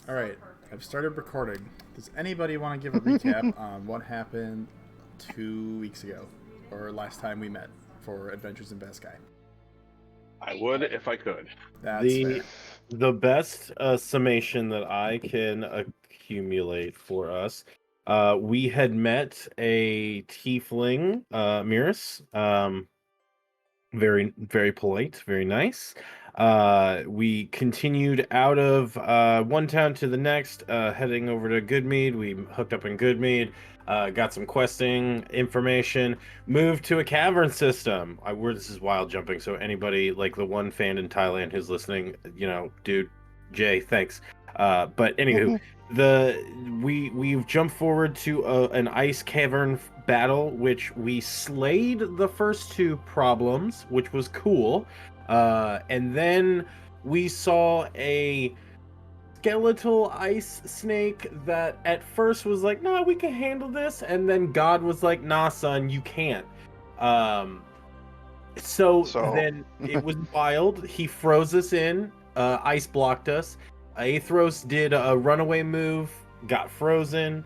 All right, I've started recording. Does anybody want to give a recap on what happened 2 weeks ago, or last time we met for Adventures in Vas'Kai? I would if I could. That's The fair. the best summation that I can accumulate for us, we had met a tiefling, Miris. Very, very polite, very nice. We continued out of one town to the next, heading over to Goodmead. We hooked up in Goodmead, got some questing information, moved to a cavern system. This is wild jumping, so anybody like the one fan in Thailand who's listening, dude, Jay, thanks. But anywho, we've jumped forward to an ice cavern battle, which we slayed the first two problems, which was cool. And then we saw a skeletal ice snake that at first was like, "Nah, we can handle this," and then God was like, "Nah, son, you can't." Um, so So- then it was wild. He froze us in, ice blocked us. Aethros did a runaway move, got frozen.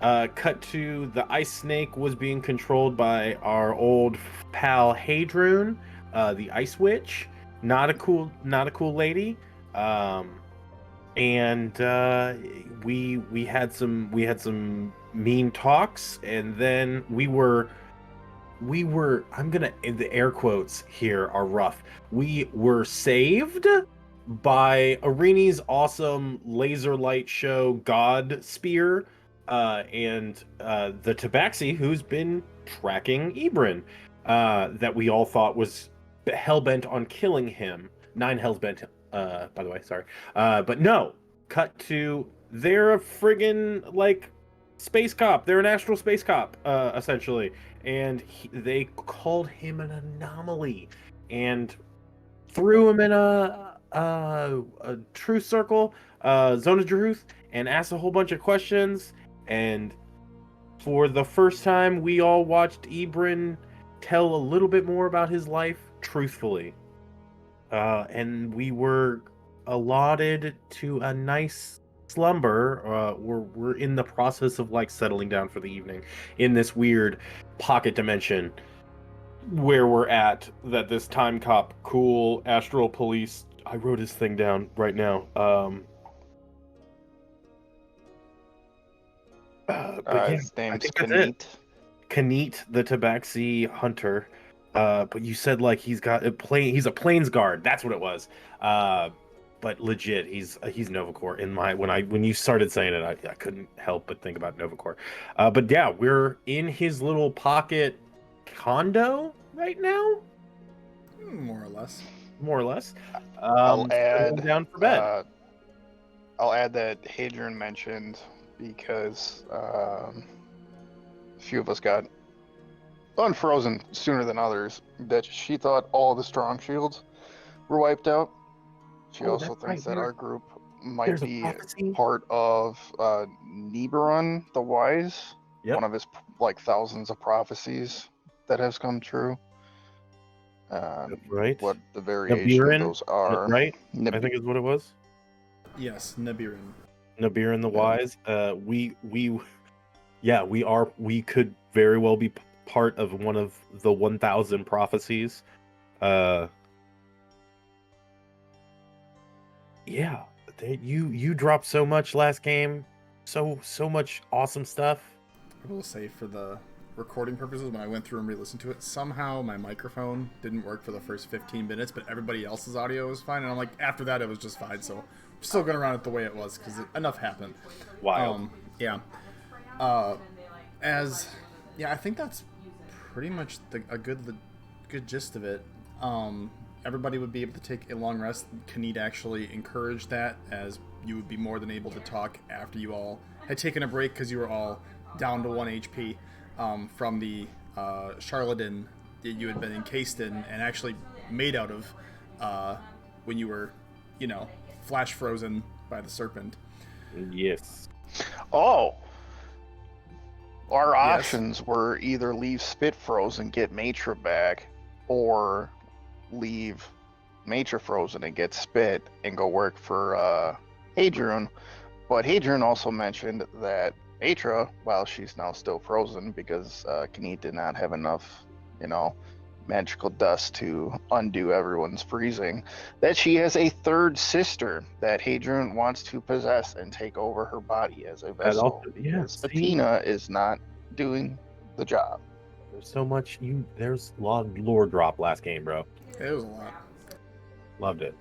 Cut to the ice snake was being controlled by our old pal Hadroon, the ice witch. Not a cool lady. And we had some mean talks, and then we were the air quotes here are rough. We were saved by Arini's awesome laser light show God Spear, and the Tabaxi, who's been tracking Ibrin, that we all thought was hell-bent on killing him. 9 hell's-bent, by the way, sorry. But no, cut to, they're a friggin', like, space cop. They're an astral space cop, essentially. And they called him an anomaly and threw him in a truth circle, zone of truth, and asked a whole bunch of questions. And for the first time, we all watched Ibrin tell a little bit more about his life truthfully. And we were allotted to a nice slumber. We're in the process of like settling down for the evening in this weird pocket dimension where we're at, that this time cop, cool astral police, I wrote his thing down right now. But yeah, his name's think that's it. Kni'it. Kni'it, the Tabaxi hunter. But you said like he's got a plane. He's a plains guard. That's what it was. But legit, he's Novacore. When you started saying it, I couldn't help but think about Novacore. But yeah, we're in his little pocket condo right now, More or less. more or less. I'll settling add down for bed. I'll add that Hadrian mentioned, because a few of us got unfrozen sooner than others, that she thought all the strong shields were wiped out. She Oh, also that's thinks right, that our group might there's a be prophecy. part of Nibiron the Wise, Yep. one of his like thousands of prophecies that has come true. That's right. What the variation Nibirin, of those are, right? Nib- I think is what it was. Yes, Nibirin. Nibirin the Yeah. Wise. We could very well be part of one of the 1,000 prophecies. Yeah, you dropped so much last game, so much awesome stuff. I will say, for the recording purposes, when I went through and re-listened to it, somehow my microphone didn't work for the first 15 minutes, but everybody else's audio was fine. And I'm like, after that, it was just fine. So I'm still gonna run it the way it was because enough happened. Wild. Yeah. I think that's pretty much a good gist of it. Everybody would be able to take a long rest. Kni'it actually encouraged that, as you would be more than able to talk after you all had taken a break because you were all down to 1 HP from the charlatan that you had been encased in and actually made out of when you were, flash frozen by the serpent. Yes. Oh, our Yes. options were either leave Spit frozen, get Matra back, or leave Matra frozen and get Spit and go work for Hadrian. But Hadrian also mentioned that Atra, while she's now still frozen because Kni'it did not have enough, magical dust to undo everyone's freezing, that she has a third sister that Hadrian wants to possess and take over her body as a vessel because Athena is not doing the job. There's so much there's a lot of lore drop last game, bro. It was a lot. Loved it.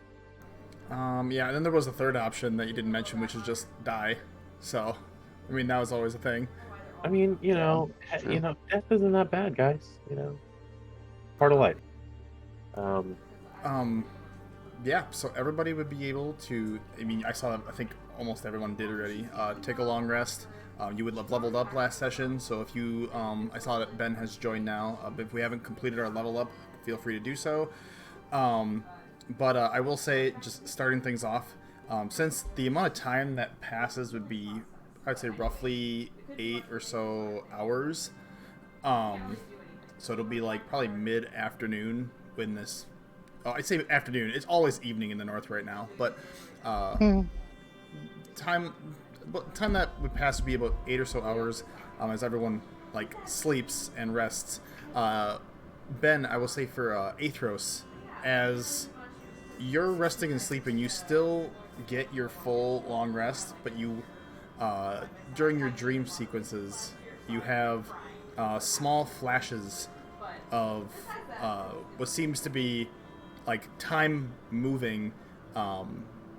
Yeah, and then there was a third option that you didn't mention, which is just die. So, I mean, that was always a thing. I mean, death isn't that bad, guys. Part of life. Yeah, so everybody would be able to, I think almost everyone did already, take a long rest. You would have leveled up last session, so if you, I saw that Ben has joined now, but if we haven't completed our level up, feel free to do so. But I will say, just starting things off, since the amount of time that passes would be, I'd say roughly 8 or so hours, so it'll be like probably mid-afternoon when this, I'd say afternoon, it's always evening in the north right now, but time that would pass would be about 8 or so hours, as everyone sleeps and rests. Ben, I will say for Athros, as you're resting and sleeping, you still get your full long rest, but you during your dream sequences you have small flashes of what seems to be time moving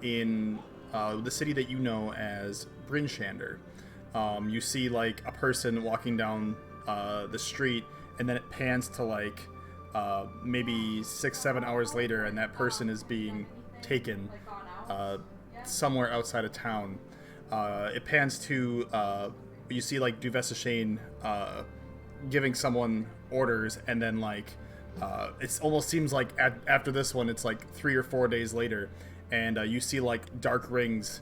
in the city that you know as Bryn'Shander. You see a person walking down the street, and then it pans to maybe 6-7 hours later, and that person is being taken somewhere outside of town. It pans to you see Vas'Kai giving someone orders, and then it almost seems like after this one it's 3 or 4 days later, and you see dark rings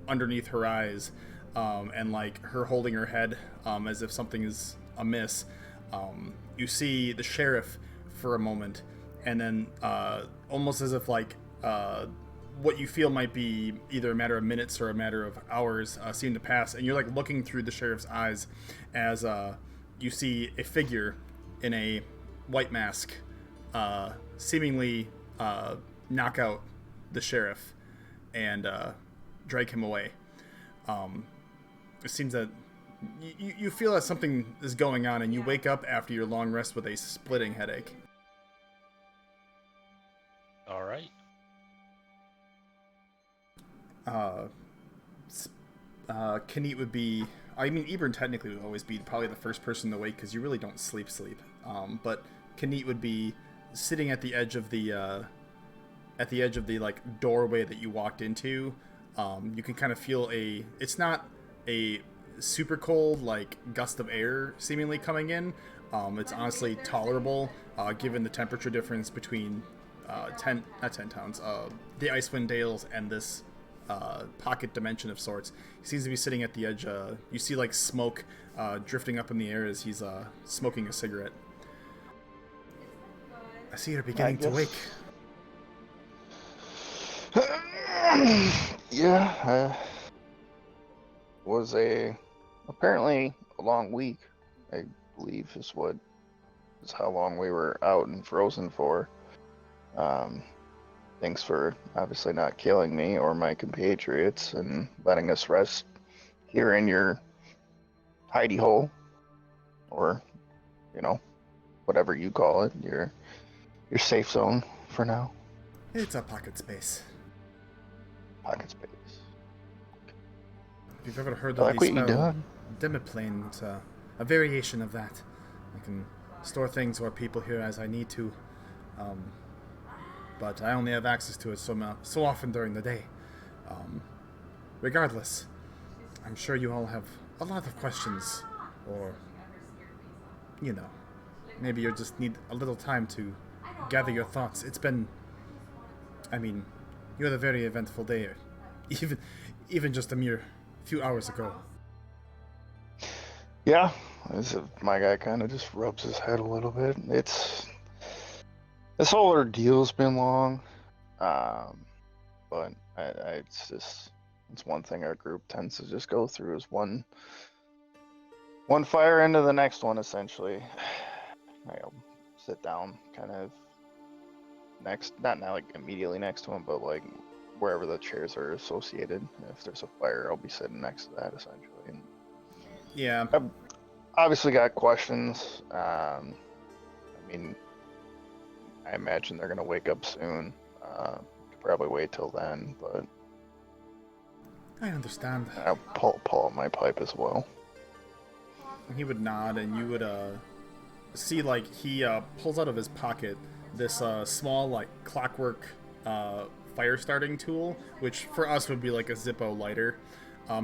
underneath her eyes, and her holding her head as if something is amiss. You see the sheriff for a moment, and then almost as if what you feel might be either a matter of minutes or a matter of hours seem to pass, and you're looking through the sheriff's eyes as you see a figure in a white mask seemingly knock out the sheriff and drag him away. It seems that you feel that something is going on, and you wake up after your long rest with a splitting headache. All right. Kni'it would be... Ebron technically would always be probably the first person to wake, because you really don't sleep. But Kni'it would be sitting at the edge of the doorway that you walked into. You can kind of feel it's not a super cold gust of air seemingly coming in. It's honestly tolerable given the temperature difference between the Icewind Dales and this pocket dimension of sorts. He seems to be sitting at the edge. You see smoke drifting up in the air as he's smoking a cigarette. I see you're beginning to wake. Yeah, was apparently a long week, I believe is how long we were out and frozen for. Thanks for obviously not killing me or my compatriots and letting us rest here in your hidey hole, or whatever you call it, your safe zone for now. It's a pocket space. Pocket space. If you've ever heard of the spell Demiplane, it's a variation of that. I can store things or people here as I need to, but I only have access to it so often during the day. Regardless, I'm sure you all have a lot of questions, or maybe you just need a little time to gather your thoughts. It's been, you had a very eventful day, even just a mere few hours ago. Yeah, my guy kind of just rubs his head a little bit. This whole ordeal's been long, but it's just It's one thing our group tends to just go through is one fire into the next one, essentially. I'll sit down kind of next, not like immediately next to him, but like wherever the chairs are associated. If there's a fire, I'll be sitting next to that, essentially. And Yeah. I've obviously got questions. I mean, I imagine they're gonna wake up soon. Could probably wait till then, but I understand. I'll pull out my pipe as well. He would nod, and you would see like he pulls out of his pocket this small like clockwork fire starting tool, which for us would be like a Zippo lighter.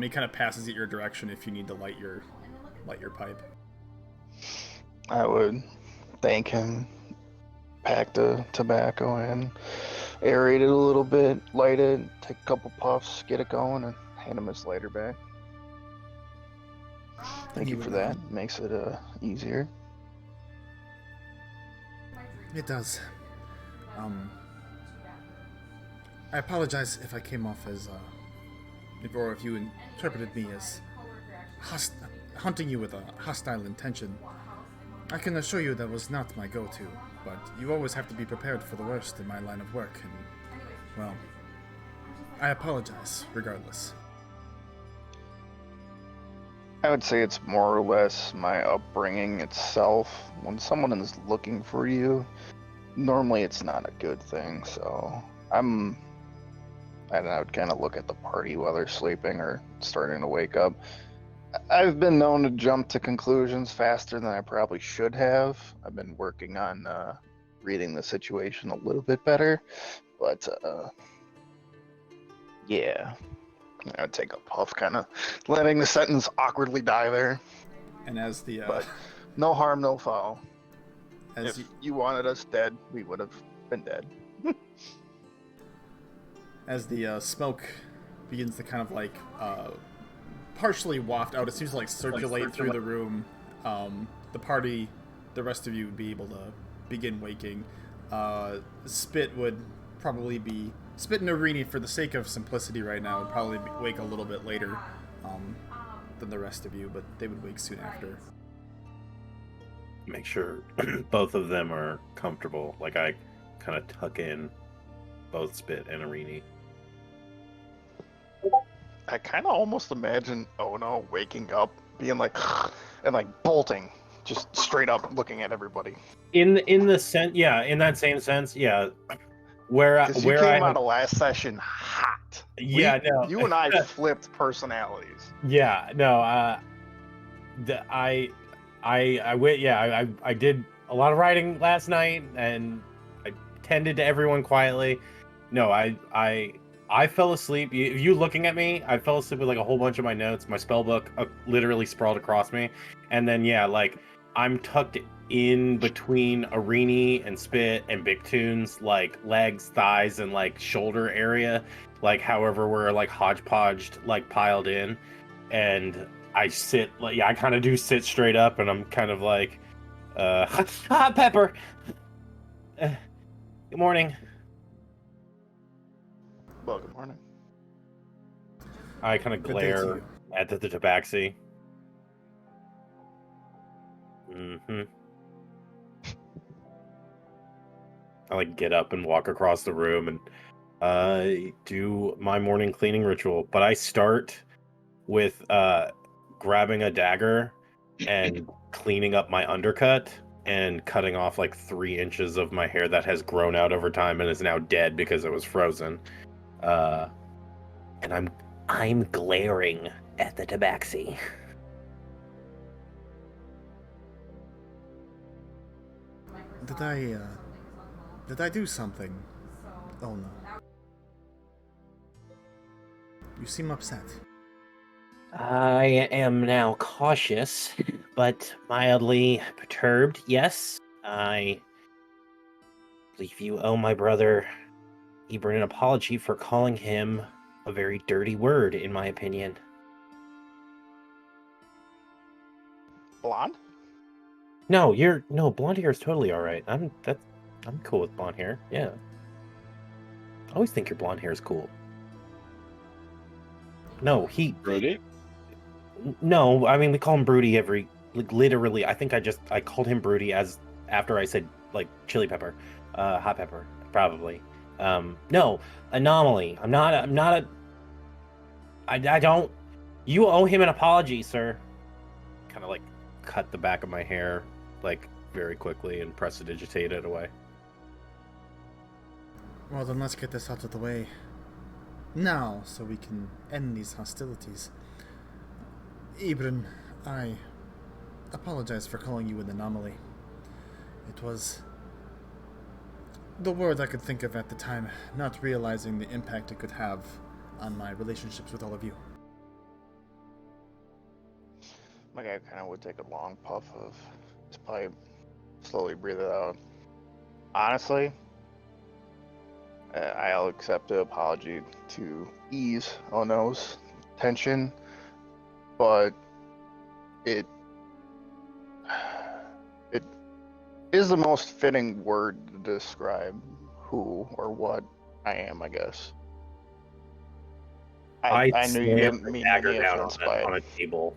He kind of passes it your direction if you need to light your pipe. I would thank him, pack the tobacco in, aerate it a little bit, light it, take a couple puffs, get it going, and hand him his lighter back. Thank you for that. Makes it easier. It does. I apologize if I came off as or if you interpreted me as hunting you with a hostile intention. I can assure you that was not my go-to, but you always have to be prepared for the worst in my line of work, and, well, I apologize, regardless. I would say it's more or less my upbringing itself. When someone is looking for you, normally it's not a good thing, so I would kind of look at the party while they're sleeping or starting to wake up. I've been known to jump to conclusions faster than I probably should have. I've been working on reading the situation a little bit better, but yeah. I would take a puff, kind of letting the sentence awkwardly die there. And as the but no harm, no foul. As if you wanted us dead, we would have been dead. As the smoke begins to kind of like partially waft out, it seems to like circulate through the room. The party, the rest of you would be able to begin waking. Spit would probably be Spit and Irini, for the sake of simplicity right now, would probably wake a little bit later than the rest of you, but they would wake soon after. Make sure both of them are comfortable. Like I kind of tuck in both Spit and Irini. I kind of almost imagine Ono waking up, being like, and like bolting, just straight up looking at everybody. In the sense, yeah, in that same sense, yeah. Where you came out of last session hot. Yeah, no. You and I flipped personalities. Yeah, no. I went. Yeah, I did a lot of writing last night, and I tended to everyone quietly. No, I fell asleep. You looking at me, I fell asleep with like a whole bunch of my notes. My spell book literally sprawled across me, and then yeah, like I'm tucked in between Irini and Spit and Big Tunes, like legs, thighs, and like shoulder area, like however we're like hodgepodged, like piled in, and I sit like I kind of do sit straight up, and I'm kind of like, Pepper. Good morning. Well, good morning. I kind of glare at the tabaxi. Mm-hmm. I like get up and walk across the room and do my morning cleaning ritual. But I start with grabbing a dagger and cleaning up my undercut and cutting off like 3 inches of my hair that has grown out over time and is now dead because it was frozen. And I'm glaring at the tabaxi. Did I do something? Oh no. You seem upset. I am now cautious, but mildly perturbed, yes. I believe you owe my brother Ebron an apology for calling him a very dirty word, in my opinion. Blonde? No, blonde hair is totally alright. I'm cool with blonde hair, yeah. I always think your blonde hair is cool. No, he. Rudy? No, I mean we call him Broody literally. I think I called him Broody as after I said like chili pepper, hot pepper, probably. No, anomaly. I'm not a. I don't. You owe him an apology, sir. Kind of like cut the back of my hair like very quickly and prestidigitate it away. Well, then let's get this out of the way now, so we can end these hostilities. Ibrin, I apologize for calling you an anomaly. It was the word I could think of at the time, not realizing the impact it could have on my relationships with all of you. My guy kind of would take a long puff of his pipe, slowly breathe it out. Honestly, I'll accept the apology to ease Ono's tension, but it is the most fitting word to describe who or what I am, I guess. I knew you didn't mean any offense by it. On a table.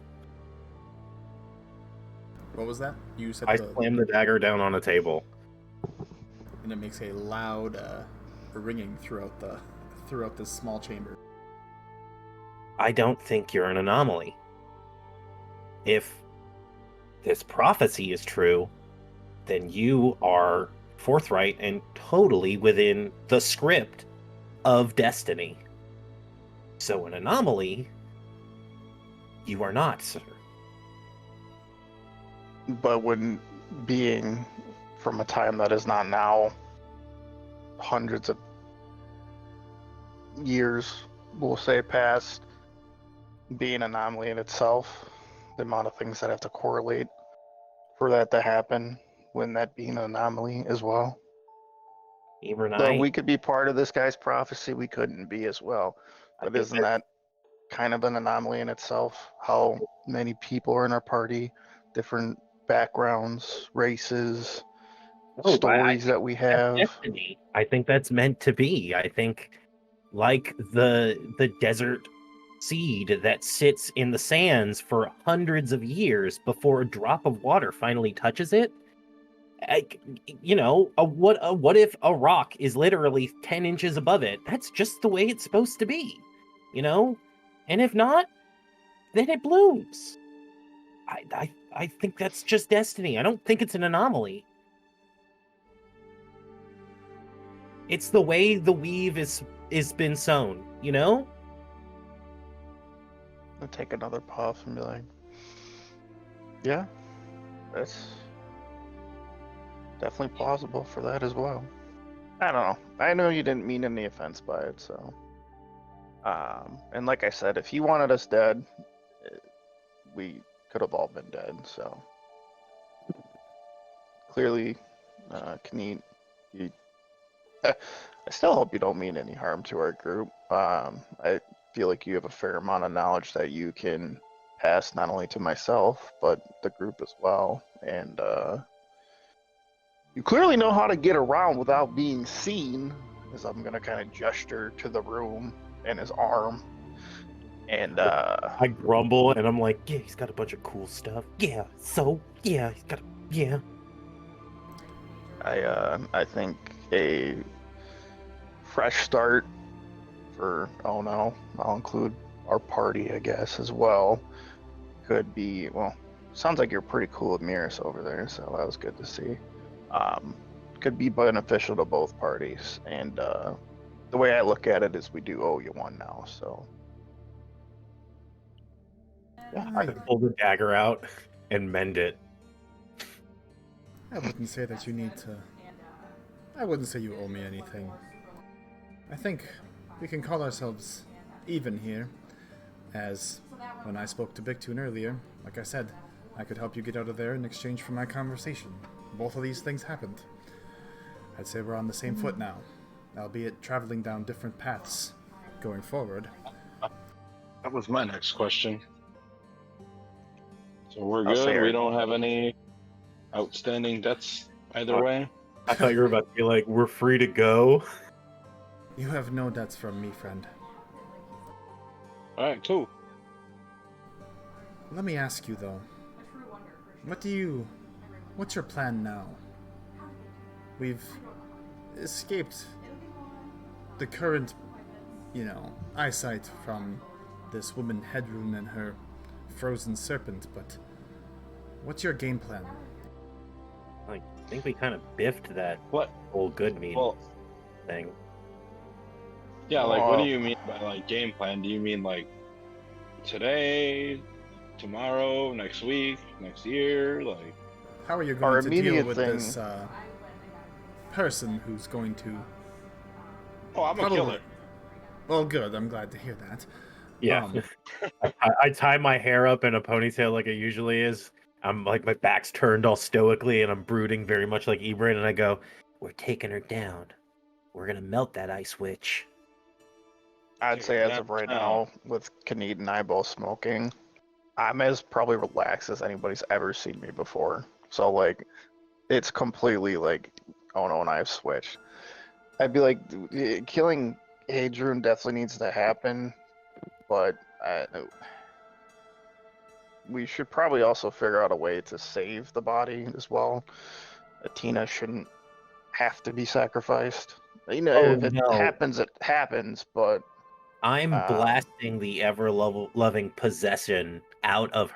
What was that? You said I slammed the dagger down on a table. And it makes a loud ringing throughout this small chamber. I don't think you're an anomaly. If this prophecy is true, then you are forthright and totally within the script of destiny. So an anomaly, you are not, sir. But when being from a time that is not now, hundreds of years, we'll say, past, being an anomaly in itself, the amount of things that have to correlate for that to happen, when that being an anomaly as well. But we could be part of this guy's prophecy, we couldn't be as well. But isn't that kind of an anomaly in itself? How many people are in our party, different backgrounds, races, stories that we have. Destiny. I think that's meant to be. I think like the desert seed that sits in the sands for hundreds of years before a drop of water finally touches it. What if a rock is literally 10 inches above it? That's just the way it's supposed to be, and if not, then it blooms. I think that's just destiny. I don't think it's an anomaly. It's the way the weave is been sewn, I'll take another puff and be like, yeah, that's definitely plausible for that as well. I don't know. I know you didn't mean any offense by it, so. And like I said, if he wanted us dead, we could have all been dead, so. Clearly, Kni'it, I still hope you don't mean any harm to our group. I feel like you have a fair amount of knowledge that you can pass not only to myself, but the group as well. And you clearly know how to get around without being seen, as I'm going to kind of gesture to the room and his arm. And I grumble and I'm like, yeah, he's got a bunch of cool stuff. Yeah, so, yeah, he's got, yeah. I think a fresh start for Ono, I'll include our party, I guess, as well, could be, well, sounds like you're pretty cool with Miris over there, so that was good to see. Could be beneficial to both parties, and the way I look at it is we do owe you one now, so. Yeah, I could pull the dagger out and mend it. I wouldn't say that you need to. I wouldn't say you owe me anything. I think we can call ourselves even here, as when I spoke to Bigtune earlier, like I said, I could help you get out of there in exchange for my conversation. Both of these things happened. I'd say we're on the same foot now, albeit traveling down different paths going forward. That was my next question. So we're good. We don't have any outstanding debts either way. I thought you were about to be like, we're free to go. You have no debts from me, friend. All right, cool. Let me ask you though, what's your plan now? We've escaped the current, eyesight from this woman Hedrun and her frozen serpent, but what's your game plan? I think we kind of biffed that What? old good mean Well, thing. yeah, like, what do you mean by, like, game plan? Do you mean, like, today, tomorrow, next week, next year? Like, How are you Our going to deal immediate with thing- this person who's going to oh, I'm a killer. Well, good. I'm glad to hear that. Yeah. Um, I tie my hair up in a ponytail like it usually is. I'm like, my back's turned all stoically and I'm brooding very much like Ebrin, and I go, We're taking her down. We're gonna melt that ice witch. I'd say as of right now, with Kni'it and I both smoking, I'm as probably relaxed as anybody's ever seen me before. So like, it's completely like, oh no, and I've switched. I'd be like, killing Hadrian definitely needs to happen, but we should probably also figure out a way to save the body as well. Atina shouldn't have to be sacrificed. If it happens, it happens, but I'm blasting the ever-loving possession out of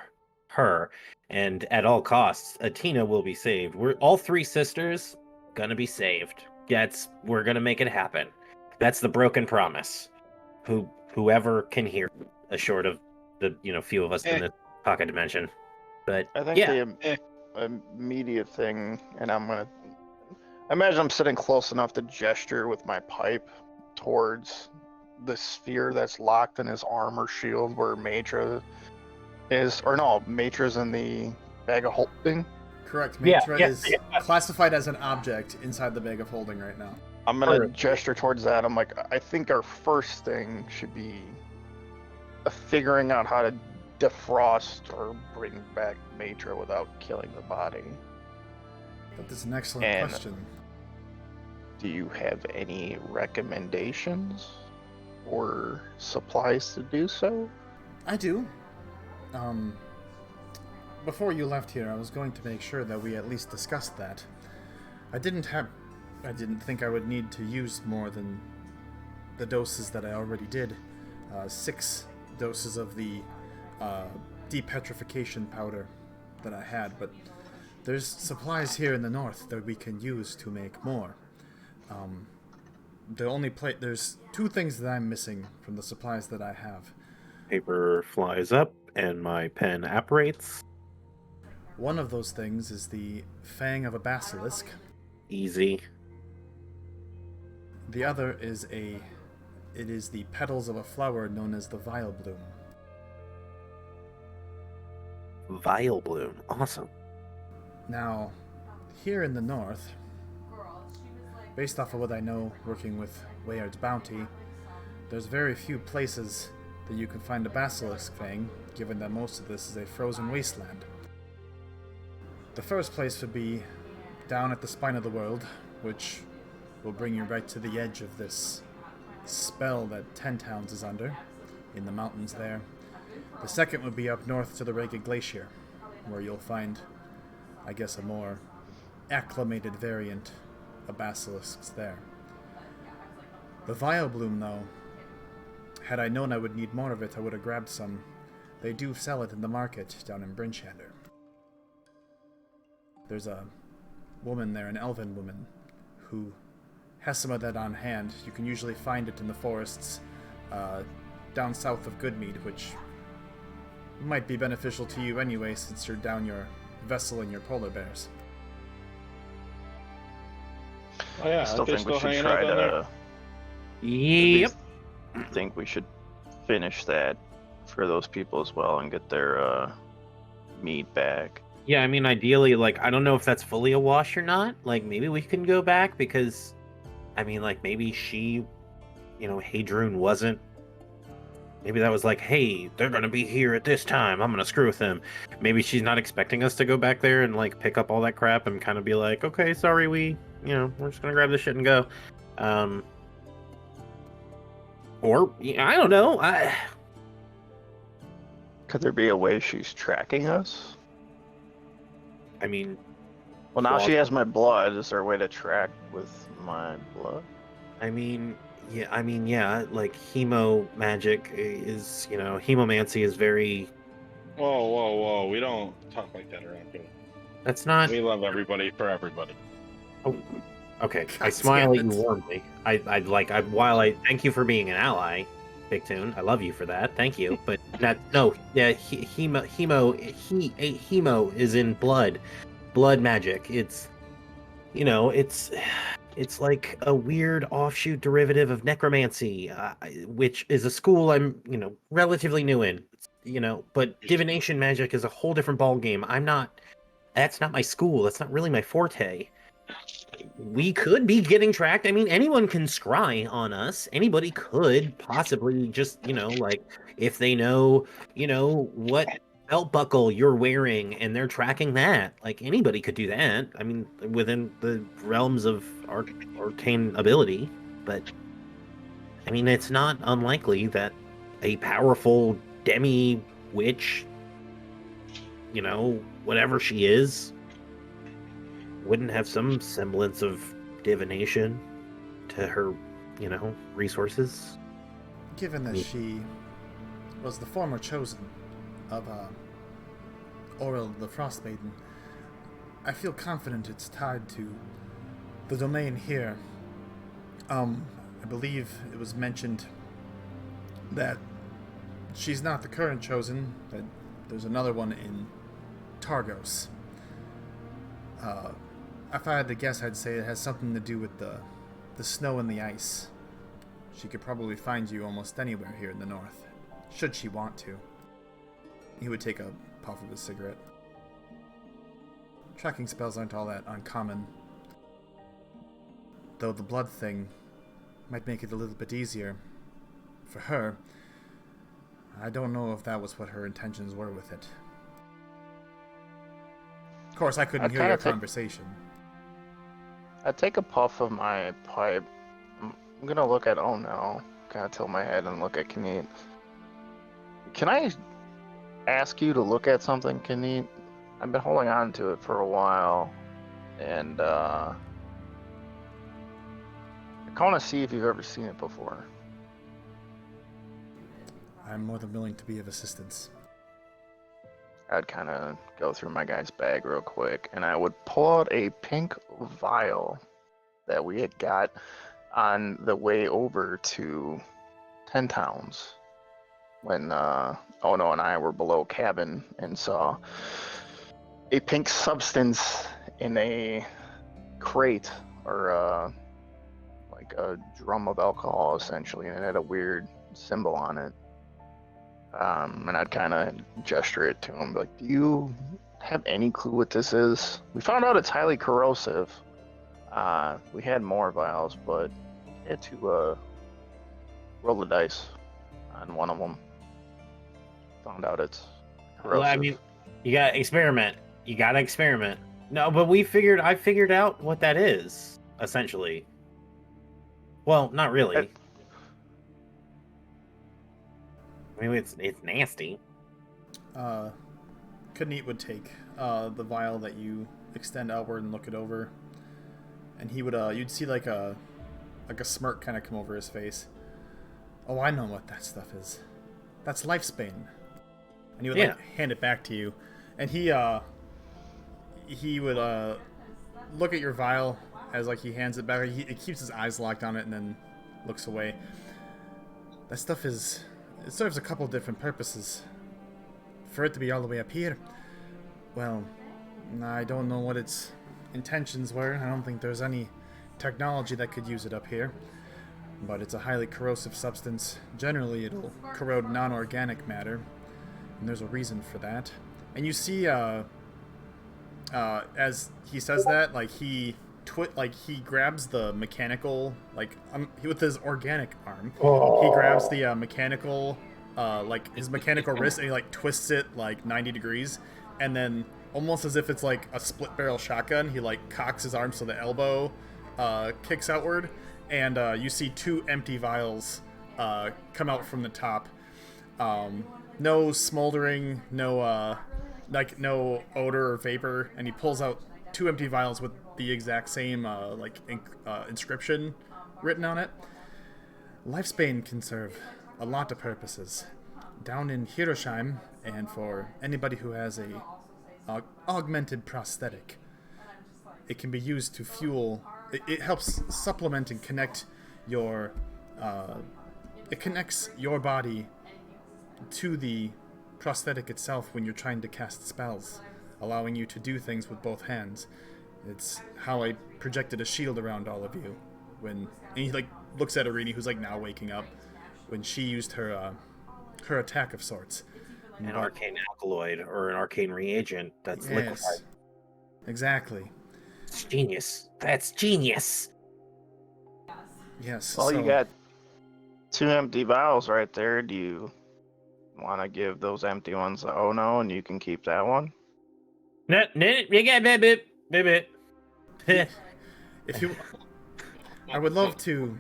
her, and at all costs, Atina will be saved. We're all three sisters gonna be saved. We're gonna make it happen. That's the broken promise. Whoever can hear, short of the few of us in the pocket dimension. But I think yeah, the immediate thing, and I imagine I'm sitting close enough to gesture with my pipe towards the sphere that's locked in his arm or shield where Matra is, or no, Matra's in the bag of holding. correct. Yeah, Matra is classified as an object inside the bag of holding right now. I'm gonna gesture towards that. I'm like, I think our first thing should be figuring out how to defrost or bring back Matra without killing the body. That is an excellent question. Do you have any recommendations or supplies to do so? I do. Before you left here, I was going to make sure that we at least discussed that. I didn't think I would need to use more than the doses that I already did. 6 doses of the depetrification powder that I had, but there's supplies here in the north that we can use to make more. There's 2 things that I'm missing from the supplies that I have. paper flies up and my pen apparates. One of those things is the fang of a basilisk. Easy. The other is the petals of a flower known as the vile bloom. Vile bloom, awesome. Now, here in the north, based off of what I know working with Wayard's Bounty, there's very few places that you can find a basilisk fang, given that most of this is a frozen wasteland. The first place would be down at the spine of the world, which will bring you right to the edge of this spell that Ten Towns is under, in the mountains there. The second would be up north to the Ragged Glacier, where you'll find, I guess, a more acclimated variant of basilisks there. The Vile Bloom, though, had I known I would need more of it, I would have grabbed some. They do sell it in the market down in Bryn'Shander. There's a woman there, an elven woman, who has some of that on hand. You can usually find it in the forests down south of Goodmead, which might be beneficial to you anyway, since you're down your vessel and your polar bears. Oh yeah, I still they're think we still should hanging out try down there. to. Yep. I think we should finish that for those people as well and get their meat back. Yeah, I mean, ideally, like, I don't know if that's fully a wash or not. Like, maybe we can go back because, I mean, like, maybe she, Hadrun wasn't. Maybe that was like, hey, they're going to be here at this time. I'm going to screw with them. Maybe she's not expecting us to go back there and, like, pick up all that crap and kind of be like, okay, sorry, we're just going to grab this shit and go. Or, I don't know. Could there be a way she's tracking us? I mean, Well, now she Well- has my blood. Is there a way to track with my blood? yeah, like hemo magic is, hemomancy is very. Whoa! We don't talk like that around here. That's not. We love everybody for everybody. Oh, okay. I God smile damn at you it. warmly. While I thank you for being an ally, Big Tune. I love you for that. Thank you. But hemo is in blood magic. It's like a weird offshoot derivative of necromancy, which is a school I'm relatively new in. But divination magic is a whole different ball game. That's not my school. That's not really my forte. We could be getting tracked. I mean, anyone can scry on us. Anybody could possibly just, like if they know, what belt buckle you're wearing and they're tracking that, like anybody could do that. I mean, within the realms of arcane ability. But I mean, it's not unlikely that a powerful demi witch, whatever she is, wouldn't have some semblance of divination to her, resources. Given that she was the former chosen of Oral the Frost Maiden, I feel confident it's tied to the domain here. I believe it was mentioned that she's not the current chosen, that there's another one in Targos. If I had to guess, I'd say it has something to do with the snow and the ice. She could probably find you almost anywhere here in the north, should she want to. He would take a puff of his cigarette. Tracking spells aren't all that uncommon, though the blood thing might make it a little bit easier for her. I don't know if that was what her intentions were with it. Of course, I couldn't hear your conversation. I take a puff of my pipe. I'm gonna look at. Oh no! Kind of tilt my head and look at Kni'it. Can I ask you to look at something, Kni'it? I've been holding on to it for a while, and I want to see if you've ever seen it before. I'm more than willing to be of assistance. I'd kind of go through my guy's bag real quick, and I would pull out a pink vial that we had got on the way over to 10 Towns when Ono and I were below cabin and saw a pink substance in a crate or like a drum of alcohol essentially, and it had a weird symbol on it. And I'd kind of gesture it to him, like, do you have any clue what this is? We found out it's highly corrosive. We had more vials, but we had to roll the dice on one of them. Found out it's corrosive. Well, I mean, you gotta experiment. No, but I figured out what that is, essentially. Well, not really. I mean, it's nasty. Kni'it would take the vial that you extend outward and look it over, and he would you'd see like a smirk kind of come over his face. Oh, I know what that stuff is. That's Lifespan. And he would like hand it back to you, and he would look at your vial as like he hands it back. He keeps his eyes locked on it and then looks away. That stuff it serves a couple different purposes. For it to be all the way up here, well, I don't know what its intentions were. I don't think there's any technology that could use it up here. But it's a highly corrosive substance. Generally, it'll corrode non-organic matter, and there's a reason for that. And you see, as he says that, like he grabs the mechanical, with his organic arm, he grabs the mechanical, his mechanical wrist, and he like twists it like 90 degrees, and then almost as if it's like a split barrel shotgun, he like cocks his arm so the elbow kicks outward, and you see two empty vials come out from the top. no smoldering, no no odor or vapor, and he pulls out 2 empty vials with the exact same inscription written on it. Lifespan can serve a lot of purposes. Down in Hiroshima, and for anybody who has a augmented prosthetic, it can be used to fuel. It helps supplement and connect your. It connects your body to the prosthetic itself when you're trying to cast spells, allowing you to do things with both hands. It's how I projected a shield around all of you and he looks at Irini, who's now waking up, when she used her attack of sorts. An arcane alkaloid or an arcane reagent that's liquefied. Exactly. It's genius. That's genius. Yes. Well, you got 2 empty vials right there. Do you want to give those empty ones a oh no, and you can keep that one? No, you got bit. If you, I would love to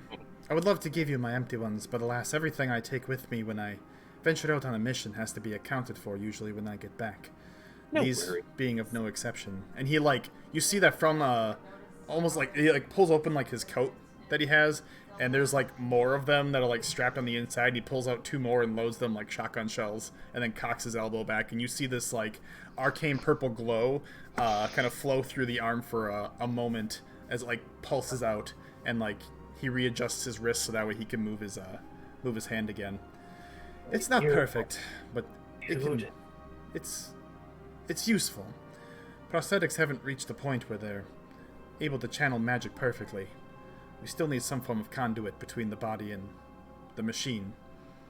give you my empty ones, but alas, everything I take with me when I venture out on a mission has to be accounted for usually when I get back. No These worry. being of no exception. And he you see that from almost he pulls open his coat that he has, and there's more of them that are strapped on the inside. He pulls out 2 more and loads them like shotgun shells, and then cocks his elbow back, and you see this arcane purple glow kind of flow through the arm for a moment as it pulses out, and he readjusts his wrist so that way he can move his hand again. It's not perfect, but it's useful. Prosthetics haven't reached the point where they're able to channel magic perfectly. We still need some form of conduit between the body and the machine.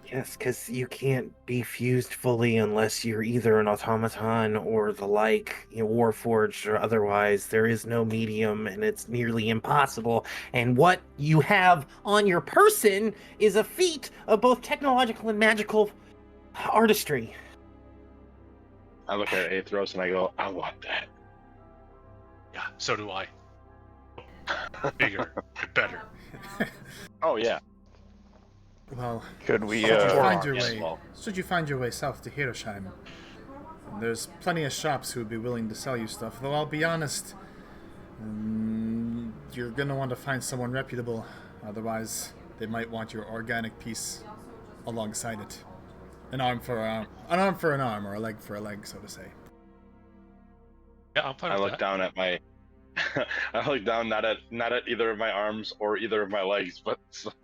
Yes, because you can't be fused fully unless you're either an automaton or the warforged or otherwise. There is no medium, and it's nearly impossible. And what you have on your person is a feat of both technological and magical artistry. I look at Aethros and I go, I want that. Yeah, so do I. Bigger, better. Oh yeah. Well, Could we should you find your way south to Hiroshima, there's plenty of shops who would be willing to sell you stuff, though I'll be honest, you're gonna want to find someone reputable, otherwise they might want your organic piece alongside it. An arm for an arm, or a leg for a leg, so to say. Yeah, I'm fine I with look that. down at my I look down not at either of my arms or either of my legs, but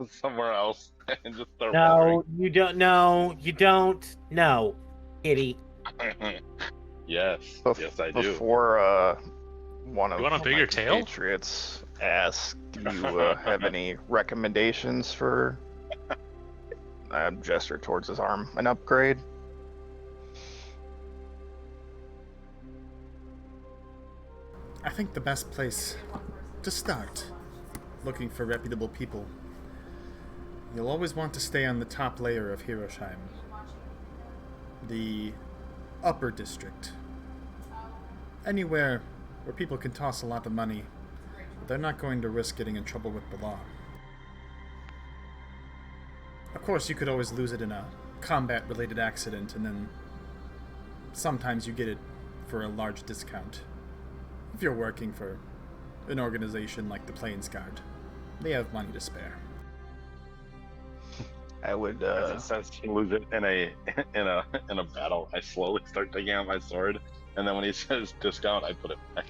somewhere else, and just start No, you don't. No, you don't. No, kitty. Yes, yes, I do. Before one of You want a bigger my tail? Patriots ask, do you have any recommendations for? I gesture towards his arm. An upgrade. I think the best place to start looking for reputable people, you'll always want to stay on the top layer of Hiroshima. The upper district. Anywhere where people can toss a lot of money, but they're not going to risk getting in trouble with the law. Of course, you could always lose it in a combat-related accident, and then sometimes you get it for a large discount. If you're working for an organization like the Plains Guard, they have money to spare. I would. As it says to lose it in a battle, I slowly start taking out my sword, and then when he says discount, I put it back.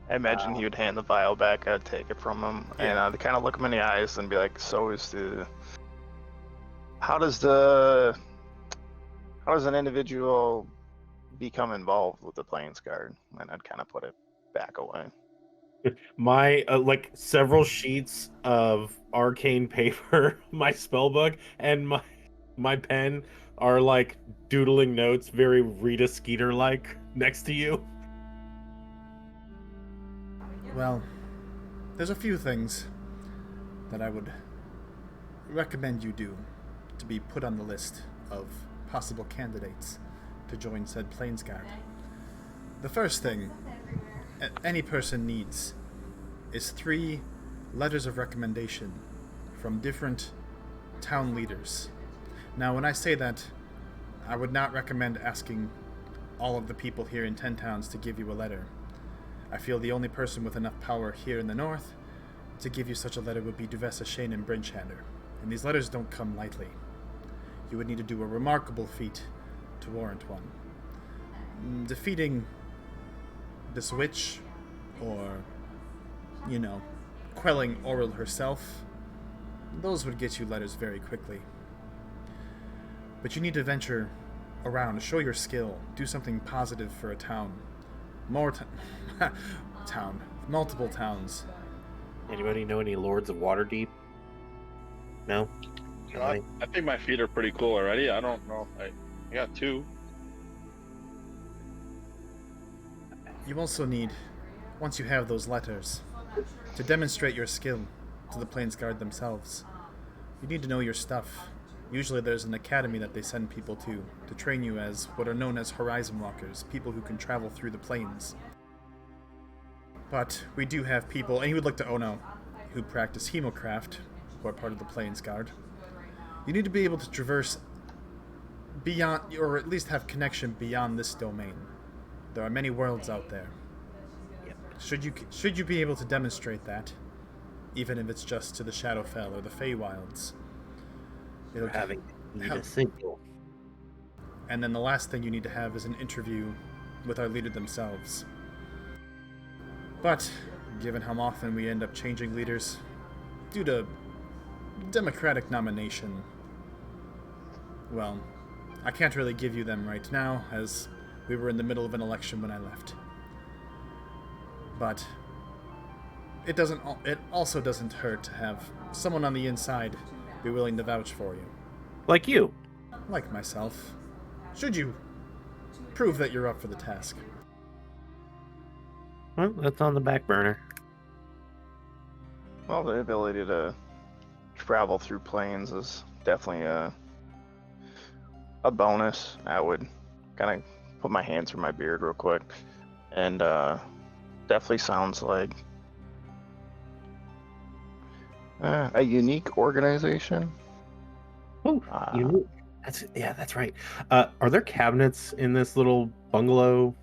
I imagine he would hand the vial back. I'd take it from him, and I'd kind of look him in the eyes and be like, "So is the? How does an individual become involved with the Plains Guard?" And I'd kind of put it back away. My several sheets of arcane paper, my spellbook, and my pen are doodling notes, very Rita Skeeter next to you. Well, there's a few things that I would recommend you do to be put on the list of possible candidates to join said Plains Guard. The first thing any person needs is 3 letters of recommendation from different town leaders. Now, when I say that, I would not recommend asking all of the people here in 10 towns to give you a letter. I feel the only person with enough power here in the north to give you such a letter would be Vas'Kai and Bryn'Shander, and these letters don't come lightly. You would need to do a remarkable feat to warrant one. Defeating this witch, or, quelling Auril herself, those would get you letters very quickly. But you need to venture around, show your skill, do something positive for a town. Multiple towns. Anybody know any Lords of Waterdeep? No? I think my feet are pretty cool already. I don't know if I got 2. You also need, once you have those letters, to demonstrate your skill to the Plainsguard themselves. You need to know your stuff. Usually there's an academy that they send people to train you as what are known as Horizon Walkers, people who can travel through the plains. But we do have people, and you would look to Ono, who practice Hemocraft, who are part of the Plainsguard. You need to be able to traverse beyond, or at least have connection beyond this domain. There are many worlds out there. Should you be able to demonstrate that, even if it's just to the Shadowfell or the Feywilds, it'll Having help. a signal. And then the last thing you need to have is an interview with our leader themselves. But given how often we end up changing leaders due to democratic nomination, well, I can't really give you them right now, as we were in the middle of an election when I left. But it also doesn't hurt to have someone on the inside be willing to vouch for you. Like you. Like myself. Should you prove that you're up for the task. Well, that's on the back burner. Well, the ability to travel through planes is definitely a bonus. I would kind of put my hand through my beard real quick, and definitely sounds like a unique organization. Oh, unique. That's right. Are there cabinets in this little bungalow?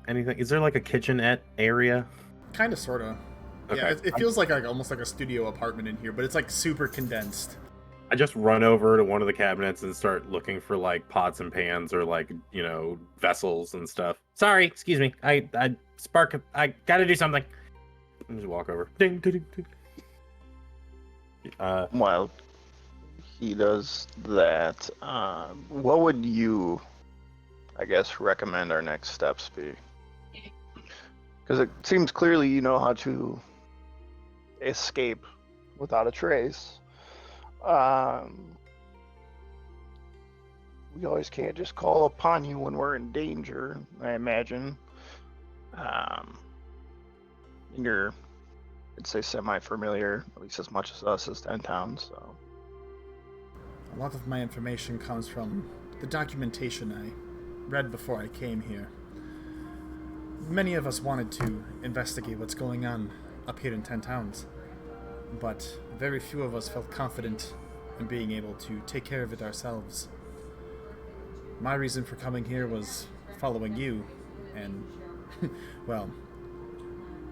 Anything? Is there like a kitchenette area? Kind of, sort of. Okay. Yeah, it feels like almost like a studio apartment in here, but it's like super condensed. I just run over to one of the cabinets and start looking for like pots and pans or like, vessels and stuff. Sorry, excuse me. I gotta do something. And just walk over. Ding, ding, ding. While he does that, what would you, I guess, recommend our next steps be? Because it seems clearly you know how to escape without a trace. We always can't just call upon you when we're in danger, I imagine. You're, I'd say, semi-familiar, at least as much as us as 10 towns, so. A lot of my information comes from the documentation I read before I came here. Many of us wanted to investigate what's going on up here in 10 towns, but very few of us felt confident in being able to take care of it ourselves. My reason for coming here was following you, and, well,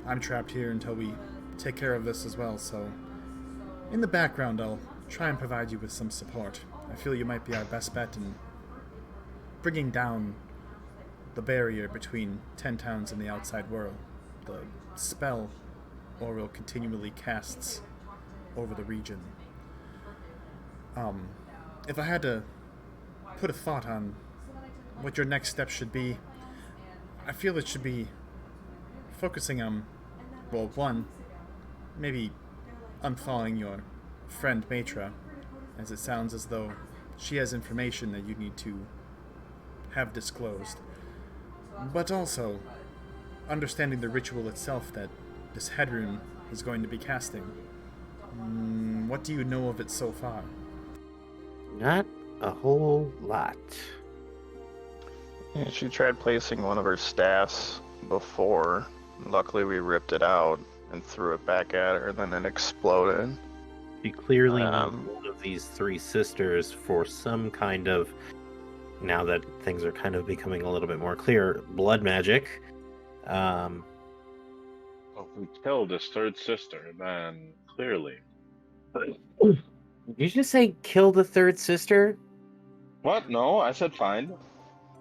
I'm trapped here until we take care of this as well, so in the background I'll try and provide you with some support. I feel you might be our best bet in bringing down the barrier between 10 towns and the outside world. The spell Auril continually casts over the region. If I had to put a thought on what your next step should be, I feel it should be focusing on, well, one, maybe unthawing your friend Matra, as it sounds as though she has information that you need to have disclosed. But also, understanding the ritual itself that this headroom is going to be casting. What do you know of it so far? Not a whole lot. Yeah, she tried placing one of her staffs before. Luckily we ripped it out and threw it back at her, then it exploded. She clearly needs Um, one of these three sisters for some kind of, now that things are kind of becoming a little bit more clear, blood magic. Well, if we killed his third sister, then clearly. Did you just say kill the third sister? What? No, I said fine.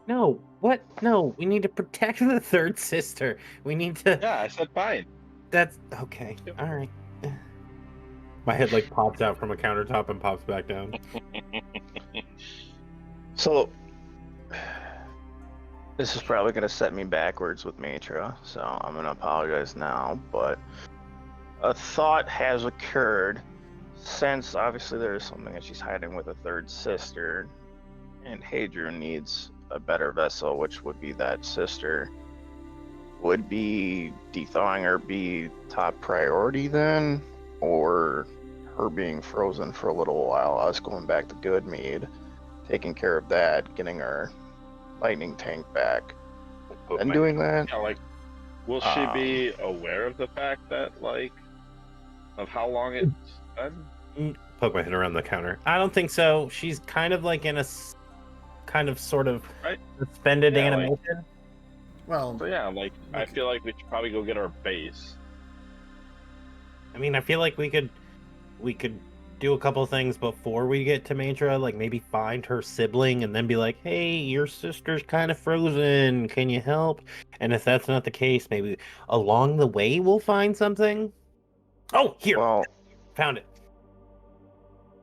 No, what? No, we need to protect the third sister. We need to. Yeah, I said fine. That's okay. All right. My head like pops out from a countertop and pops back down. So, this is probably going to set me backwards with Matra, so I'm going to apologize now, but a thought has occurred since obviously there is something that she's hiding with a third sister, and Hadrian needs a better vessel, which would be that sister. Would be thawing her be top priority then? Or her being frozen for a little while, us going back to Goodmead, taking care of that, getting our lightning tank back, and doing that? Yeah, like, will she be aware of the fact that, like, of how long it's been? Poke my head around the counter. I don't think so. She's kind of like in a kind of sort of Right. suspended Yeah, like- animation. Well, So yeah, like, I feel like we should probably go get our base. I mean, I feel like we could do a couple things before we get to Matra, like maybe find her sibling and then be like, "Hey, your sister's kind of frozen. Can you help?" And if that's not the case, maybe along the way we'll find something. Oh, here. Well, Found it.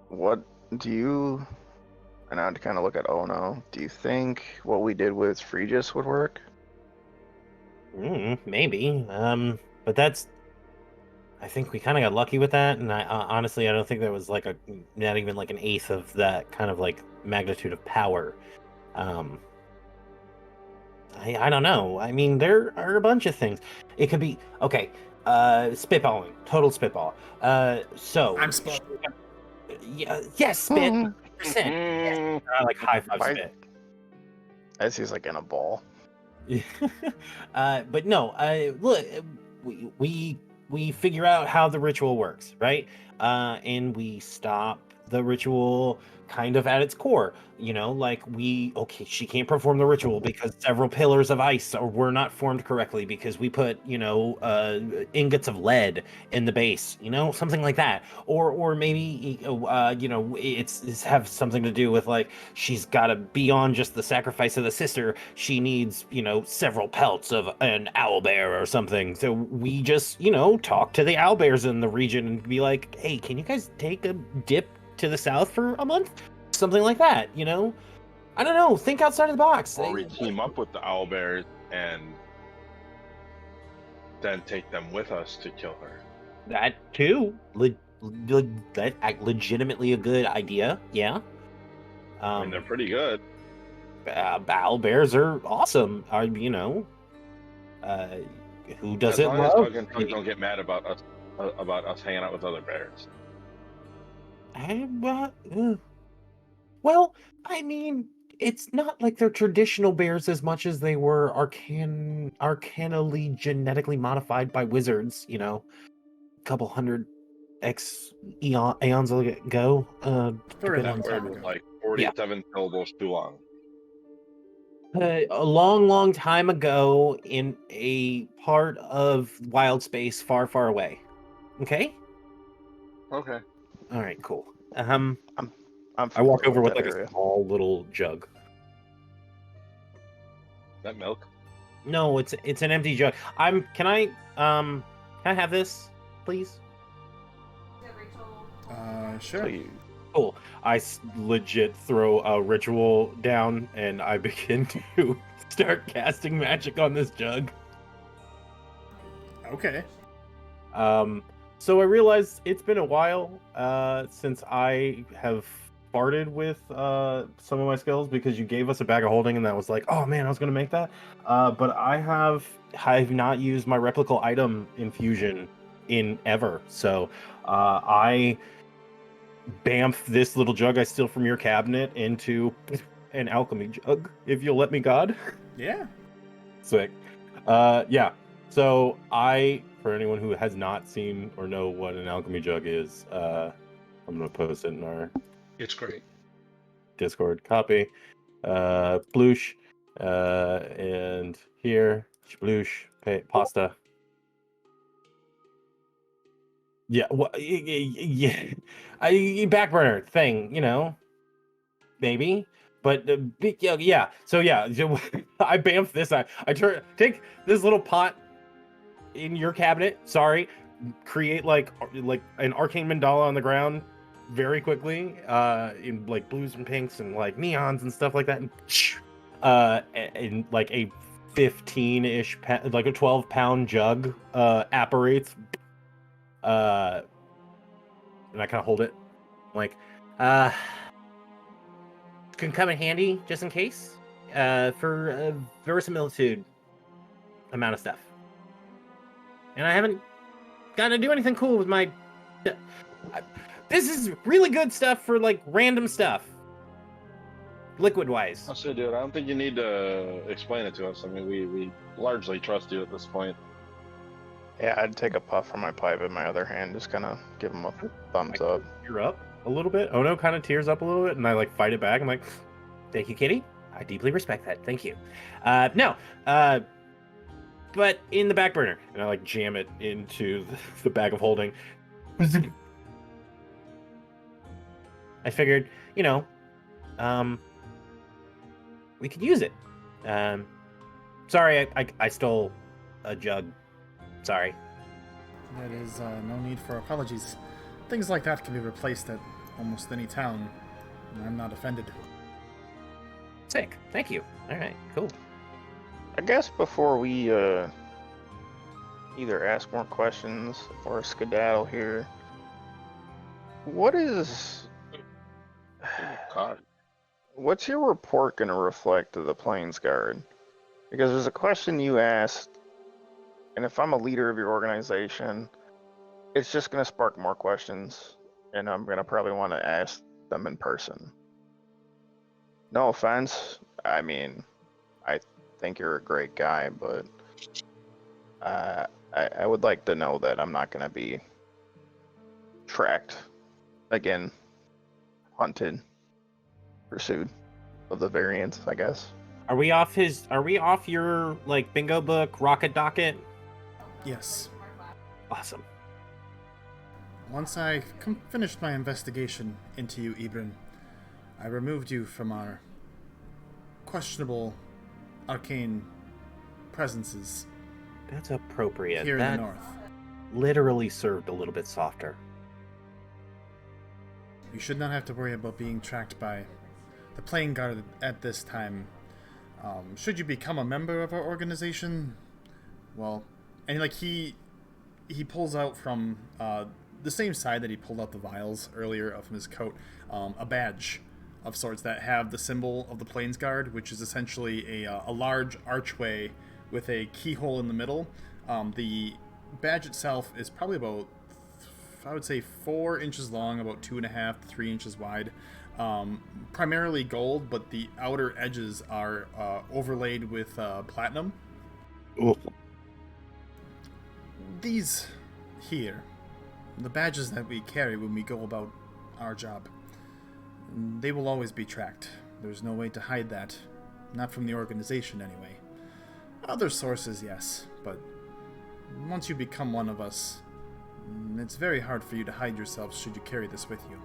what do you, and I had to kind of look at Ono, do you think what we did with Phrygius would work? Maybe. But that's. I think we kind of got lucky with that, and I honestly I don't think there was like not even like an eighth of that kind of like magnitude of power. I don't know. I mean, there are a bunch of things. It could be okay. Spitballing, total spitball. So I'm spot. yeah, yes, spit. 100%. Yes. Like high five Why- spit. As he's like in a ball. But no, look, we figure out how the ritual works, right? And we stop the ritual kind of at its core. You know, like she can't perform the ritual because several pillars of ice were not formed correctly because we put, ingots of lead in the base, something like that. Or maybe, it's have something to do with like, she's got to, beyond just the sacrifice of the sister, she needs, several pelts of an owlbear or something. So we just, talk to the owlbears in the region and be like, hey, can you guys take a dip to the south for a month? Something like that, I don't know. Think outside of the box. Or we team up with the owlbears and then take them with us to kill her. That too. That legitimately a good idea. Yeah. I mean, they're pretty good. Owlbears are awesome. Who doesn't As long as love? Tug and Tug don't get mad about us hanging out with other bears. Well, I mean, it's not like they're traditional bears as much as they were arcanally genetically modified by wizards, a couple hundred eons ago. Very depending long on time Word was ago. like 47 syllables too long. a long, long time ago in a part of wild space far, far away. Okay? Okay. All right, cool. I'm I walk over with that like area. a small little jug. That milk? No, it's an empty jug. Can I have this, please? Sure. Please. Cool. I legit throw a ritual down and I begin to start casting magic on this jug. Okay. So I realized it's been a while since I have farted with some of my skills because you gave us a bag of holding and that was like, oh man, I was gonna make that. But I've not used my replicable item infusion in ever. So I bamf this little jug I steal from your cabinet into an alchemy jug, if you'll let me, God. Yeah. Sick. Yeah. So for anyone who has not seen or know what an alchemy jug is, I'm gonna post it in our It's great. Discord. Copy. Sploosh. And here. Sploosh. Pasta. Yeah. Yeah. Back burner thing, maybe. But yeah. So yeah, I bamf this. I take this little pot in your cabinet. Sorry, create like an arcane mandala on the ground very quickly, in like blues and pinks and like neons and stuff like that, and like a 15-ish, like a 12-pound jug apparates, and I kind of hold it, like, can come in handy just in case, for verisimilitude amount of stuff. And I haven't gotten to do anything cool with my. This is really good stuff for like random stuff, liquid wise. I'll say, dude, I don't think you need to explain it to us. I mean, we largely trust you at this point. Yeah, I'd take a puff from my pipe in my other hand, just kind of give him a thumbs up. Tear up a little bit. Ono kind of tears up a little bit, and I like fight it back. I'm like, thank you, Kitty. I deeply respect that. Thank you. But in the back burner, and I like jam it into the bag of holding. I figured, we could use it. Sorry, I stole a jug. Sorry. There is no need for apologies. Things like that can be replaced at almost any town. I'm not offended. Sick. Thank you. All right. Cool. I guess before we either ask more questions or skedaddle here, what's your report going to reflect to the Plains Guard? Because there's a question you asked, and if I'm a leader of your organization, it's just going to spark more questions, and I'm going to probably want to ask them in person. No offense. I mean, I think you're a great guy, but I would like to know that I'm not going to be tracked again, hunted, pursued of the variants, I guess. Are we off your like bingo book rocket docket? Yes. Awesome. Once I finished my investigation into you, Ibrin, I removed you from our questionable arcane presences. That's appropriate. Here in the north. Literally served a little bit softer. You should not have to worry about being tracked by the Plain Guard at this time. Should you become a member of our organization, well, and like he pulls out from the same side that he pulled out the vials earlier from his coat, a badge of sorts that have the symbol of the Plains Guard, which is essentially a large archway with a keyhole in the middle. The badge itself is probably about, I would say, 4 inches long, about 2.5 to 3 inches wide. Primarily gold, but the outer edges are overlaid with platinum. Ooh. These here, the badges that we carry when we go about our job, they will always be tracked. There's no way to hide that. Not from the organization, anyway. Other sources, yes, but once you become one of us, it's very hard for you to hide yourself should you carry this with you.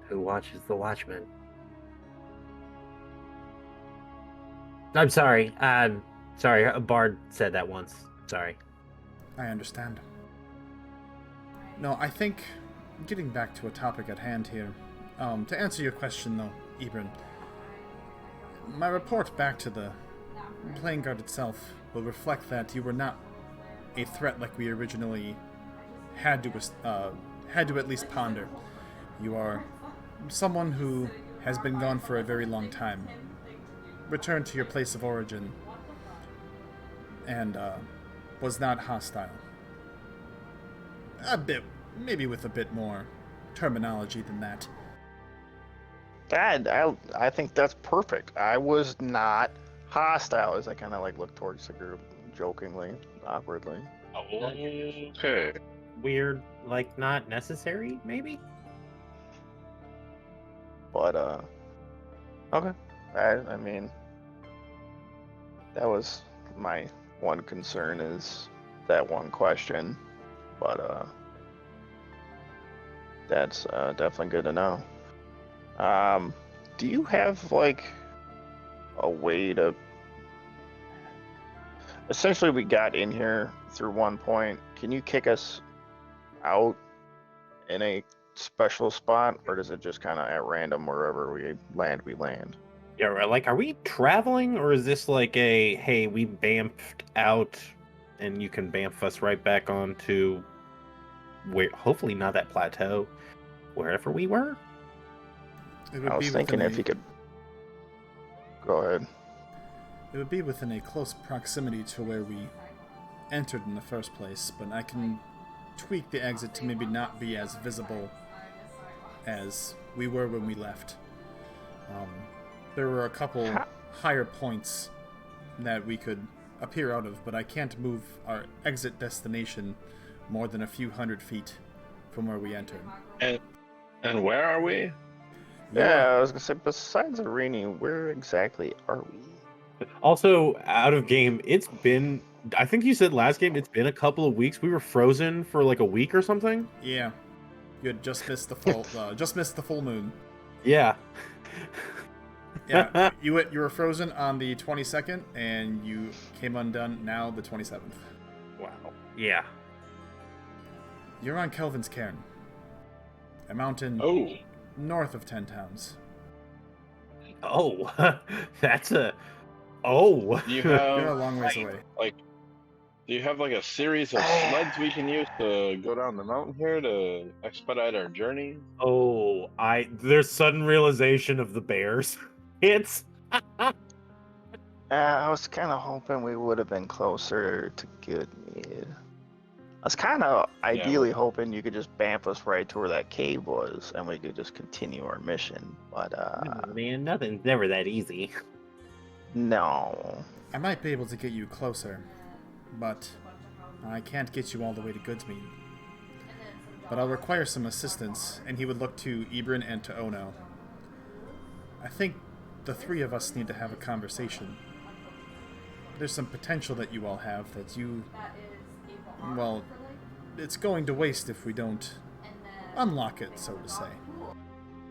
Who watches the Watchmen? I'm sorry. Sorry, a bard said that once. Sorry. I understand. No, I think, getting back to a topic at hand here, to answer your question though, Ibrin, my report back to the Plain Guard itself will reflect that you were not a threat like we originally had to at least ponder. You are someone who has been gone for a very long time, returned to your place of origin, and was not hostile. A bit, maybe with a bit more terminology than that. Dad, I think that's perfect. I was not hostile, as I kind of like look towards the group, jokingly, awkwardly. Okay. Weird like not necessary, maybe. But okay. I mean, that was my one concern is that one question, but that's definitely good to know. Do you have like a way to? Essentially, we got in here through one point. Can you kick us out in a special spot, or does it just kind of at random wherever we land, we land? Yeah, like, are we traveling, or is this like a hey, we bamfed out, and you can bamf us right back onto where? Hopefully, not that plateau, wherever we were. I was thinking if you could go ahead. It would be within a close proximity to where we entered in the first place, but I can tweak the exit to maybe not be as visible as we were when we left. There were a couple higher points that we could appear out of, but I can't move our exit destination more than a few hundred feet from where we entered. And where are we? Yeah, I was gonna say, besides Arini, where exactly are we? Also, out of game, it's been, I think you said last game, it's been a couple of weeks. We were frozen for like a week or something. Yeah, you had just missed the full moon. Yeah. Yeah, you were frozen on the 22nd, and you came undone now the 27th. Wow. Yeah. You're on Kelvin's Cairn, a mountain north of 10 towns. Oh, that's a... Oh. You're a long ways away. Do you have like a series of sleds we can use to go down the mountain here to expedite our journey? Oh, there's sudden realization of the bears. It's... I was kind of hoping we would have been closer to Goodmead. I was kind of ideally hoping you could just bamf us right to where that cave was, and we could just continue our mission. But Man, nothing's never that easy. no. I might be able to get you closer, but I can't get you all the way to Goodsmead. But I'll require some assistance, and he would look to Ibrin and to Ono. I think the three of us need to have a conversation. There's some potential that you all have that well, it's going to waste if we don't unlock it, so to say.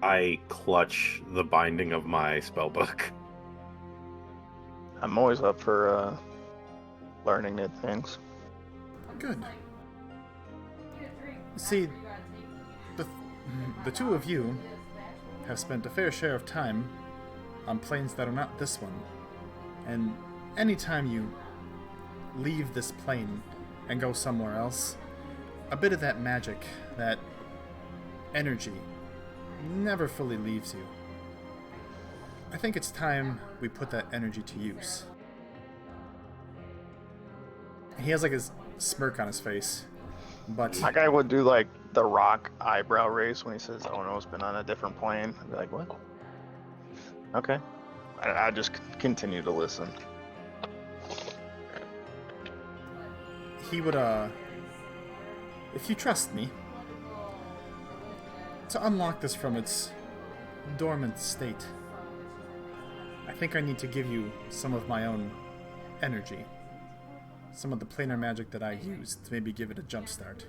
I clutch the binding of my spellbook. I'm always up for learning new things. Good. See, the two of you have spent a fair share of time on planes that are not this one. And anytime you leave this plane and go somewhere else, a bit of that magic, that energy, never fully leaves you. I think it's time we put that energy to use. He has like his smirk on his face, but... My guy would do like the Rock eyebrow raise when he says, "Oh no, it's been on a different plane." I'd be like, "What?" Okay. I just continue to listen. He would, if you trust me, to unlock this from its dormant state, I think I need to give you some of my own energy. Some of the planar magic that I use to maybe give it a jump start.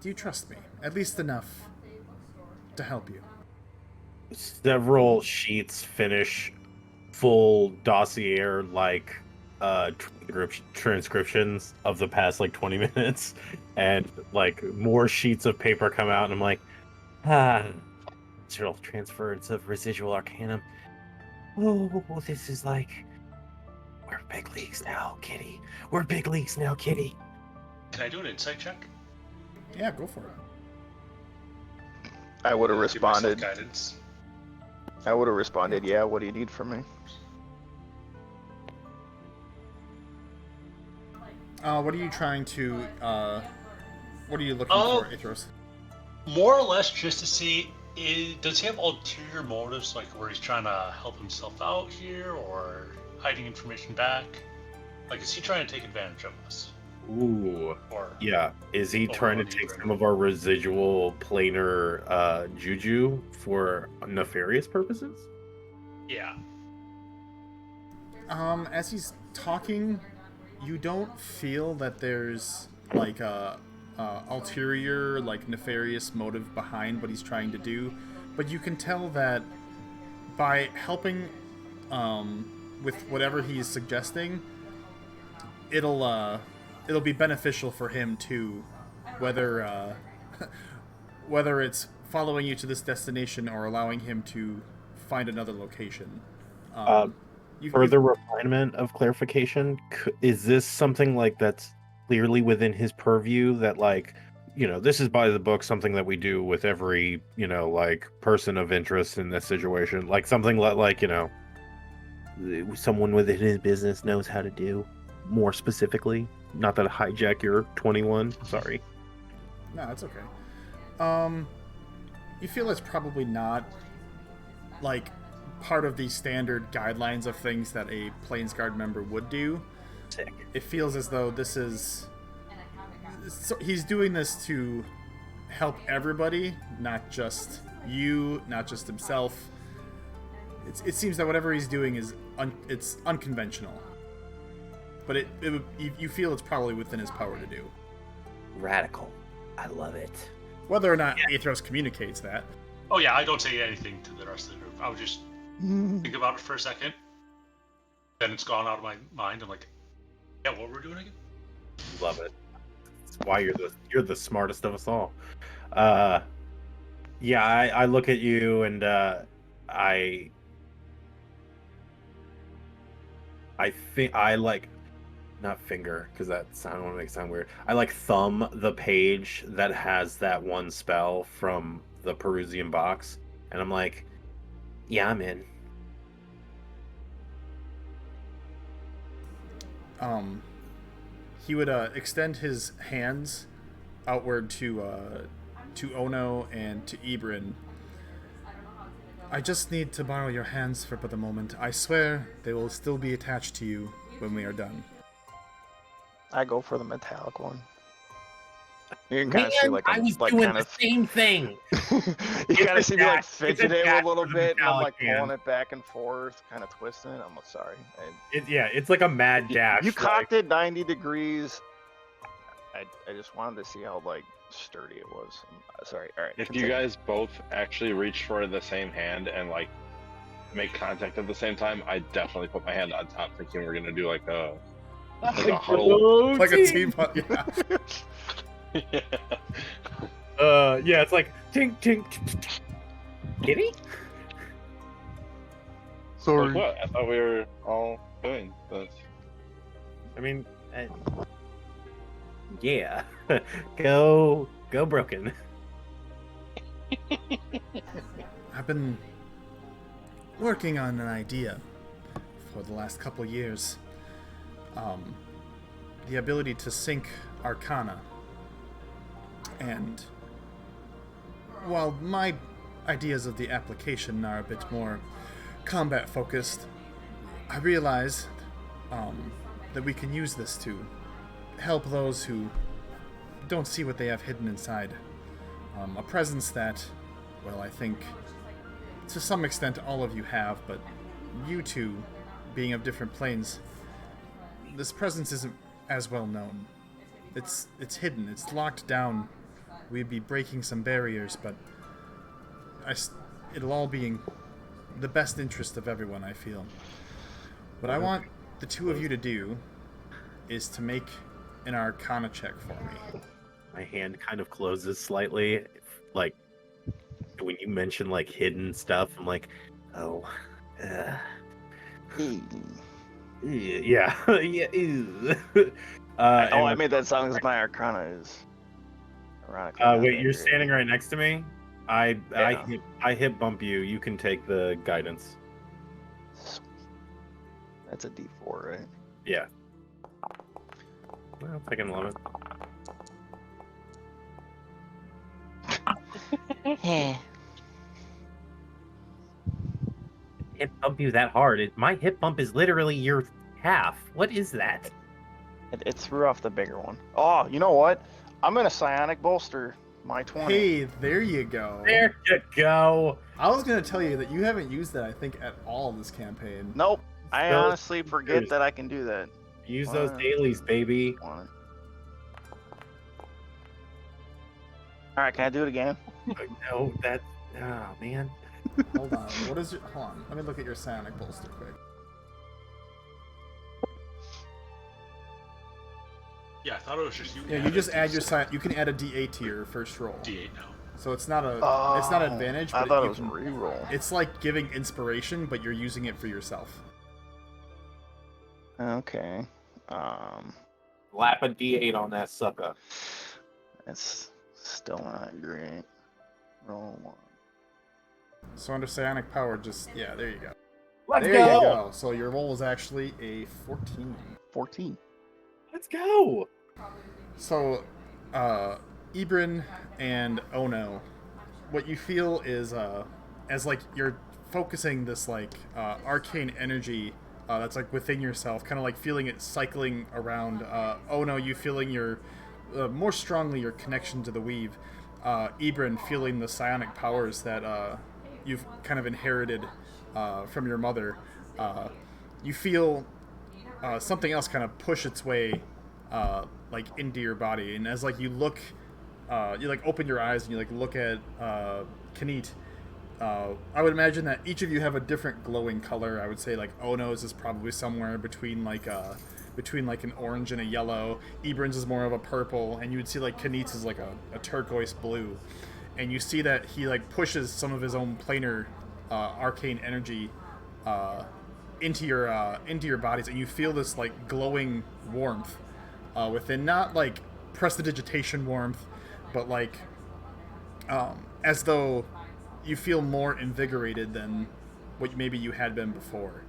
Do you trust me? At least enough to help you. Several sheets finish full dossier like transcriptions of the past like 20 minutes, and like more sheets of paper come out, and I'm like, natural transference of residual arcanum. Oh, this is like, we're big leagues now, kitty. We're big leagues now, kitty. Can I do an insight check? Yeah, go for it. I would have Give myself responded. guidance. I would have responded, "Yeah, what do you need from me?" What are you trying to, what are you looking for, Aethros? More or less just to see, does he have ulterior motives, like where he's trying to help himself out here, or hiding information back? Like, is he trying to take advantage of us? Ooh. Or Yeah. Is he Or trying to on take Ibra. some of our residual planar juju for nefarious purposes? yeah. As he's talking, you don't feel that there's like a ulterior, like nefarious motive behind what he's trying to do, but you can tell that by helping with whatever he's suggesting, it'll be beneficial for him too, whether whether it's following you to this destination or allowing him to find another location. Further refinement of clarification, is this something like that's clearly within his purview that like, this is by the book, something that we do with every, like person of interest in this situation, like something like, someone within his business knows how to do more specifically, not that I hijack your 21, sorry. No, it's okay. You feel it's probably not like part of the standard guidelines of things that a Plainsguard member would do. Sick. It feels as though this is... So he's doing this to help everybody, not just you, not just himself. It seems that whatever he's doing is it's unconventional. But you feel it's probably within his power to do. Radical. I love it. Whether or not Aethros communicates that. Oh yeah, I don't say anything to the rest of the group. I would just think about it for a second. Then it's gone out of my mind. I'm like, yeah, what were we doing again? Love it. That's why you're the smartest of us all. Yeah, I look at you and I think I like, not finger, because I don't want to make it sound weird. I like thumb the page that has that one spell from the Perusian box, and I'm like, yeah, I'm in. He would extend his hands outward to Ono and to Ibrin. I just need to borrow your hands for but a moment. I swear they will still be attached to you when we are done. I go for the metallic one. You can kind of see I was doing the same thing. You kind of see me like it's fidgeting a attached little to the bit, and I'm metallic like pulling hand. it back and forth, kind of twisting it. I'm sorry. It's like a mad dash. You cocked it 90 degrees. I just wanted to see how like sturdy it was. Sorry. All right. If continue. you guys both actually reach for the same hand and like make contact at the same time, I definitely put my hand on top, thinking we're gonna do like a huddle. Like a team, yeah. Yeah. Yeah, it's like tink tink. Kitty? Sorry. Like what? I thought we were all doing this. I mean, Yeah. Go broken. I've been working on an idea for the last couple years. The ability to sync Arcana. And while my ideas of the application are a bit more combat focused, I realize that we can use this to help those who don't see what they have hidden inside. A presence that, well, I think to some extent all of you have, but you two, being of different planes, this presence isn't as well known. It's hidden, it's locked down. We'd be breaking some barriers, but it'll all be in the best interest of everyone, I feel. What I want the two of you to do is to make an Arcana check for me. my hand kind of closes slightly. Like when you mention like hidden stuff, I'm like, oh, yeah, yeah. I made that sound because my Arcana is. Ironically, wait, you're standing right next to me. I hit bump you. You can take the guidance. That's a D4, right? Yeah. Well, I can love it. Hip bump you that hard. My hip bump is literally your half. What is that? It threw off the bigger one. Oh, you know what? I'm gonna psionic bolster my 20. Hey, there you go. There you go. I was gonna tell you that you haven't used that, I think, at all this campaign. Nope. I Those honestly forget boosters. that I can do that. Use those dailies, baby. All right, can I do it again? No, that. Oh man. Hold on. What is your? Hold on. Let me look at your psionic bolster quick. Yeah, I thought it was just you. Yeah, you just add your psion. You can add a D8 to your first roll. D8 now. So it's not a. it's not advantage. I But thought you it was a can- reroll. It's like giving inspiration, but you're using it for yourself. Okay. Lap a D8 on that sucker. It's still not great. Roll 1. So under psionic power, just there you go. Let's there go. you go. So your roll was actually a 14. 14. Let's go. So, Ibrin and Ono, what you feel is, as like you're focusing this like arcane energy that's like within yourself, kind of like feeling it cycling around. Ono, you feeling your more strongly your connection to the weave. Ibrin feeling the psionic powers that you've kind of inherited from your mother. You feel something else kind of push its way like into your body, and as like you look, you like open your eyes and you like look at Kni'it. I would imagine that each of you have a different glowing color. I would say like Ono's is probably somewhere between like an orange and a yellow. Ibrin's is more of a purple, and you would see like Kni'it's is like a turquoise blue. And you see that he like pushes some of his own planar arcane energy into your bodies, and you feel this like glowing warmth within, not like prestidigitation warmth, but like as though you feel more invigorated than what maybe you had been before.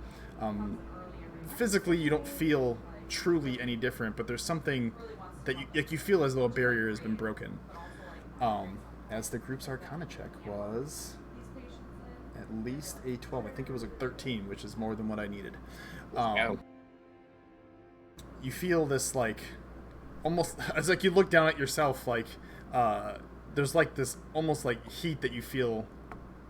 Physically, you don't feel truly any different, but there's something that you feel as though a barrier has been broken. As the group's Arcana check was at least a 12. I think it was a 13, which is more than what I needed. You feel this like almost as like you look down at yourself, like there's like this almost like heat that you feel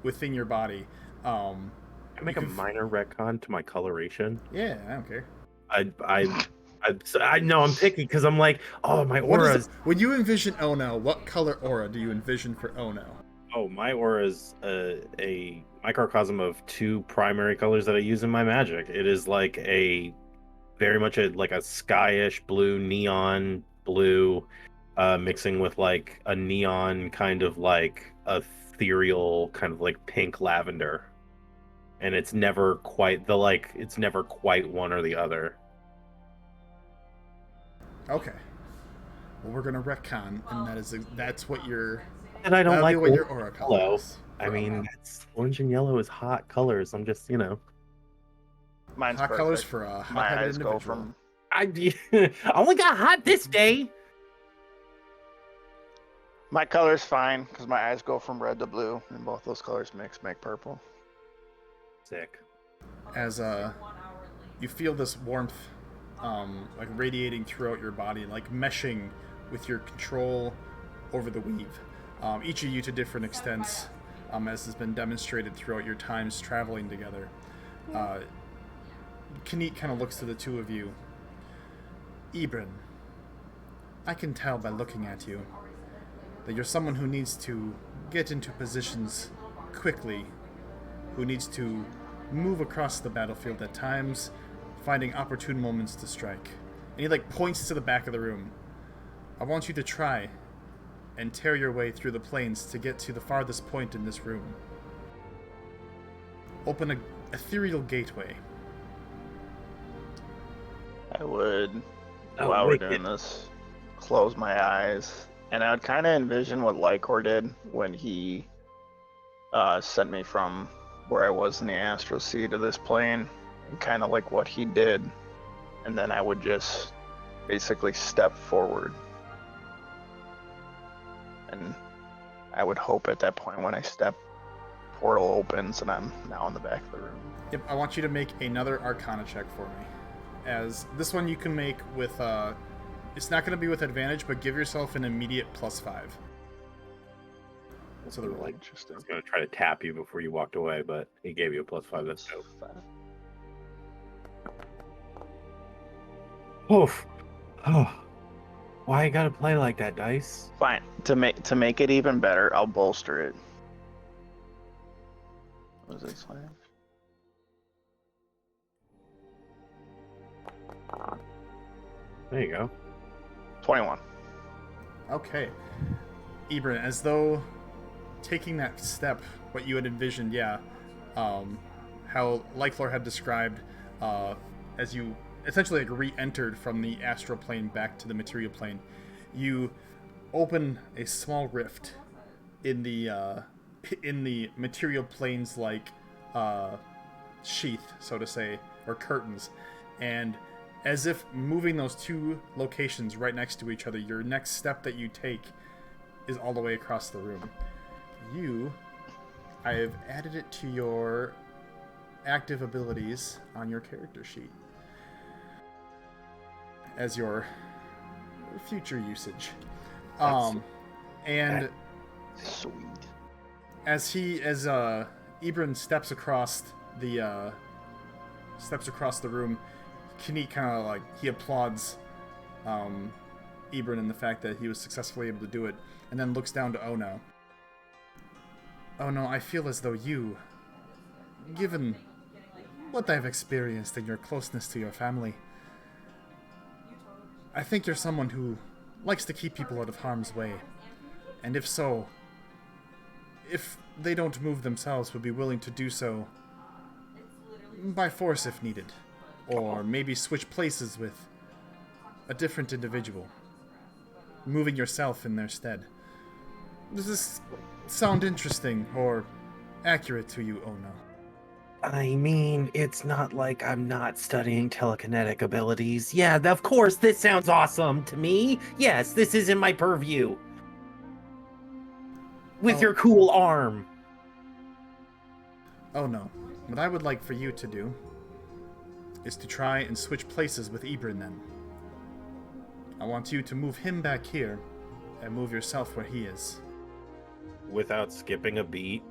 within your body. Can I make a minor retcon to my coloration? Yeah, I don't care. I know I'm picky because I'm like, oh, my aura is. When you envision Ono, what color aura do you envision for Ono? Oh, my aura is a microcosm of two primary colors that I use in my magic. It is like a very much like a skyish blue, neon blue, mixing with like a neon kind of like ethereal kind of like pink lavender. And it's never quite it's never quite one or the other. Okay. Well, we're gonna retcon, and that's what your. And I don't like what your aura color yellow. is. I mean, orange and yellow is hot colors. I'm just, Mine's hot perfect. colors for a My hot-headed eyes go individual. from. I only got hot this day. My color's fine because my eyes go from red to blue, and both those colors make purple. Sick. As you feel this warmth like radiating throughout your body, like meshing with your control over the weave. Each of you to different extents, as has been demonstrated throughout your times traveling together. Kni'it kind of looks to the two of you. Ibrin, I can tell by looking at you that you're someone who needs to get into positions quickly, who needs to move across the battlefield at times, finding opportune moments to strike. And he like points to the back of the room. I want you to try and tear your way through the plains to get to the farthest point in this room. Open a ethereal gateway. I would, while we're doing this, close my eyes, and I would kind of envision what Lycor did when he sent me from where I was in the Astro Sea to this plane, and kind of like what he did, and then I would just basically step forward. And I would hope at that point when I step, portal opens and I'm now in the back of the room. Yep, I want you to make another Arcana check for me. As this one you can make with It's not going to be with advantage, but give yourself an immediate +5. So they're like, Interesting. I was going to try to tap you before you walked away, but he gave you a +5. That's dope. Oof. Oh. Why you gotta play like that, Dice? Fine. To make it even better, I'll bolster it. What does it say? There you go. 21. Okay. Ibrin, as though taking that step, what you had envisioned, how Lyclor had described, as you essentially like re-entered from the astral plane back to the material plane, you open a small rift in the material plane's like sheath, so to say, or curtains, and as if moving those two locations right next to each other, your next step that you take is all the way across the room. I have added it to your active abilities on your character sheet as your future usage. And Sweet. as Ibrin steps across the room, Kni'it kind of like he applauds Ibrin in the fact that he was successfully able to do it, and then looks down to Ono. Ono, I feel as though you, given what I've experienced and your closeness to your family, I think you're someone who likes to keep people out of harm's way. And if so, if they don't move themselves, would be willing to do so by force if needed. Or maybe switch places with a different individual, moving yourself in their stead. Does this sound interesting or accurate to you, Ono? I mean, it's not like I'm not studying telekinetic abilities. Yeah, of course, this sounds awesome to me. Yes, this is in my purview. With your cool arm. Oh no. What I would like for you to do is to try and switch places with Ibrin then. I want you to move him back here and move yourself where he is. Without skipping a beat,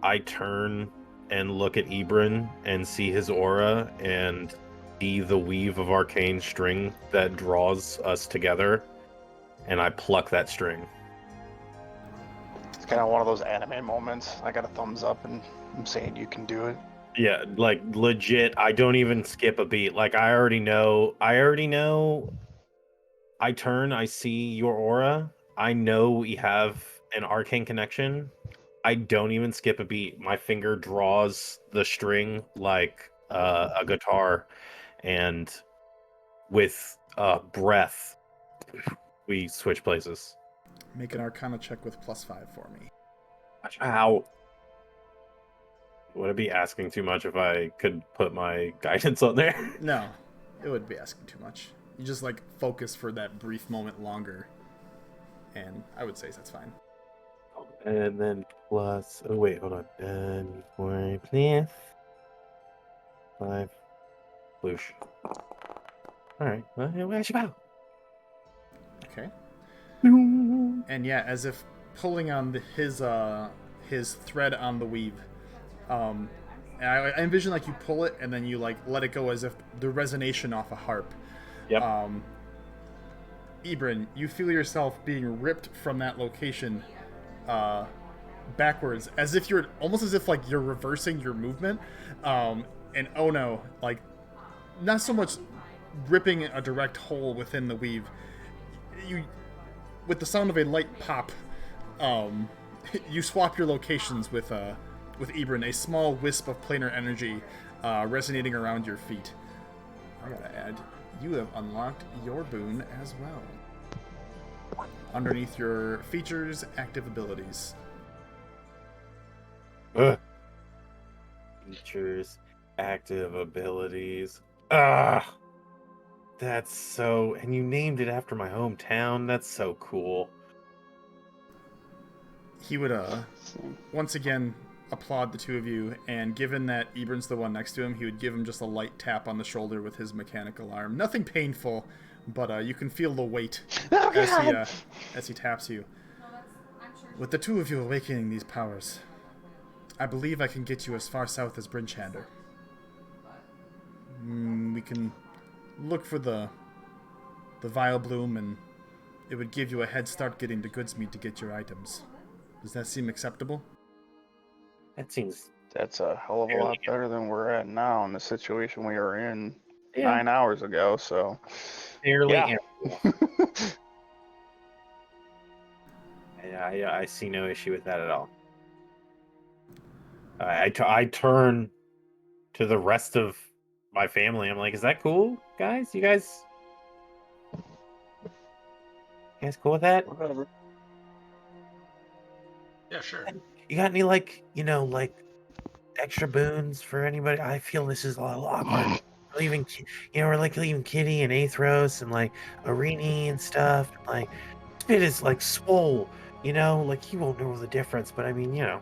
I turn and look at Ibrin and see his aura and see the weave of arcane string that draws us together, and I pluck that string. It's kind of one of those anime moments. I got a thumbs up and I'm saying you can do it. Yeah, like legit, I don't even skip a beat. Like I already know. I turn, I see your aura. I know we have an arcane connection. I don't even skip a beat. My finger draws the string like a guitar, and with breath, we switch places. Make an Arcana check with +5 for me. Ow. Would it be asking too much if I could put my guidance on there? No, it would be asking too much. You just like focus for that brief moment longer, and I would say that's fine. And then plus... Oh, wait, hold on. And 4, please. 5. Bloosh. Alright. Where should I go? Okay. And yeah, as if pulling on his thread on the weave. And I envision like you pull it and then you like let it go as if the resonation off a harp. Yep. Ibrin, you feel yourself being ripped from that location backwards, as if you're reversing your movement. And Ono, like, not so much ripping a direct hole within the weave. You, with the sound of a light pop, you swap your locations with Ibrin, a small wisp of planar energy resonating around your feet. I gotta add, you have unlocked your boon as well. Underneath your features, active abilities. Features, active abilities. Ah! That's so... And you named it after my hometown? That's so cool. He would, once again, applaud the two of you, and given that Ibrin's the one next to him, he would give him just a light tap on the shoulder with his mechanical arm. Nothing painful, but you can feel the weight Oh, as he taps you. With the two of you awakening these powers, I believe I can get you as far south as Bryn'Shander. We can look for the Vile Bloom, and it would give you a head start getting to Goodsmead to get your items. Does that seem acceptable? That seems That's a hell of a lot better than we're at now in the situation we were in Yeah. 9 hours ago. So, fairly yeah. ample. I see no issue with that at all. I turn to the rest of my family. I'm like, is that cool, guys? You guys cool with that? Whatever. Yeah, sure. You got any like extra boons for anybody? I feel this is a little awkward. Leaving, we're like leaving Kitty and Athros and like Arini and stuff. Like Spit is like swole, like he won't know the difference. But I mean, you know.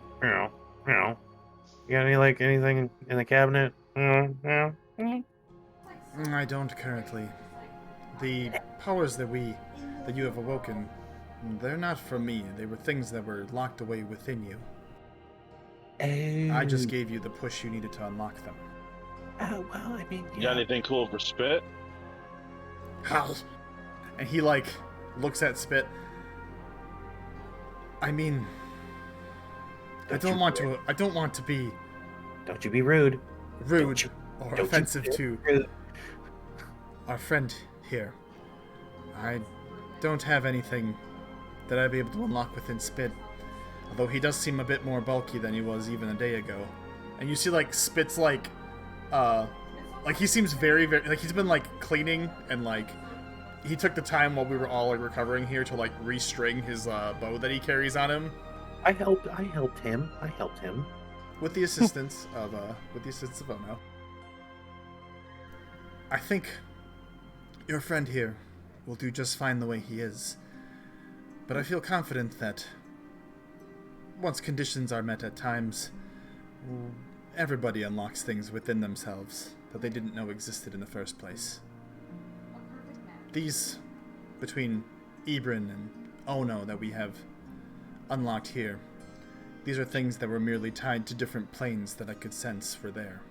You got any like anything in the cabinet? I don't currently. The powers that you have awoken, they're not from me. They were things that were locked away within you. I just gave you the push you needed to unlock them. Oh, well, I mean, You got anything cool for Spit? How? And he like looks at Spit. I mean, I don't want to be Don't you be rude. rude or don't you offensive be to rude. our friend here. I don't have anything that I'd be able to unlock within Spit, although he does seem a bit more bulky than he was even a day ago. And you see like Spit's like he seems very, very, like he's been like cleaning, and like he took the time while we were all like recovering here to like restring his bow that he carries on him. I helped him. With the assistance of Ono. I think your friend here will do just fine the way he is. But I feel confident that once conditions are met at times, everybody unlocks things within themselves that they didn't know existed in the first place. These, between Ibrin and Ono that we have unlocked here, these are things that were merely tied to different planes that I could sense were there.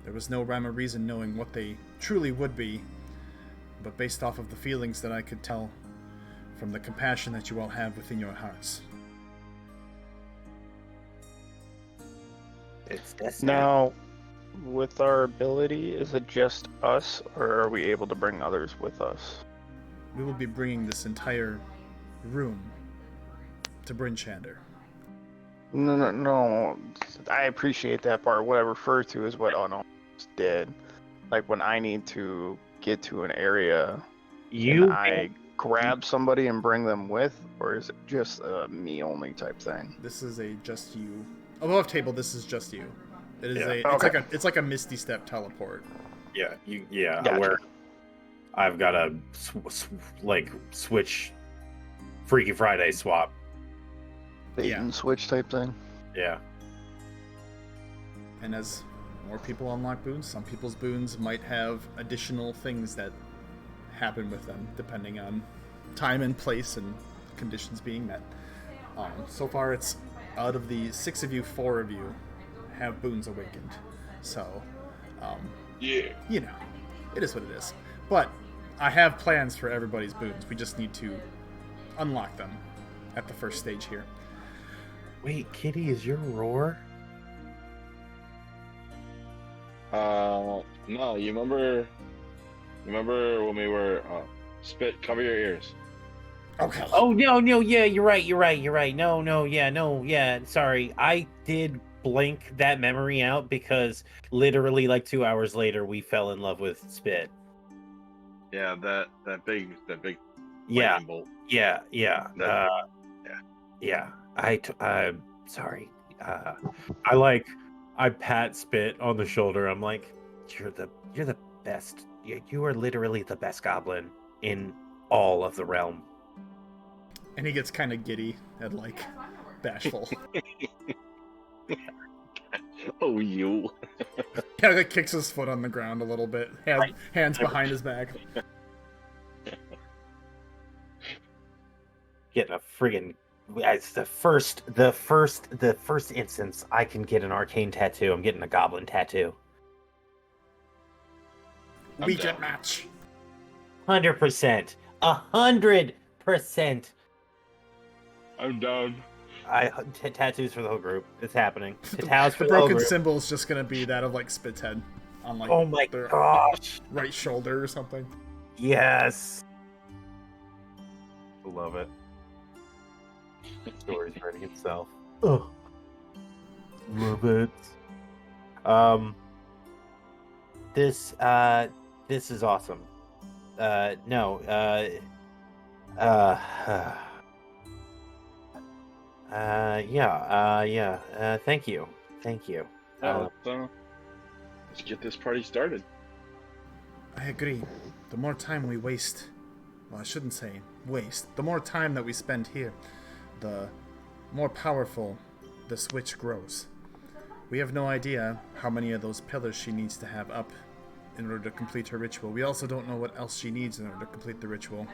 There was no rhyme or reason knowing what they truly would be, but based off of the feelings that I could tell from the compassion that you all have within your hearts. That's Now, with our ability, is it just us, or are we able to bring others with us? We will be bringing this entire room to Bryn'Shander. No. I appreciate that part. What I refer to is what Unknown did. Like when I need to get to an area, can I grab somebody and bring them with, or is it just a me only type thing? This is a just you. Above table, this is just you. It is Okay. it's like a Misty Step teleport. Yeah, Gotcha. where I've got a switch Freaky Friday swap. Bait and switch type thing. Yeah. And as more people unlock boons, some people's boons might have additional things that happen with them, depending on time and place and conditions being met. So far, it's out of the 6 of you, 4 of you have boons awakened. So, Yeah. it is what it is. But I have plans for everybody's boons. We just need to unlock them at the first stage here. Wait, Kitty, is your roar? No, you remember when we were Spit, cover your ears. Okay. Oh no, yeah, you're right. No, sorry. I did blank that memory out because literally like 2 hours later we fell in love with Spit. Yeah, that big Yeah. lightning bolt. Yeah. Yeah. I'm sorry. I pat Spit on the shoulder. I'm like, you're the best. You are literally the best goblin in all of the realm. And he gets kind of giddy and like bashful. Oh, you. Yeah, like kicks his foot on the ground a little bit. Hands behind his back. friggin' it's the first instance I can get an arcane tattoo. I'm getting a goblin tattoo. We get match. 100%. 100%. I'm down. Tattoos for the whole group. It's happening. Tattoos for The the whole broken group. symbol is just gonna be that of like Spit's head on like Oh my their gosh. right shoulder or something. Yes. Love it. Story's writing itself. Oh, love it. This is awesome. Thank you. Yeah, let's get this party started. I agree. The more time we waste, well, I shouldn't say waste, the more time that we spend here, the more powerful this witch grows. We have no idea how many of those pillars she needs to have up in order to complete her ritual. We also don't know what else she needs in order to complete the ritual.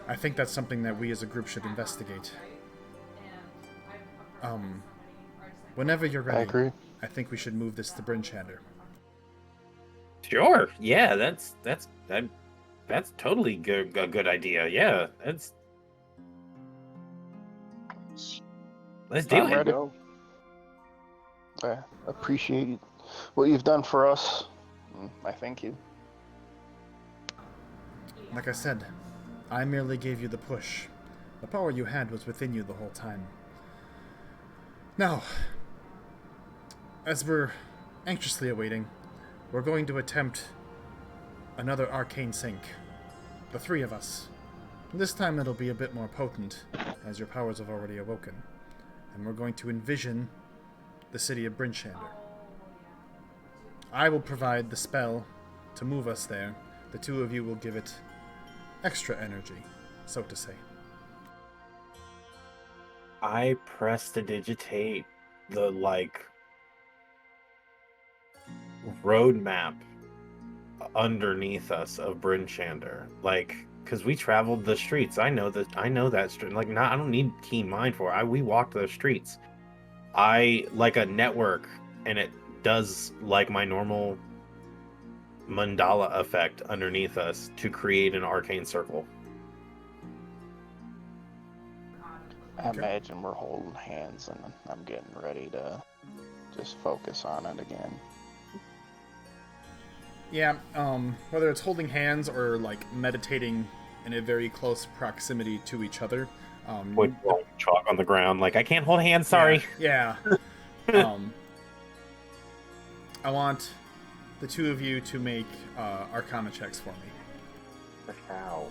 I think that's something that we as a group should investigate. Whenever you're ready, I agree. I think we should move this to Bryn'Shander. Sure. Yeah, that's totally a good idea. Yeah, let's do I'm it. ready. I appreciate what you've done for us. I thank you. Like I said, I merely gave you the push. The power you had was within you the whole time. Now, as we're anxiously awaiting, we're going to attempt another arcane sync. The three of us. This time it'll be a bit more potent, as your powers have already awoken. And we're going to envision the city of Bryn'Shander. I will provide the spell to move us there. The two of you will give it extra energy, so to say. I prestidigitate the roadmap underneath us of Bryn'Shander, because we traveled the streets. I know that street. I don't need keen mind for it. We walked those streets. I like a network, and it does like my normal mandala effect underneath us to create an arcane circle. I imagine we're holding hands and I'm getting ready to just focus on it again. Yeah, whether it's holding hands or meditating in a very close proximity to each other. With chalk on the ground, I can't hold hands, sorry. Yeah. I want the two of you to make Arcana checks for me. How?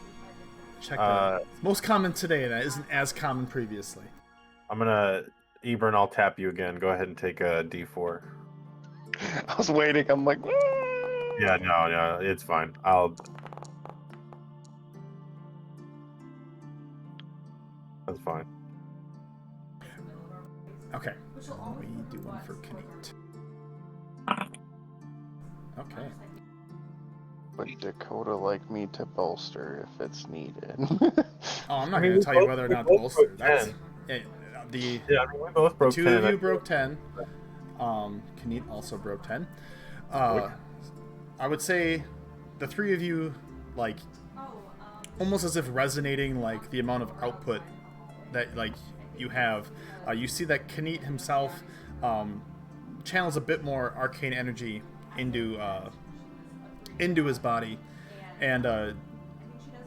Check that. It's most common today, and that isn't as common previously. I'm gonna, Ebron, I'll tap you again. Go ahead and take a D4. I was waiting. I'm like, Yeah, no, it's fine. That's fine. Okay. Let me do one for Kni'it. Okay. would Dakota like me to bolster if it's needed? Oh, I'm not going to tell you whether or not to bolster. That's we both broke 10. Two of you broke 10. Kni'it also broke 10. I would say the three of you, almost as if resonating, the amount of output that, you have. You see that Kni'it himself channels a bit more arcane energy into his body. And I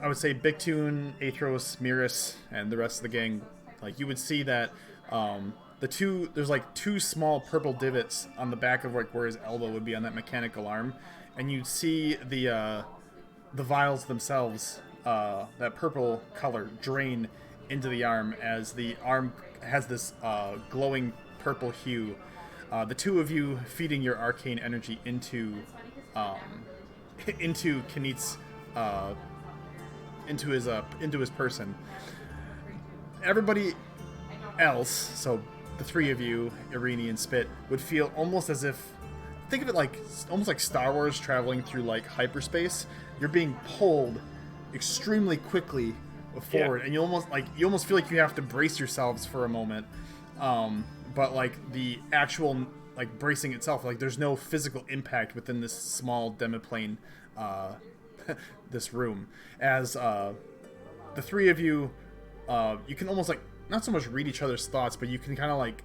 would say Bictune, Athros, Miris, and the rest of the gang, you would see that there's two small purple divots on the back of where his elbow would be on that mechanical arm, and you'd see the vials themselves, that purple color, drain into the arm as the arm has this glowing purple hue. The two of you feeding your arcane energy into Kni'it's into his person. Everybody else, so the three of you, Irini and Spit, would feel almost as if, think of it almost like Star Wars traveling through hyperspace. You're being pulled extremely quickly forward, and you almost feel like you have to brace yourselves for a moment. But like the actual like bracing itself, like there's no physical impact within this small demiplane, this room. As the three of you, you can almost like not so much read each other's thoughts, but you can kind of like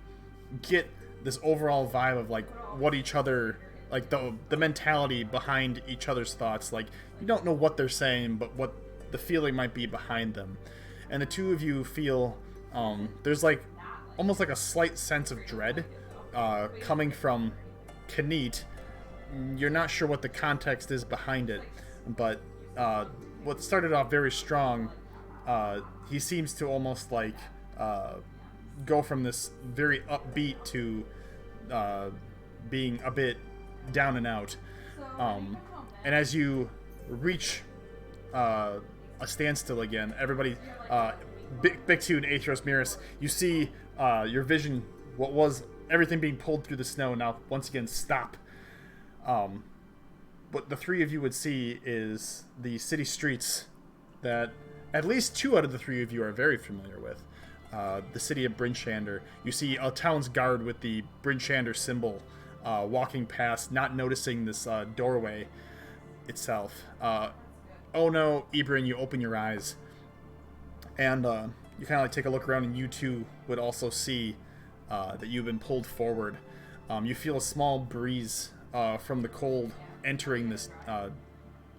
get this overall vibe of like what each other, like the mentality behind each other's thoughts. Like you don't know what they're saying, but what the feeling might be behind them. And the two of you feel there's like almost like a slight sense of dread coming from Kni'it. You're not sure what the context is behind it, but what started off very strong, he seems to almost like go from this very upbeat to being a bit down and out. And as you reach a standstill again, everybody, Big Two and Athros Miris, you see your vision, what was everything being pulled through the snow, now once again stop. What the three of you would see is the city streets that at least two out of the three of you are very familiar with. The city of Bryn'Shander. You see a town's guard with the Bryn'Shander symbol walking past, not noticing this doorway itself. Oh no, Ibrin, you open your eyes. And you kind of like take a look around, and you two would also see that you've been pulled forward. You feel a small breeze from the cold entering this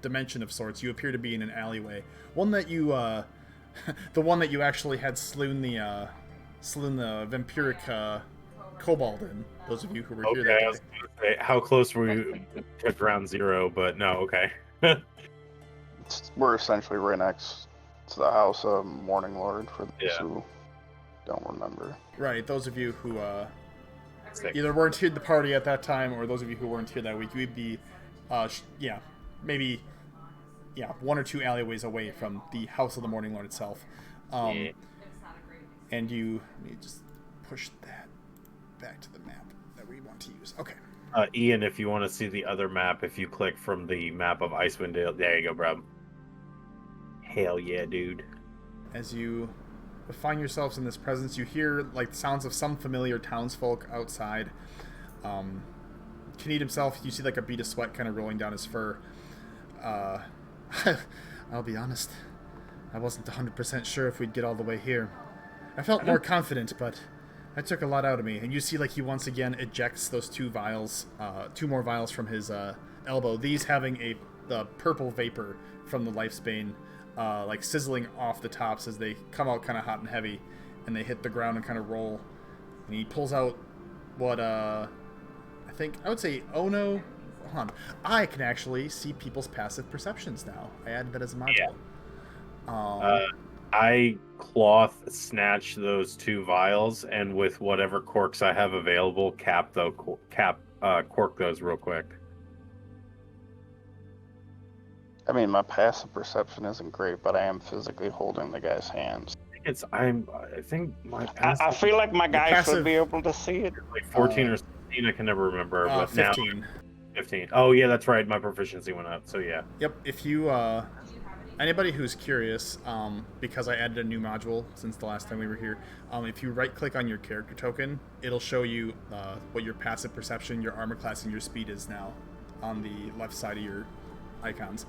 dimension of sorts. You appear to be in an alleyway. One that you, the one that you actually had slewn the vampiric kobold in. Those of you who were here that I day. was gonna say, how close were we to ground zero? But no, okay. We're essentially right next to the house of Morning Lord, for those who don't remember. Right, those of you who either weren't here at the party at that time, or those of you who weren't here that week, you'd be, maybe one or two alleyways away from the house of the Morning Lord itself. And let me just push that back to the map that we want to use. Okay. Ian, if you want to see the other map, if you click from the map of Icewind Dale, there you go, bro. Hell yeah, dude. As you find yourselves in this presence, you hear like the sounds of some familiar townsfolk outside. Kni'it himself, you see like a bead of sweat kind of rolling down his fur. I'll be honest, I wasn't 100% sure if we'd get all the way here. I felt more confident, but that took a lot out of me. And you see like he once again ejects those two more vials from his elbow. These having the purple vapor from the lifespan like sizzling off the tops as they come out kind of hot and heavy, and they hit the ground and kind of roll. And he pulls out what I would say, oh no, hold on. I can actually see people's passive perceptions now. I added that as a module. Yeah. I cloth snatch those two vials, and with whatever corks I have available, cork those real quick. I mean, my passive perception isn't great, but I am physically holding the guy's hands. I think my passive, I feel like my guy passive- should be able to see it. like 14 or 16, I can never remember. But 15. Now, 15. Oh yeah, that's right. My proficiency went up. So yeah. Yep. If you anybody who's curious, because I added a new module since the last time we were here, if you right-click on your character token, it'll show you what your passive perception, your armor class, and your speed is now on the left side of your icons.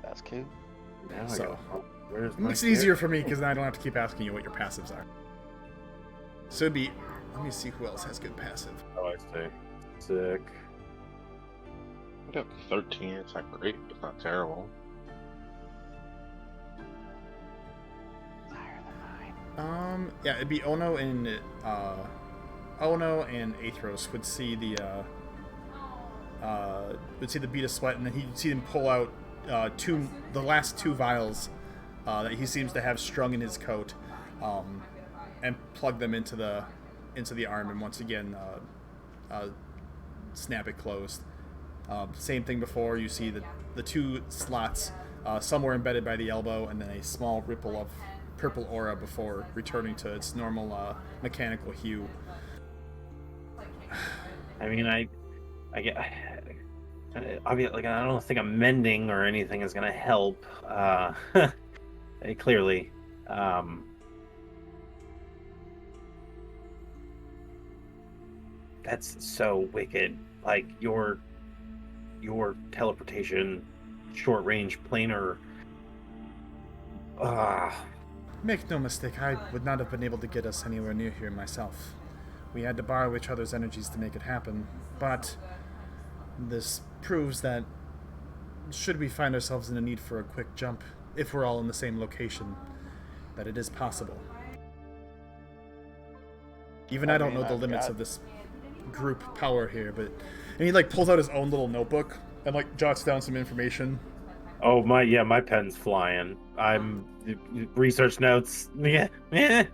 That's cute. Now So, where's it makes it easier for me because then I don't have to keep asking you what your passives are. So it'd be, let me see who else has good passive. Oh, I see. Sick. I got 13. It's not great. It's not terrible. Yeah, it'd be Ono and Athros would see the bead of sweat, and then he'd see them pull out the last two vials that he seems to have strung in his coat, and plug them into the arm, and once again snap it closed. Same thing before. You see the two slots somewhere embedded by the elbow, and then a small ripple of purple aura before returning to its normal mechanical hue. I mean, I get. I don't think a mending or anything is gonna help. clearly. That's so wicked. Like your teleportation, short range planar. Make no mistake, I would not have been able to get us anywhere near here myself. We had to borrow each other's energies to make it happen, but this proves that should we find ourselves in a need for a quick jump, if we're all in the same location, that it is possible. Even I don't know the limits of this group power here, but... And he, like, pulls out his own little notebook and, like, jots down some information. Oh, my pen's flying. I'm... Research notes. Yeah. The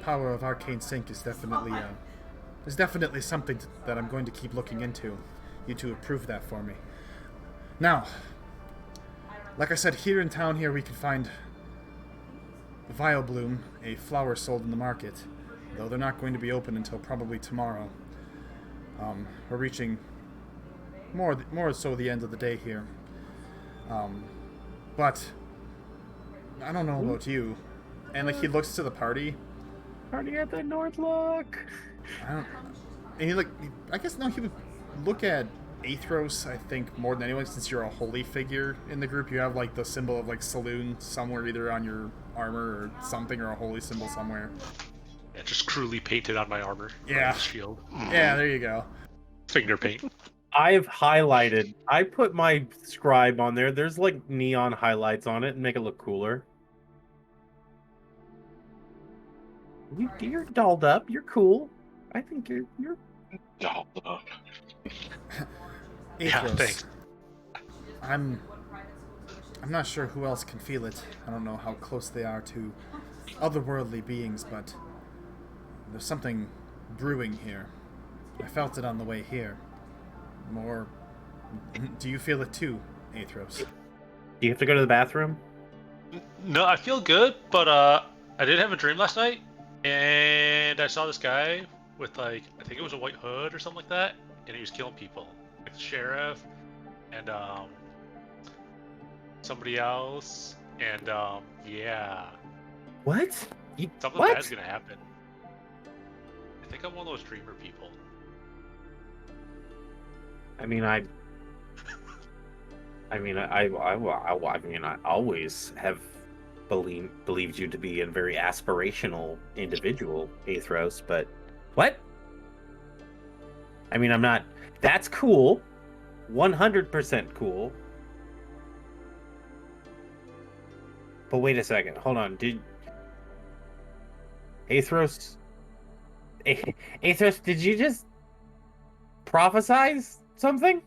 power of Arcane Sync is definitely something that I'm going to keep looking into. You two have proved that for me. Now, like I said, here in town here we can find Vileplume, a flower sold in the market, though they're not going to be open until probably tomorrow. We're reaching more so the end of the day here. But I don't know about you. And like he looks to the party. Party at the North Look. And he I guess no, he would look at Athros, I think, more than anyone, since you're a holy figure in the group. You have like the symbol of like saloon somewhere, either on your armor or something, or a holy symbol somewhere. Yeah, just cruelly painted on my armor. Yeah. Shield. Yeah, there you go. Finger paint. I've highlighted. I put my scribe on there. There's like neon highlights on it and make it look cooler. You're dolled up. You're cool. I think you're Dolled up. Yeah, Athros, thanks. I'm not sure who else can feel it. I don't know how close they are to otherworldly beings, but there's something brewing here. I felt it on the way here. More... Do you feel it too, Athros? Do you have to go to the bathroom? No, I feel good, but I did have a dream last night, and I saw this guy with like, I think it was a white hood or something like that, and he was killing people, like the sheriff, and somebody else, and yeah. What? Something What? bad's gonna happen. I think I'm one of those dreamer people. I mean, I always have believed you to be a very aspirational individual, Athros, but what? I mean, I'm not. That's cool. 100% cool. But wait a second. Hold on. Athros, did you just prophesize something?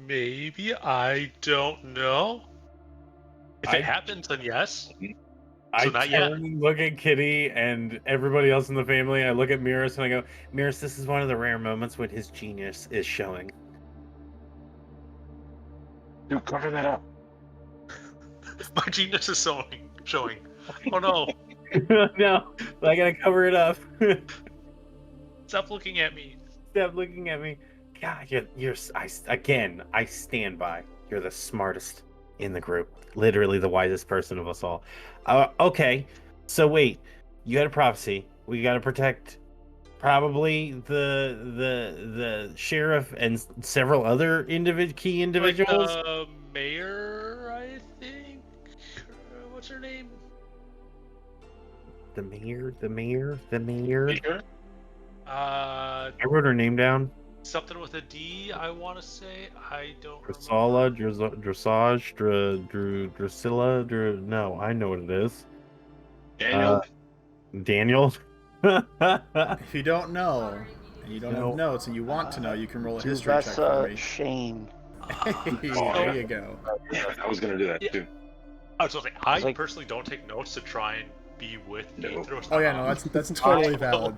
Maybe, I don't know. If it happens, then yes. I not yet. look at Kitty and everybody else in the family. I look at Mirrors and I go, Mirrors, this is one of the rare moments when his genius is showing. Dude, cover that up. My genius is showing. Oh no. No, I gotta cover it up. Stop looking at me. Stop looking at me. God, I stand by. You're the smartest in the group. Literally the wisest person of us all. Okay, so wait. You had a prophecy. We gotta protect probably the sheriff and several other key individuals. Like, mayor, I think. What's her name? The mayor. Sure? I wrote her name down. Something with a D, I want to say. I don't Drusilla, Dressage, Drusilla, no, I know what it is. Daniel? Daniel? If you don't know, and you don't have notes, and you want to know, you can roll a history check for me. Shane. Hey, there you go. I was gonna do that too. I was saying, I like- personally don't take notes to try and be with Athros. Oh yeah, no, that's totally valid.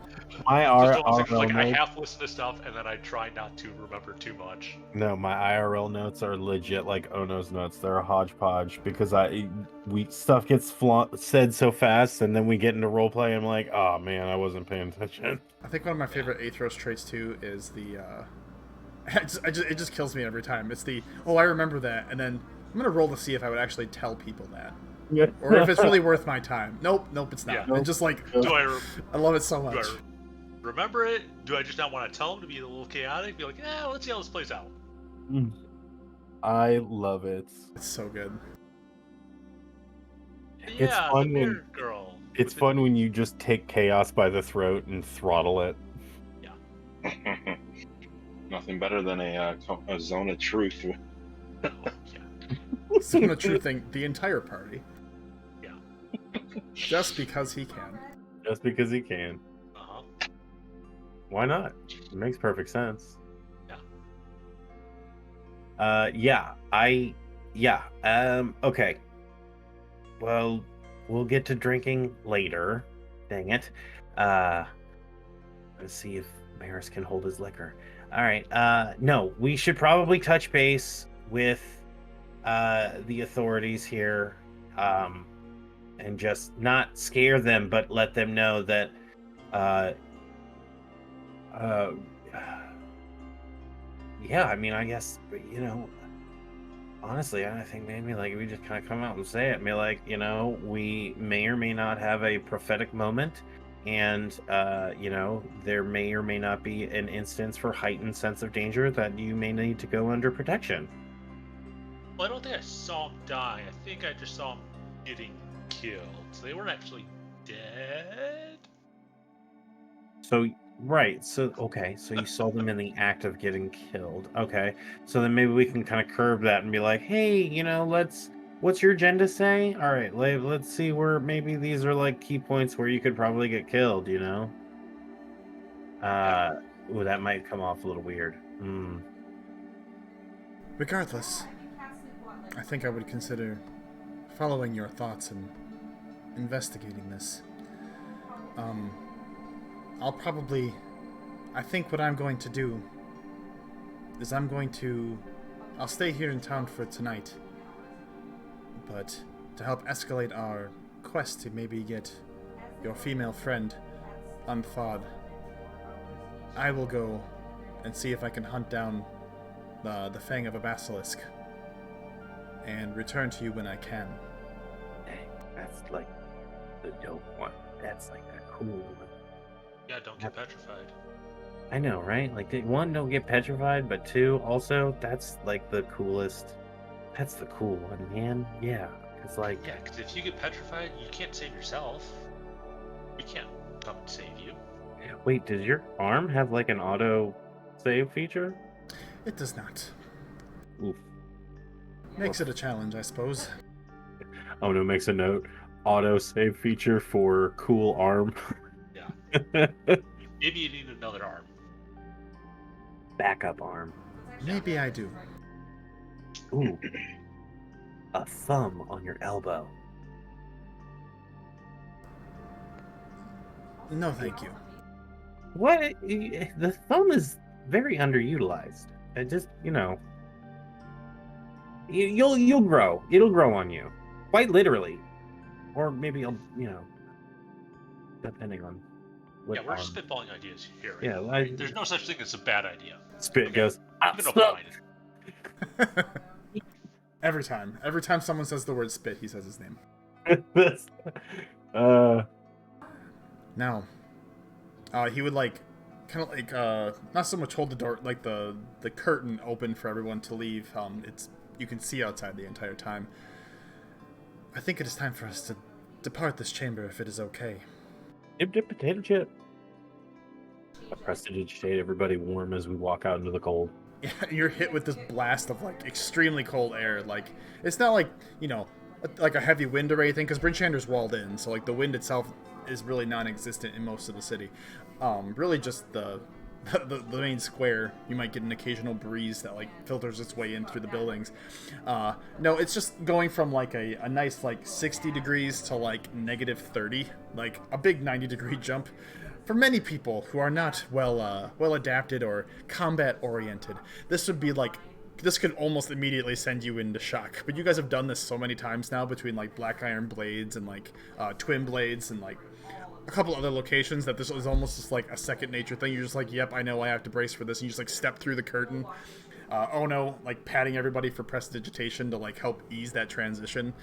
My Like I notes, half listen to stuff and then I try not to remember too much. no, my IRL notes are legit like Ono's notes. They're a hodgepodge because stuff gets said so fast, and then we get into roleplay. And I'm like, oh man, I wasn't paying attention. I think one of my favorite Athros traits too is the. It just kills me every time. It's the I remember that, and then I'm gonna roll to see if I would actually tell people that. or if it's really worth my time. Nope, it's not. Yeah. It's just like, Do I love it so do much. I remember it? Do I just not want to tell him to be a little chaotic? Be like, let's see how this plays out. I love it. It's so good. It's Yeah, fun the when- bear girl. It's fun when you just take chaos by the throat and throttle it. Nothing better than a zone of truth. Zone of Truth thing, the entire party. Yeah. Just because he can. Just because he can. Uh-huh. Why not? It makes perfect sense. Yeah. Okay. Well, we'll get to drinking later. Dang it. Let's see if Maris can hold his liquor. All right. No, we should probably touch base with the authorities here, and just not scare them, but let them know that yeah, I mean, I guess, honestly, I think maybe like we just kind of come out and say it. We may or may not have a prophetic moment, and there may or may not be an instance for heightened sense of danger that you may need to go under protection. Well, I don't think I saw him die. I think I just saw him getting killed. So they weren't actually dead. So okay, so you saw them in the act of getting killed. Okay, so then maybe we can kind of curb that and be like, hey, what's your agenda say? All right, let's see where maybe these are like key points where you could probably get killed. Ooh, that might come off a little weird. Regardless, I think I would consider following your thoughts and investigating this. I think what I'm going to do is I'll stay here in town for tonight, but to help escalate our quest to maybe get your female friend unthawed, I will go and see if I can hunt down the fang of a basilisk and return to you when I can. Dang, that's like the dope one. That's like the cool one. Yeah, don't get petrified. I know, right? Like, one, don't get petrified, but two, also, that's like the coolest. That's the cool one, man. Yeah, it's like. Yeah, because if you get petrified, you can't save yourself. We can't come and save you. Wait, does your arm have like an auto save feature? It does not. Oof. Makes it a challenge, I suppose. Oh no, makes a note. Auto save feature for cool arm. Yeah. Maybe you need another arm. Backup arm. Maybe I do. Ooh. A thumb on your elbow. No, thank you. What? The thumb is very underutilized. It just, you'll grow. It'll grow on you, quite literally, or maybe depending on. Yeah, we're spitballing ideas here. Right? Yeah, there's no such thing as a bad idea. Spit goes. Even open-minded. Every time someone says the word spit, he says his name. Now, he would not so much hold the door, like the curtain open for everyone to leave. You can see outside the entire time. I think it is time for us to depart this chamber, if it is okay. Dip, potato chip. I prestidigitate everybody warm as we walk out into the cold. Yeah, you're hit with this blast of extremely cold air. It's not like a heavy wind or anything, because Bryn'Shander's walled in, so the wind itself is really non-existent in most of the city. Really just the main square, you might get an occasional breeze that filters its way in through the buildings. No, it's just going from a nice 60 degrees to -30, a big 90-degree jump. For many people who are not well adapted or combat oriented, this would be this could almost immediately send you into shock. But you guys have done this so many times now between black iron blades and twin blades and a couple other locations that this is almost just a second nature thing. You're just yep, I know I have to brace for this, and you just step through the curtain. Ono like patting everybody for prestidigitation to like help ease that transition.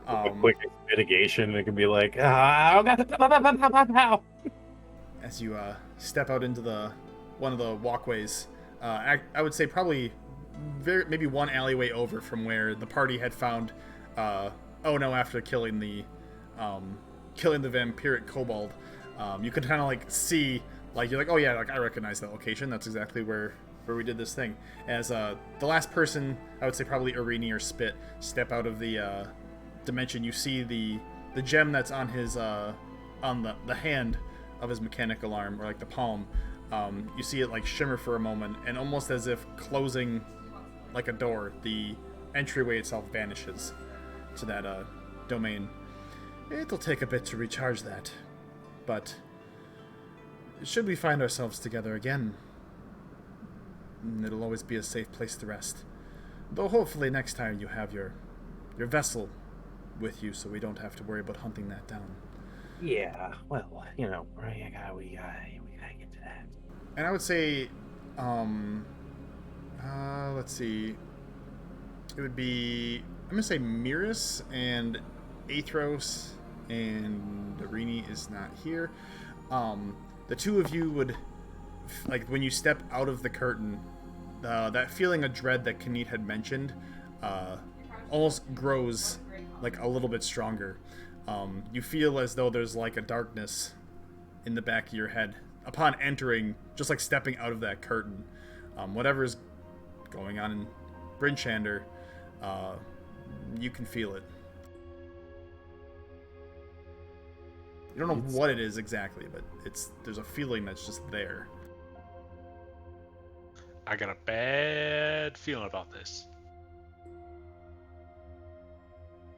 A quick mitigation, it can be like, oh, As you step out into one of the walkways, I would say probably maybe one alleyway over from where the party had found Ono after killing the vampiric kobold. You can kind of like see, like you're like, oh yeah, like I recognize that location. That's exactly where we did this thing. As the last person, I would say probably Irini or Spit, step out of the dimension. You see the gem that's on his on the hand of his mechanical arm, or like the palm. You see it like shimmer for a moment, and almost as if closing like a door, the entryway itself vanishes to that domain. It'll take a bit to recharge that, but should we find ourselves together again, it'll always be a safe place to rest. Though hopefully next time you have your vessel with you, so we don't have to worry about hunting that down. Yeah, well, you know, right? We gotta get to that. And I would say, let's see, it would be, I'm gonna say Miris and Athros, and Irini is not here. The two of you would, like, when you step out of the curtain, that feeling of dread that Kni'it had mentioned almost grows like a little bit stronger. You feel as though there's like a darkness in the back of your head upon entering, just like stepping out of that curtain. Whatever is going on in Bryn'Shander, you can feel it. You don't know what it is exactly, but there's a feeling that's just there. I got a bad feeling about this.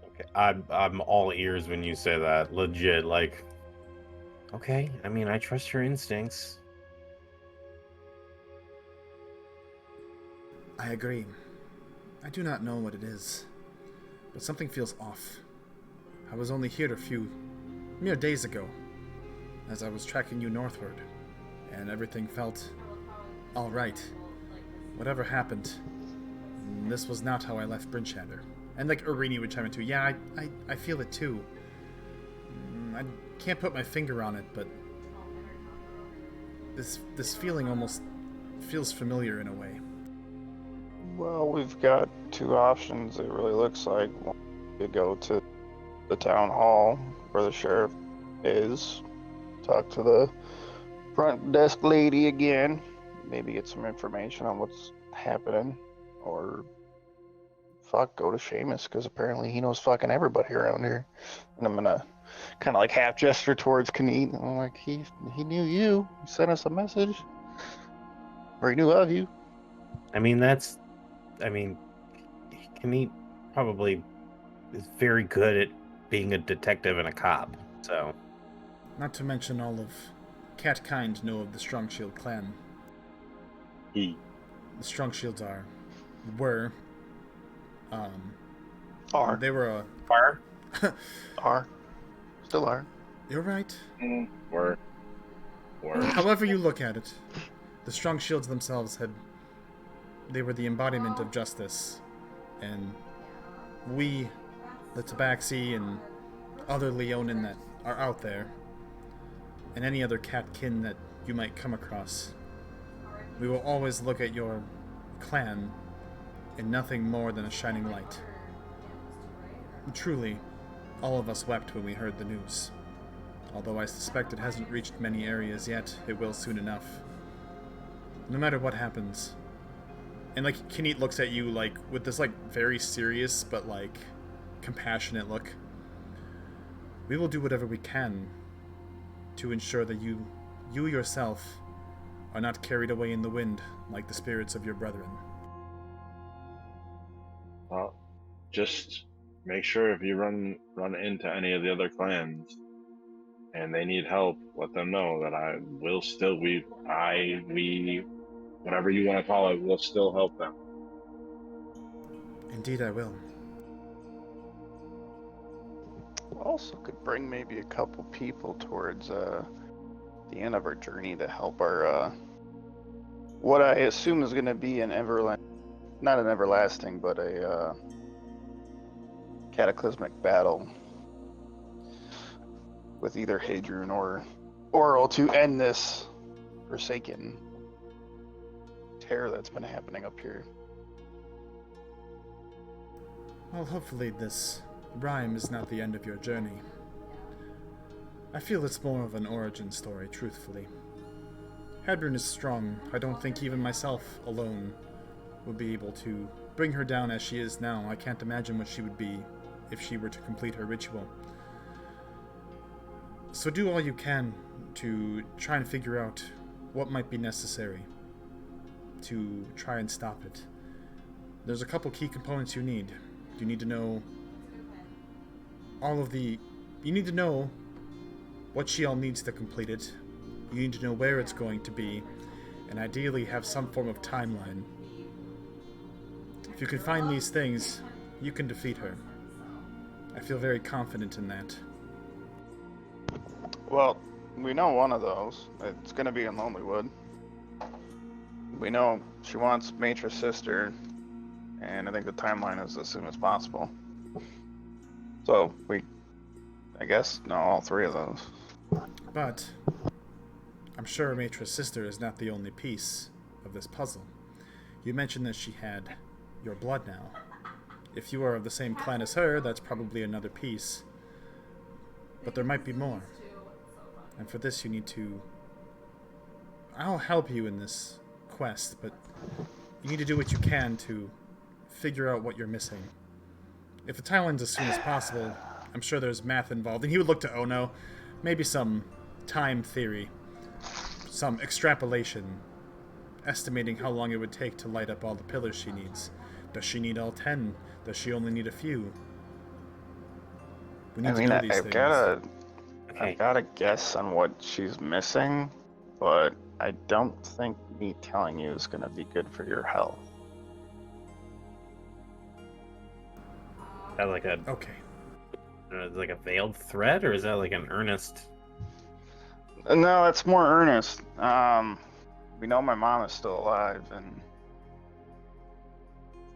Okay, I'm all ears when you say that. Legit, like. Okay, I mean, I trust your instincts. I agree. I do not know what it is, but something feels off. I was only here a few mere days ago, as I was tracking you northward, and everything felt all right. Whatever happened, this was not how I left Bryn'Shander. And like Irini would chime in too. Yeah, I feel it too. I can't put my finger on it, but this feeling almost feels familiar in a way. Well, we've got two options, it really looks like. One, we could go to the town hall where the sheriff is, talk to the front desk lady again, maybe get some information on what's happening, or go to Seamus, because apparently he knows fucking everybody around here. And I'm gonna kind of like half gesture towards Kni'it. I'm like, he knew you. He sent us a message, or he knew of you. I mean, Kni'it probably is very good at being a detective and a cop, so. Not to mention all of Catkind know of the Strongshield clan. The Strongshields were. They were a... Fire? Still are. You're right. Were. However you look at it, the Strongshields themselves they were the embodiment of justice. And we, the Tabaxi and other Leonin that are out there, and any other catkin that you might come across, we will always look at your clan in nothing more than a shining light. Truly, all of us wept when we heard the news. Although I suspect it hasn't reached many areas yet, it will soon enough. No matter what happens. And like, Kni'it looks at you like with this like very serious but like compassionate look. We will do whatever we can to ensure that you yourself are not carried away in the wind like the spirits of your brethren. Well, just make sure if you run into any of the other clans and they need help, let them know that I will still, we, whatever you want to call it, will still help them. Indeed I will. Also could bring maybe a couple people towards the end of our journey to help our what I assume is going to be an Everland not an everlasting, but a cataclysmic battle with either Hadrian or Oro to end this forsaken terror that's been happening up here. Well, hopefully this rhyme is not the end of your journey. I feel it's more of an origin story, truthfully. Hadrian is strong. I don't think even myself alone would be able to bring her down as she is now. I can't imagine what she would be if she were to complete her ritual. So do all you can to try and figure out what might be necessary to try and stop it. There's a couple key components you need. You need to know you need to know what she all needs to complete it. You need to know where it's going to be, and ideally have some form of timeline. If you can find these things, you can defeat her. I feel very confident in that. Well, we know one of those. It's going to be in Lonelywood. We know she wants Matra's sister, and I think the timeline is as soon as possible. So, I guess, know all three of those. But I'm sure Matra's sister is not the only piece of this puzzle. You mentioned that she had your blood now. If you are of the same clan as her, that's probably another piece. But there might be more. And for this you need to... I'll help you in this quest, but you need to do what you can to figure out what you're missing. If the timeline's as soon as possible, I'm sure there's math involved. And he would look to Ono. Maybe some time theory. Some extrapolation. Estimating how long it would take to light up all the pillars she needs. Does she need all 10? Does she only need a few? We need to do these things. I've got a guess on what she's missing, but I don't think me telling you is going to be good for your health. Is that like a like a veiled threat, or is that like an earnest? No, it's more earnest. We know my mom is still alive, and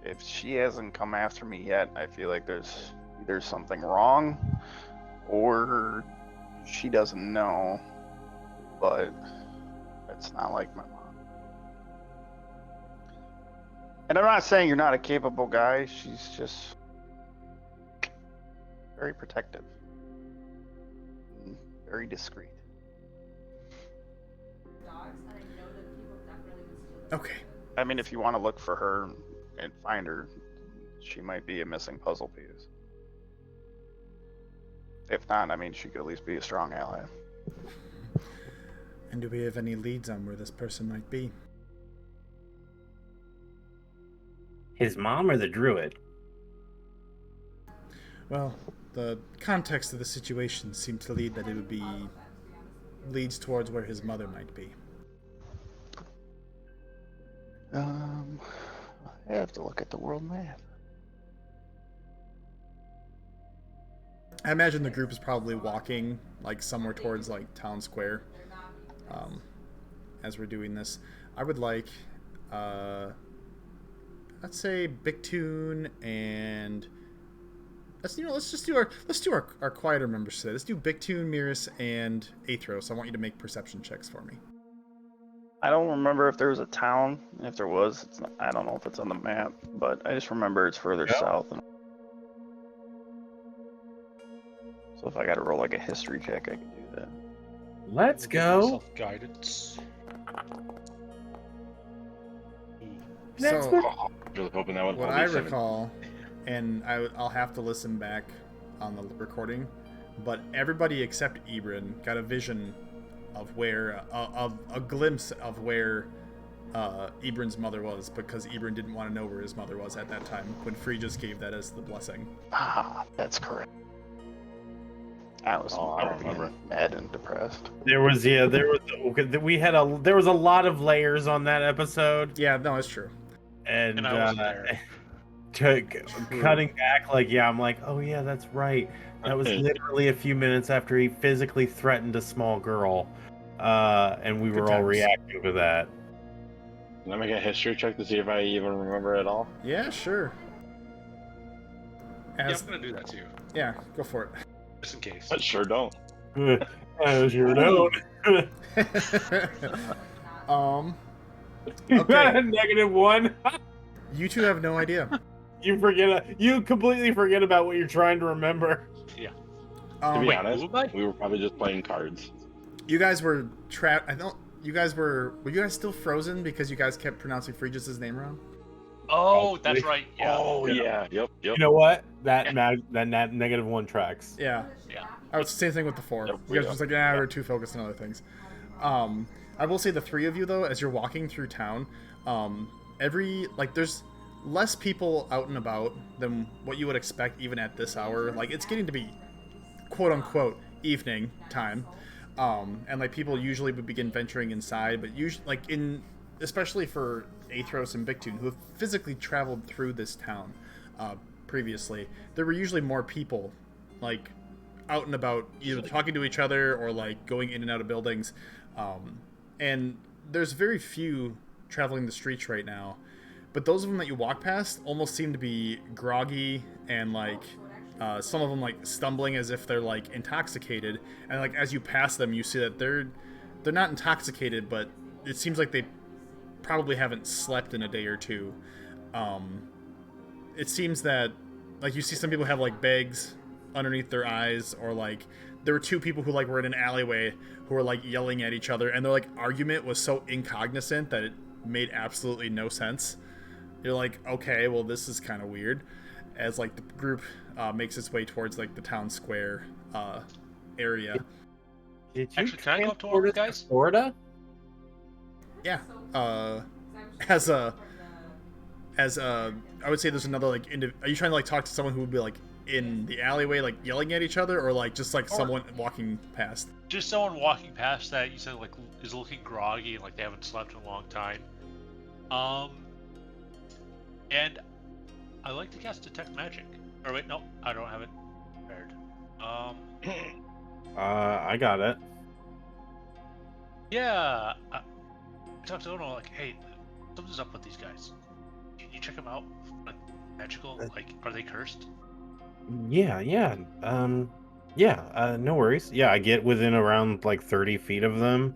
if she hasn't come after me yet, I feel like there's either something wrong, or she doesn't know, but it's not like my mom. And I'm not saying you're not a capable guy, she's just very protective, very discreet. Okay. I mean, if you want to look for her and find her, she might be a missing puzzle piece. If not, I mean, she could at least be a strong ally. And do we have any leads on where this person might be? His mom or the druid? Well, the context of the situation seemed to lead that it would be... leads towards where his mother might be. I have to look at the world map. I imagine the group is probably walking, like, somewhere towards, like, Town Square, as we're doing this. I would like, let's say Big Tune and... Let's do our quieter members today. Let's do Big Tune, Miris, and Athros. I want you to make perception checks for me. I don't remember if there was a town. If there was, it's not, I don't know if it's on the map, but I just remember it's further south. So if I got to roll like a history check, I can do that. Let's go. Self-guidance. So, Really hoping that would what all I be 7. recall, and I'll have to listen back on the recording, but everybody except Ibrin got a vision of where, a glimpse of where Ibrin's mother was, because Ibrin didn't want to know where his mother was at that time, when Free just gave that as the blessing. Ah, that's correct. I was I don't remember. mad and depressed. There was there was a lot of layers on that episode, Yeah, no, it's true. and I wasn't there. cutting back, like, yeah, I'm like, oh yeah, that's right. That was literally a few minutes after he physically threatened a small girl, and we Good were all times. reacting to that. Can I make a history check to see if I even remember at all? Yeah, sure. Yeah, I'm gonna do that too, Yeah, go for just in case. I sure don't. As you know. it. Okay. -1. You two have no idea. You completely forget about what you're trying to remember. Yeah. To be Wait, honest, who am I? we were probably just playing cards. You guys were trapped. I don't. You guys were you guys still frozen because you guys kept pronouncing Freegis's name wrong? Oh, that's right. Yeah. Oh yeah, yep. You know what? That -1 tracks. Yeah. Yeah. I was same thing with the 4. Yep, You guys yeah. were just like, we're too focused on other things. I will say the 3 of you though, as you're walking through town, there's less people out and about than what you would expect even at this hour. Like it's getting to be quote unquote evening time. And like people usually would begin venturing inside, but usually especially for Athros and Bictune, who have physically traveled through this town previously, there were usually more people like out and about, either talking to each other or like going in and out of buildings. And there's very few traveling the streets right now, but those of them that you walk past almost seem to be groggy and like some of them like stumbling as if they're like intoxicated, and like as you pass them you see that they're not intoxicated, but it seems like they probably haven't slept in a day or two. It seems that like you see some people have like bags underneath their eyes, or like there were 2 people who like were in an alleyway who were like yelling at each other, and their like argument was so incognizant that it made absolutely no sense. You're like, okay, well this is kind of weird, as like the group makes its way towards like the town square area. Did you Actually, can I go up to one transport of us the guys? Florida? Yeah. I would say there's another like are you trying to like talk to someone who would be like in the alleyway like yelling at each other, or like just like someone walking past? Just someone walking past that you said like is looking groggy and like they haven't slept in a long time. And I like to cast Detect Magic. Or wait, no, I don't have it prepared. I got it. Yeah. I talked to Ono like, hey, something's up with these guys. Can you check them out? Like, magical? Like, are they cursed? Yeah. No worries. Yeah, I get within around like 30 feet of them,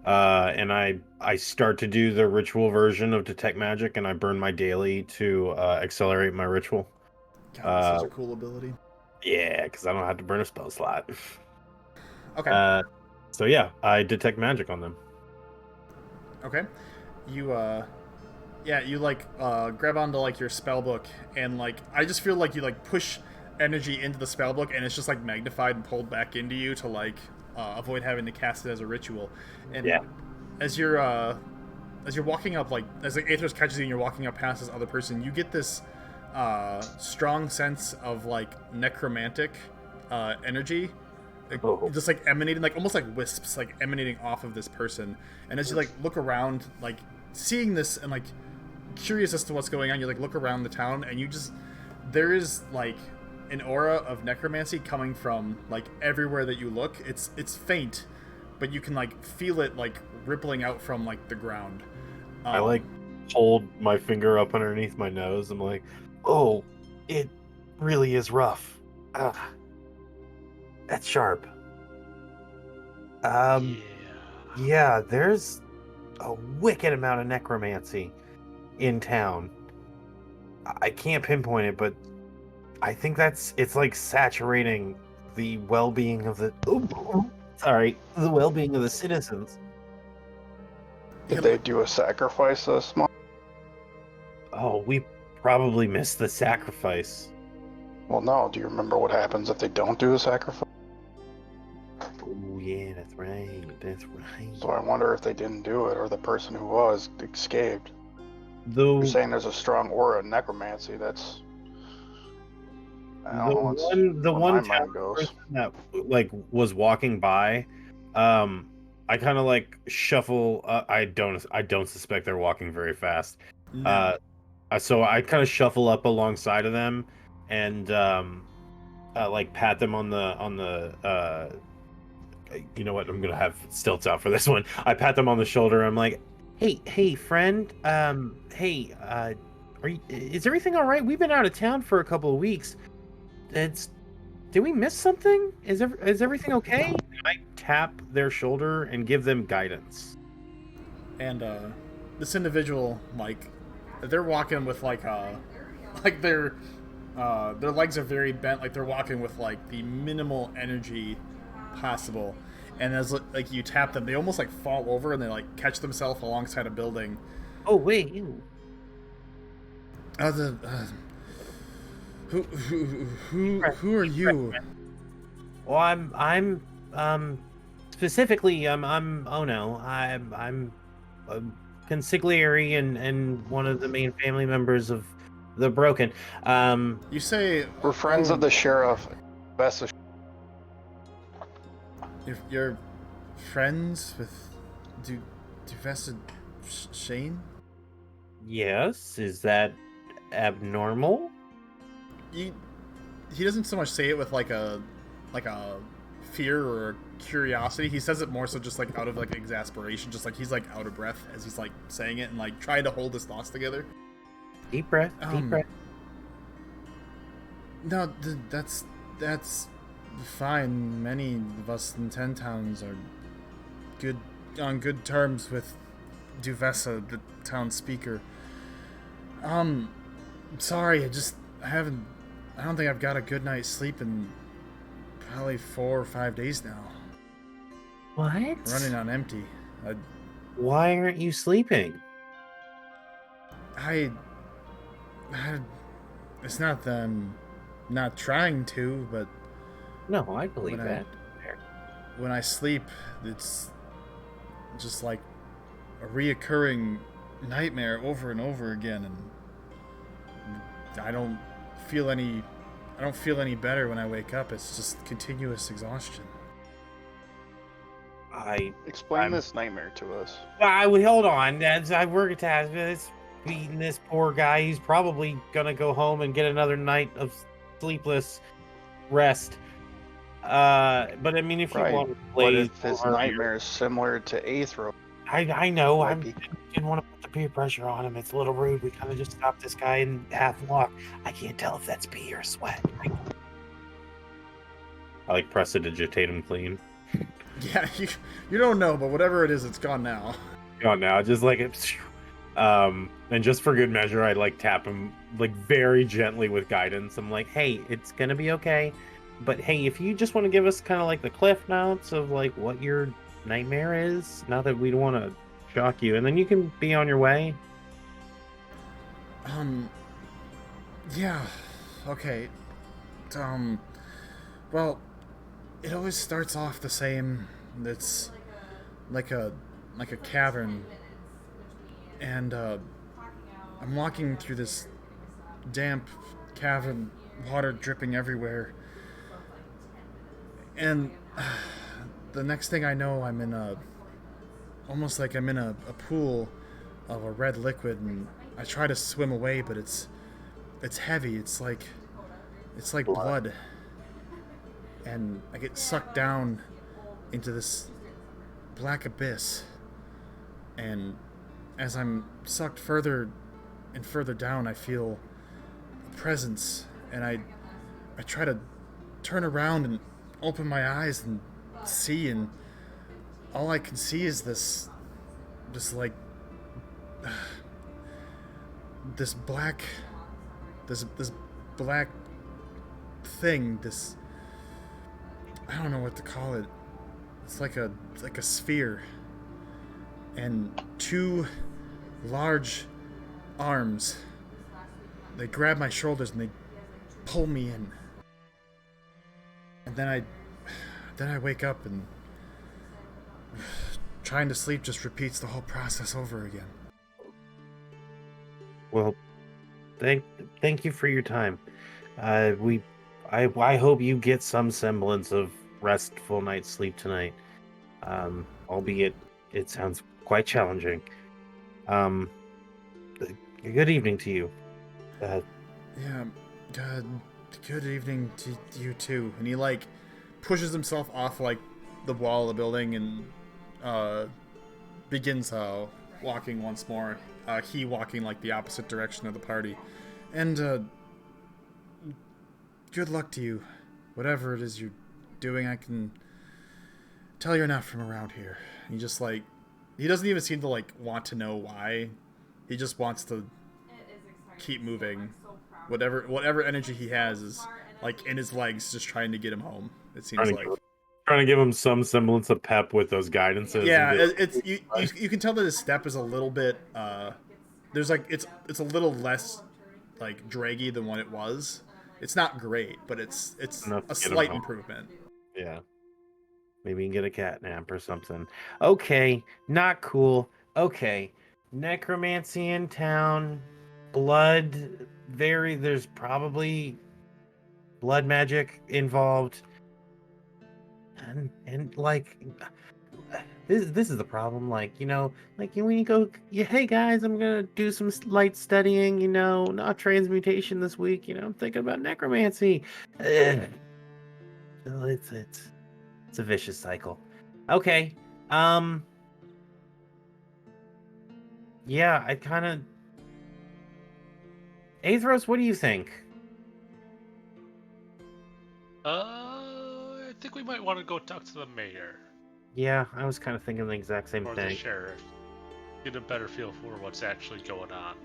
and I start to do the ritual version of Detect Magic, and I burn my daily to accelerate my ritual. God, that's such a cool ability. Yeah, because I don't have to burn a spell slot. Okay. So yeah, I Detect Magic on them. Okay. You like grab onto like your spell book, and like I just feel like you like push energy into the spell book, and it's just like magnified and pulled back into you to like avoid having to cast it as a ritual. And Yeah. as you're walking up, like as like Athros catches you and you're walking up past this other person, you get this strong sense of like necromantic energy, just like emanating, like almost like wisps, like emanating off of this person. And as you like look around, like seeing this and like curious as to what's going on, you like look around the town, and there is like an aura of necromancy coming from like everywhere that you look. It's faint, but you can like feel it like rippling out from like the ground. I like hold my finger up underneath my nose. I'm like, oh, it really is rough. That's sharp. Yeah, there's a wicked amount of necromancy in town. I can't pinpoint it, but I think it's like saturating the well-being of the well-being of the citizens. Did they do a sacrifice this month? Oh, we probably missed the sacrifice. Well, no. Do you remember what happens if they don't do a sacrifice? Oh yeah, that's right. So I wonder if they didn't do it, or the person who was escaped. Though You're saying there's a strong aura of necromancy. That's the one town person that like was walking by, I kind of like shuffle. I don't suspect they're walking very fast. No. So I kind of shuffle up alongside of them, and like pat them on the. You know what? I'm gonna have stilts out for this one. I pat them on the shoulder. I'm like, Hey, friend. Is everything all right? We've been out of town for a couple of weeks. Did we miss something? Is everything okay? I tap their shoulder and give them guidance. And this individual, like, they're walking with like their legs are very bent, like they're walking with like the minimal energy possible. And as like you tap them, they almost like fall over and they like catch themselves alongside a building. Oh wait, you. Who are you? Well, I'm specifically I'm oh no, I'm a consigliere and one of the main family members of the Broken. You say We're friends of the sheriff. you're friends with Duvessa Shane? Yes, is that abnormal? He doesn't so much say it with like a fear or curiosity. He says it more so just like out of like exasperation, just like he's like out of breath as he's like saying it and like trying to hold his thoughts together. Deep breath. No, that's fine. Many of us in 10 towns are on good terms with Duvessa, the town speaker. Sorry, I don't think I've got a good night's sleep in probably 4 or 5 days now. What? Running on empty. Why aren't you sleeping? It's not that I'm not trying to, but No, I believe that. when I sleep, it's just like a reoccurring nightmare over and over again, and I don't feel any better when I wake up. It's just continuous exhaustion. Explain this nightmare to us. Hold on. As I work at task, it's beating this poor guy. He's probably gonna go home and get another night of sleepless rest. But I mean, if you Right. want to But play, if his nightmare is similar to Aethro, I know. I might be. didn't want to put the peer pressure on him. It's a little rude. We kind of just stopped this guy in half walk. I can't tell if that's pee or sweat. I like prestidigitate him clean. Yeah, you don't know, but whatever it is, it's gone now. Gone now, just like it. And just for good measure, I like tap him like very gently with guidance. I'm like, hey, it's gonna be okay. But hey, if you just want to give us kind of like the cliff notes of like what your nightmare is, not that we don't want to shock you, and then you can be on your way. Yeah, okay. Well, it always starts off the same. It's like a cavern, and I'm walking through this damp cavern, water dripping everywhere, and the next thing I know, I'm in almost like I'm in a pool of a red liquid, and I try to swim away, but it's heavy. It's like blood. And I get sucked down into this black abyss. And as I'm sucked further and further down, I feel a presence, and I try to turn around and open my eyes and see, and all I can see is this like this black thing, this, I don't know what to call it. It's like a sphere, and two large arms. They grab my shoulders and they pull me in. And then I wake up, and trying to sleep just repeats the whole process over again. Well, thank you for your time. I hope you get some semblance of restful night's sleep tonight. Albeit it sounds quite challenging. Good evening to you. Yeah, good evening to you too. And he like pushes himself off like the wall of the building and begins walking once more. He walking like the opposite direction of the party. And good luck to you. Whatever it is you're doing, I can tell you're not from around here. He just like, he doesn't even seem to like want to know why. He just wants to keep moving. Whatever energy he has is like in his legs, just trying to get him home. It seems like trying to give him some semblance of pep with those guidances. Yeah, it's you can tell that his step is a little bit there's like it's a little less like draggy than what it was. It's not great, but it's a slight improvement. Yeah. Maybe you can get a cat nap or something. Okay, not cool. Okay, necromancy in town, blood. There's probably blood magic involved, and like this is the problem. Like like when you go, hey guys, I'm gonna do some light studying. Not transmutation this week. I'm thinking about necromancy. Ugh. So it's a vicious cycle. Okay. Yeah, I kind of. Aethros, what do you think? I think we might want to go talk to the mayor. Yeah, I was kind of thinking the exact same or thing. The sheriff. Get a better feel for what's actually going on.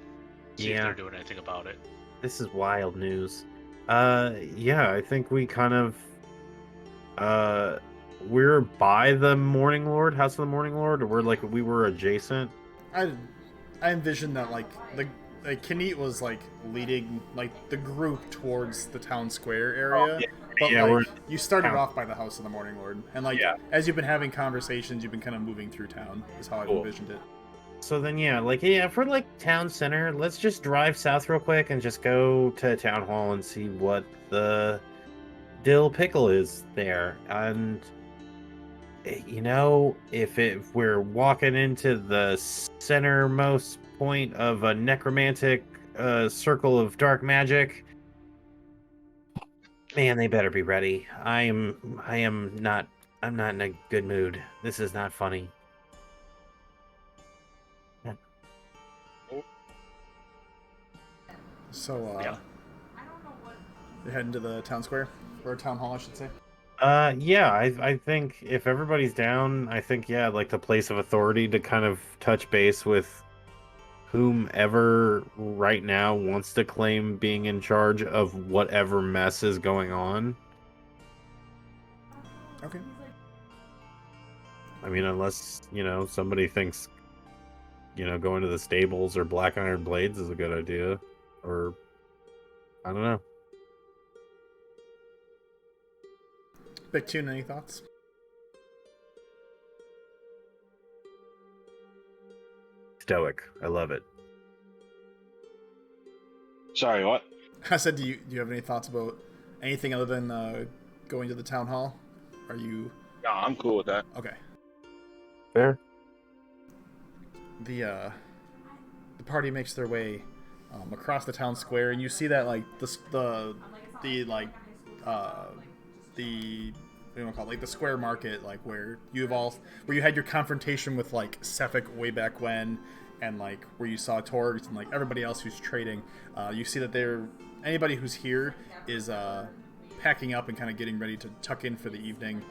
See if Yeah. they're doing anything about it. This is wild news. Yeah, I think we kind of. We're by the Morning Lord, House of the Morning Lord, or we were adjacent. I envisioned that like Kni'it was like leading like the group towards the town square area. But yeah, you started off by the House of the Morning Lord, and as you've been having conversations, you've been kind of moving through town. Is how I've envisioned it. So then, for town center, let's just drive south real quick and just go to town hall and see what the dill pickle is there. And if we're walking into the centermost point of a necromantic circle of dark magic, man, they better be ready. I'm not in a good mood. This is not funny. So you're heading to the town square or town hall, I should say. Yeah, I think if everybody's down, I think like the place of authority to kind of touch base with whomever right now wants to claim being in charge of whatever mess is going on. Okay. I mean, unless, somebody thinks, going to the stables or Black Iron Blades is a good idea. Or, I don't know. Big Tune, any thoughts? Stoic. I love it. Sorry, what? I said, do you have any thoughts about anything other than going to the town hall? Are you... No, I'm cool with that. Okay. Fair. The party makes their way across the town square, and you see that like the what do you want to call it? Like the square market, like where you had your confrontation with like Sefik way back when, and like where you saw Torgs and like everybody else who's trading. You see that anybody who's here is packing up and kind of getting ready to tuck in for the evening,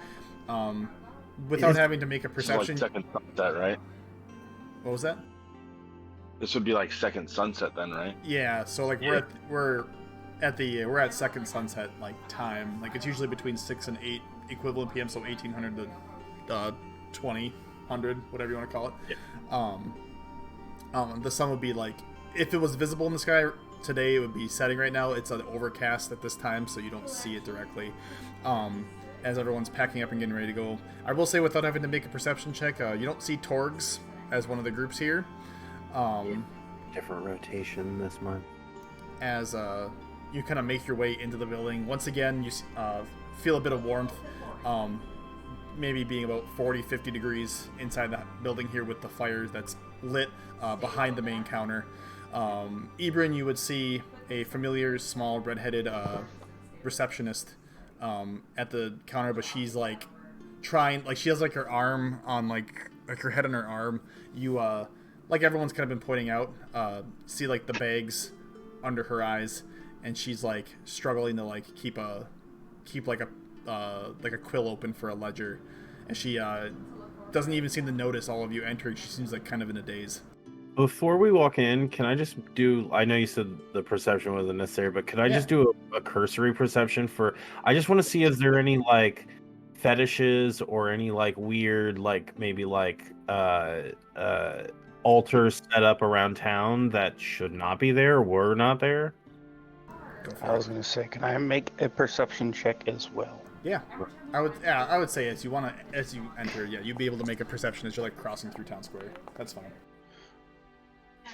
without having to make a perception. This is like second sunset, right? What was that? This would be like second sunset then, right? Yeah. So like we're at second sunset like time. Like it's usually between 6 and 8 equivalent PM, so 1800 to 2000, whatever you want to call it. Yeah. The sun would be like, if it was visible in the sky today, it would be setting right now. It's an overcast at this time, so you don't see it directly. As everyone's packing up and getting ready to go, I will say, without having to make a perception check, you don't see Torgs as one of the groups here. Different rotation this month. As you kind of make your way into the building, once again you feel a bit of warmth, maybe being about 40-50 degrees inside that building here with the fire that's lit behind the main counter. Ibrin, you would see a familiar small redheaded receptionist at the counter, but she's like trying, like she has like her arm on like her head on her arm. You like everyone's kind of been pointing out, see like the bags under her eyes, and she's like struggling to like keep like a quill open for a ledger, and she doesn't even seem to notice all of you entering. She seems like kind of in a daze. Before we walk in, can I just do? I know you said the perception wasn't necessary, but could I just do a cursory perception for? I just want to see, is there any like fetishes or any like weird, like maybe like altars set up around town that should not be there or were not there? I was gonna say, can I make a perception check as well? Yeah, I would say as you enter, you'd be able to make a perception as you're like crossing through town square. That's fine.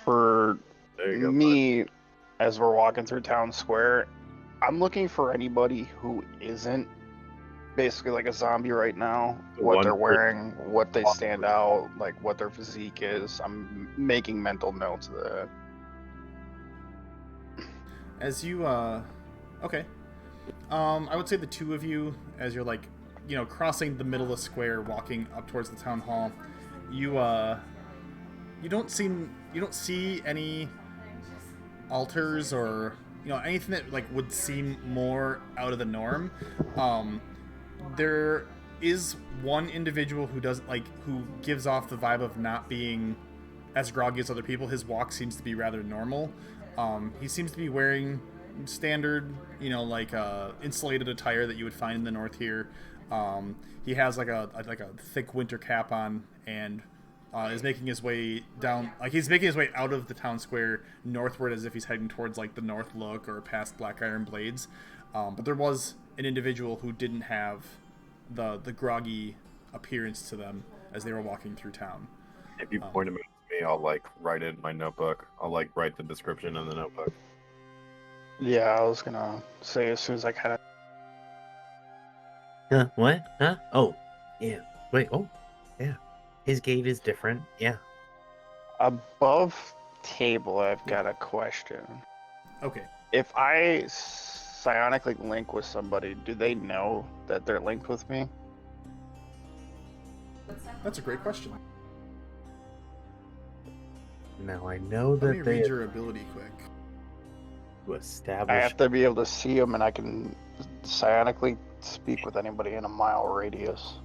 For There you go, me, as we're walking through town square, I'm looking for anybody who isn't basically like a zombie right now. What they're wearing, what they stand out, like what their physique is. I'm making mental notes of that. As you okay, I would say the two of you, as you're like, crossing the middle of the square, walking up towards the town hall, you don't see any altars or anything that like would seem more out of the norm. There is one individual who gives off the vibe of not being as groggy as other people. His walk seems to be rather normal. He seems to be wearing standard, insulated attire that you would find in the north here. He has like a thick winter cap on, and is making his way down. Like he's making his way out of the town square northward, as if he's heading towards like the North Look or past Black Iron Blades. But there was an individual who didn't have the groggy appearance to them as they were walking through town. If you point him at me, I'll like write it in my notebook. I'll like write the description in the notebook. Yeah, I was gonna say as soon as I kind of. What? Huh? Oh, yeah. Wait. Oh, yeah. His gait is different. Yeah. Above table, I've got a question. Okay. If I psionically link with somebody, do they know that they're linked with me? That's a great question. Now I know Let me that they read your ability quick. to establish. I have to be able to see them, and I can psionically speak with anybody in a mile radius.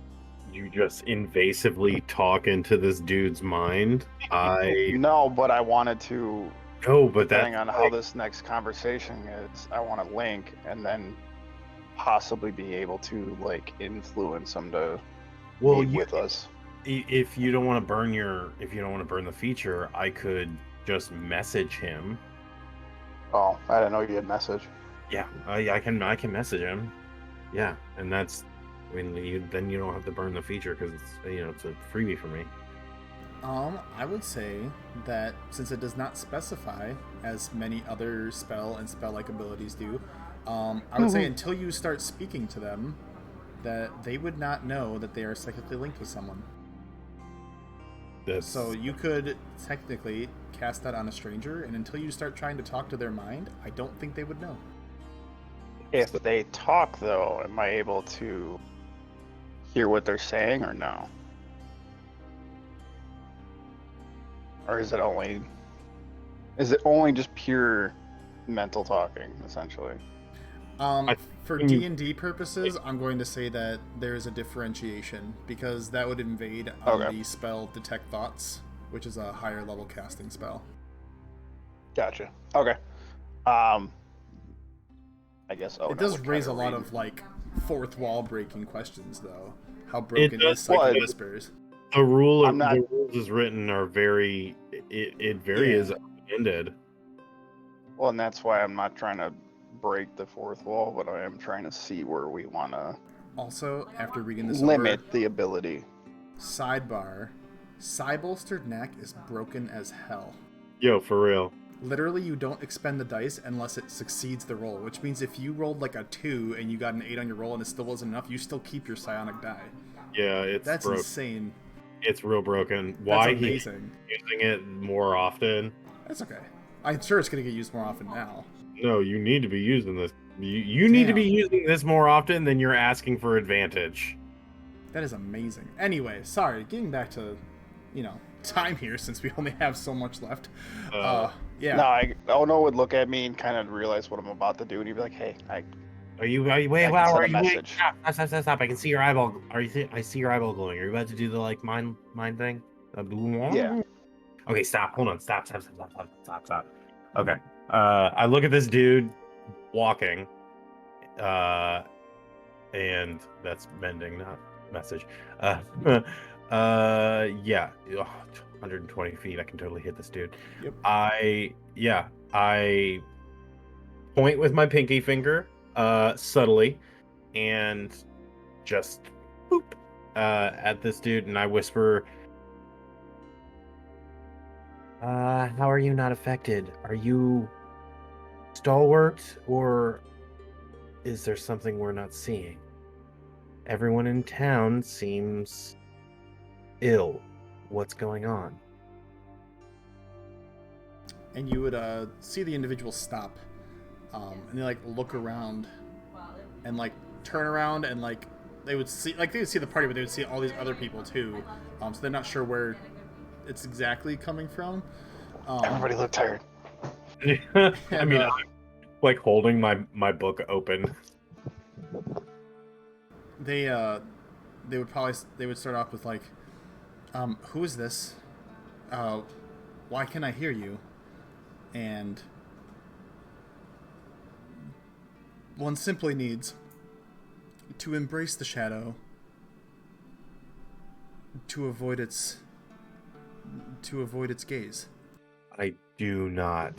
You just invasively talk into this dude's mind. No, but I wanted to. But depending on how this next conversation is, I want to link and then possibly be able to like influence them to meet with us. If you don't want to burn the feature, I could just message him. Oh, I didn't know you had message. Yeah, I can message him. Yeah, and that's. I mean, then you don't have to burn the feature because it's a freebie for me. I would say that since it does not specify, as many other spell and spell-like abilities do, I would say until you start speaking to them, that they would not know that they are psychically linked with someone. So you could technically cast that on a stranger, and until you start trying to talk to their mind, I don't think they would know. If they talk, though, am I able to hear what they're saying or no? Or is it only just pure mental talking, essentially? For D&D purposes, I'm going to say that there is a differentiation, because that would invade on the spell Detect Thoughts, which is a higher level casting spell. Gotcha. Okay. I guess it does raise a lot of like fourth wall breaking questions, though. How broken is Psychic Whispers? The rules as written are very. It varies ended. Well, and that's why I'm not trying to break the fourth wall, but I am trying to see where we want to. Also, after reading this, limit the ability. Sidebar: Psy-bolstered neck is broken as hell. Yo, for real. Literally, you don't expend the dice unless it succeeds the roll, which means if you rolled like a 2 and you got an 8 on your roll and it still wasn't enough, you still keep your psionic die. Yeah, that's insane. It's real broken. Why he's using it more often? That's okay. I'm sure it's going to get used more often now. No, you need to be using this. You need to be using this more often than you're asking for advantage. That is amazing. Anyway, sorry, getting back to, time here since we only have so much left. Uh, Yeah. No, Ono would look at me and kind of realize what I'm about to do, and he'd be like, "Hey, Are you wait? I can Wow, send are a you wait? message." Stop! I can see your eyeball. I see your eyeball glowing. Are you about to do the like mind thing? Yeah. Okay, stop. Hold on. Stop. Okay. I look at this dude walking. And that's mending, not message. Yeah. Ugh, 120 feet. I can totally hit this dude. Yep. I point with my pinky finger, subtly, and just boop at this dude, and I whisper, how are you not affected? Are you stalwart, or is there something we're not seeing? Everyone in town seems ill. What's going on? And you would see the individual stop, and they like look around, and like turn around, and like they would see the party, but they would see all these other people too. So they're not sure where it's exactly coming from. Everybody look tired. I mean, I'm like holding my book open. They would start off with like, who is this? Why can I hear you? And one simply needs to embrace the shadow, to avoid its gaze. I do not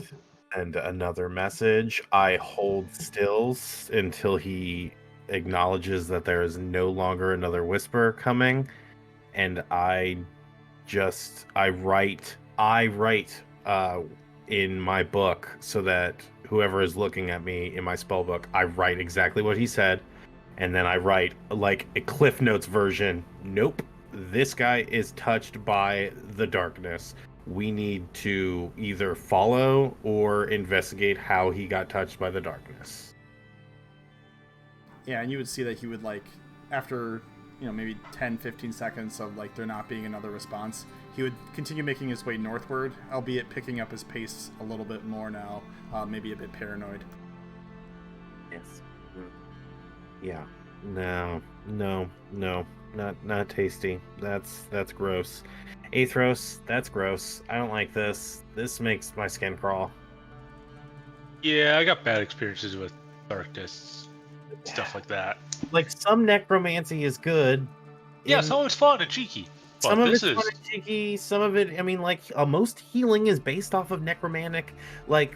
send another message. I hold stills until he acknowledges that there is no longer another whisper coming, and I write in my book so that whoever is looking at me in my spell book, I write exactly what he said, and then I write like a Cliff Notes version. Nope, this guy is touched by the darkness. We need to either follow or investigate how he got touched by the darkness. Yeah, and you would see that he would like, after, maybe 10-15 seconds of like there not being another response, he would continue making his way northward, albeit picking up his pace a little bit more now, maybe a bit paranoid. Yes. Yeah. No, not tasty. That's gross. Athros, that's gross. I don't like this. This makes my skin crawl. Yeah, I got bad experiences with darkness, stuff like that. Like, some necromancy is good. Yeah, some of it's fun and cheeky. But Some of this it's fun and cheeky. Some of it, I mean, like, most healing is based off of necromantic, like,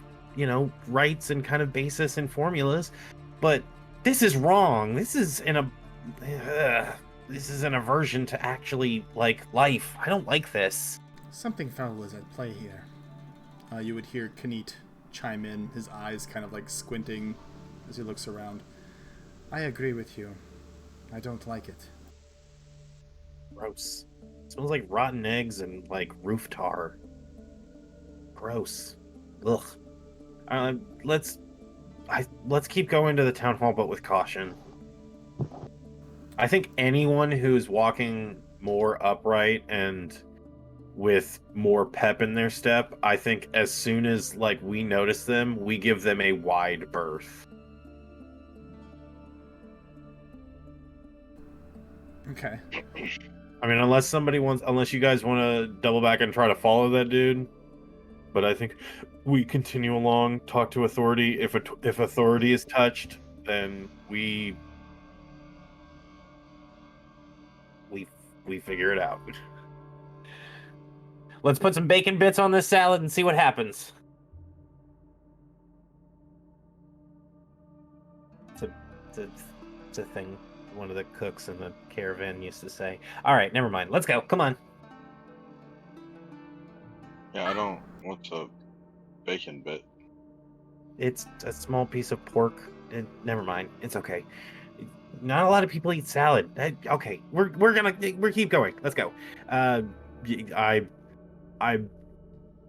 rites and kind of basis and formulas. But this is wrong. This is an aversion to actually, like, life. I don't like this. Something foul is at play here. You would hear Kni'it chime in, his eyes kind of like squinting as he looks around. I agree with you. I don't like it. Gross. Smells like rotten eggs and like roof tar. Gross. Ugh. Let's keep going to the town hall, but with caution. I think anyone who's walking more upright and with more pep in their step, I think as soon as like we notice them, we give them a wide berth. Okay. I mean, unless you guys want to double back and try to follow that dude. But I think we continue along, talk to authority. If authority is touched, then we figure it out. Let's put some bacon bits on this salad and see what happens. It's a thing one of the cooks in the caravan used to say. All right, never mind. Let's go. Come on. Yeah, I don't. What's a bacon bit? It's a small piece of pork. Never mind. It's okay. Not a lot of people eat salad. Okay, we're keep going. Let's go. I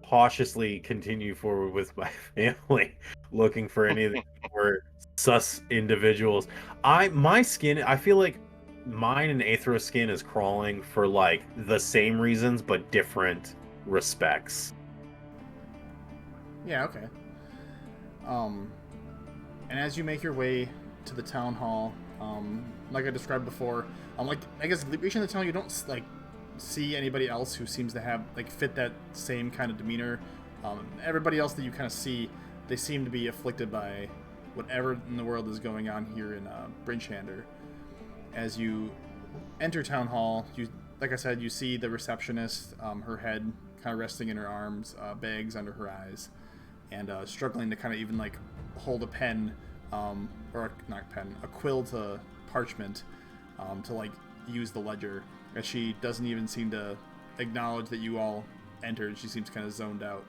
cautiously continue forward with my family, looking for any of the more sus individuals. My skin. I feel like mine and Aethra skin is crawling for like the same reasons but different respects. Yeah, okay. And as you make your way to the town hall, like I described before, like I guess reaching the town, you don't like see anybody else who seems to have like fit that same kind of demeanor. Everybody else that you kind of see, they seem to be afflicted by whatever in the world is going on here in Bryn'Shander. As you enter town hall, you, like I said, you see the receptionist, her head kind of resting in her arms, bags under her eyes, and struggling to kind of even like hold a pen, or not a pen, a quill to parchment, to like use the ledger. As she doesn't even seem to acknowledge that you all entered. She seems kind of zoned out.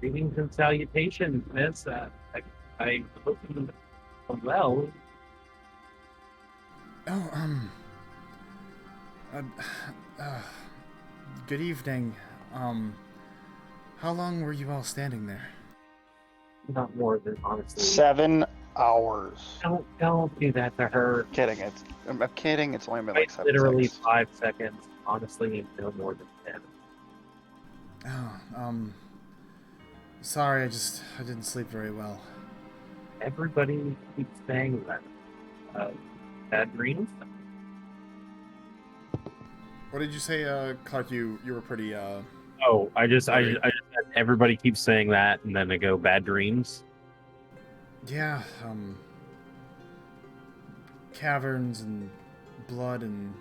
Greetings and salutations, miss. I hope you are well. Oh, good evening. How long were you all standing there? Not more than, honestly. 7 hours. Don't do that to her. Kidding. I'm kidding. It's only been like 7 Literally seconds. 5 seconds. Honestly, no more than 10. Oh, sorry, I didn't sleep very well. Everybody keeps saying that. Bad dreams? What did you say, Clark? You were pretty, Oh, I just said everybody keeps saying that, and then they go bad dreams. yeah, caverns and blood and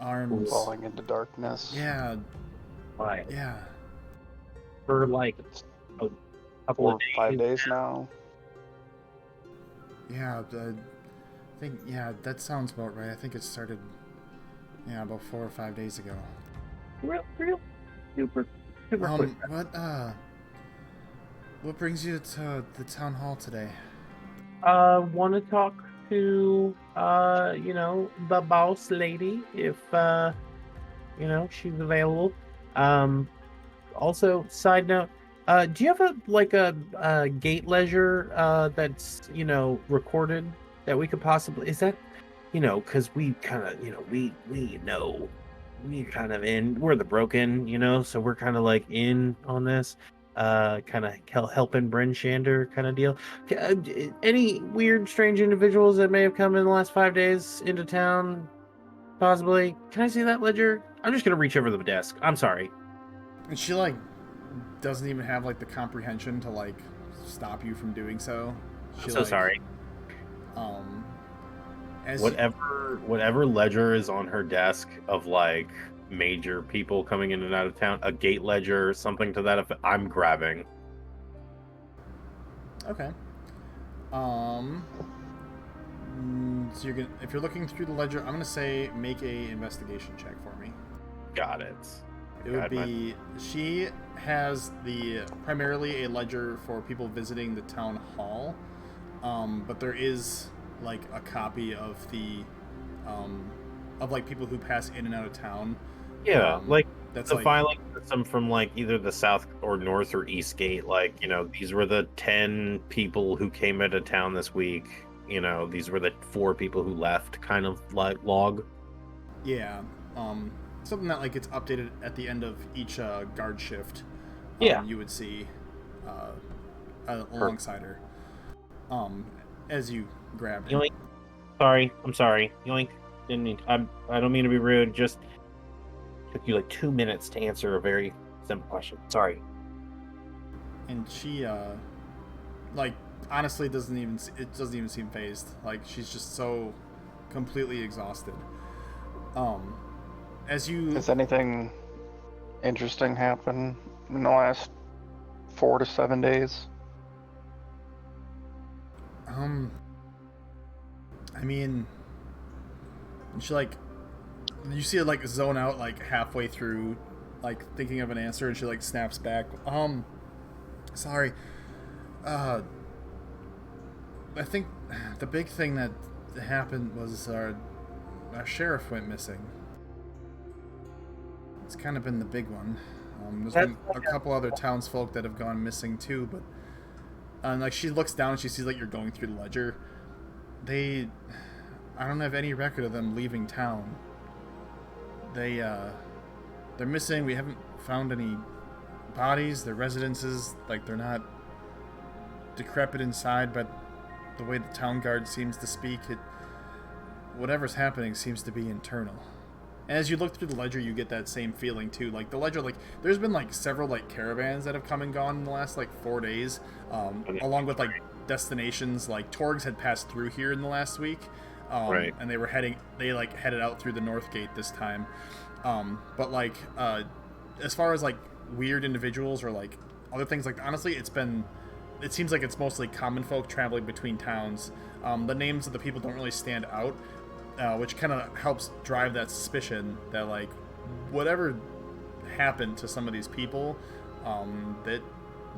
arms. Falling into darkness. Yeah, Why? yeah. For like a couple 4 of or days. 5 days now. Yeah, I think, yeah, that sounds about right. I think it started, yeah, about 4 or 5 days ago. Real, super quick. What brings you to the town hall today? Want to talk to, the boss lady, if, she's available. Also, side note, do you have a gate ledger, that's, recorded that we could possibly, is that, because we kind of, we kind of we're the broken, so we're kind of like in on this, kind of helping Bryn'Shander kind of deal. Any weird, strange individuals that may have come in the last 5 days into town, possibly? Can I see that ledger? I'm just gonna reach over the desk. I'm sorry. And she like doesn't even have like the comprehension to like stop you from doing so. I'm so sorry. As Whatever ledger is on her desk of like major people coming in and out of town, a gate ledger, something to that effect, I'm grabbing. Okay. So you're gonna, if you're looking through the ledger, I'm gonna say make a investigation check for me. Got it. It would be, she has primarily a ledger for people visiting the town hall, but there is like a copy of the of like people who pass in and out of town. Yeah, like that's the like, filing system from like either the south or north or east gate. Like, these were the 10 people who came into town this week. These were the 4 people who left, kind of like log. yeah, something that like gets updated at the end of each guard shift. Yeah, you would see alongside her. As you grab it. Yoink. Sorry, I'm sorry. Yoink. Didn't mean. I don't mean to be rude. Just took you like 2 minutes to answer a very simple question. Sorry. And she, like, honestly, doesn't even seem phased. Like, she's just so completely exhausted. Has anything interesting happened in the last 4 to 7 days? I mean, she like, you see her like zone out like halfway through, like thinking of an answer, and she like snaps back. Sorry. I think the big thing that happened was our sheriff went missing. It's kind of been the big one. There's been a couple other townsfolk that have gone missing too, but like she looks down and she sees like you're going through the ledger. I don't have any record of them leaving town. They're missing. We haven't found any bodies. Their residences, like, they're not decrepit inside, but the way the town guard seems to speak, whatever's happening seems to be internal. And as you look through the ledger, you get that same feeling too. Like the ledger, like there's been like several like caravans that have come and gone in the last like 4 days, along with like destinations. Like Torgs had passed through here in the last week, Right. and they like headed out through the north gate this time. But like as far as like weird individuals or like other things, like honestly, it seems like it's mostly common folk traveling between towns. The names of the people don't really stand out. Which kind of helps drive that suspicion that, like, whatever happened to some of these people, that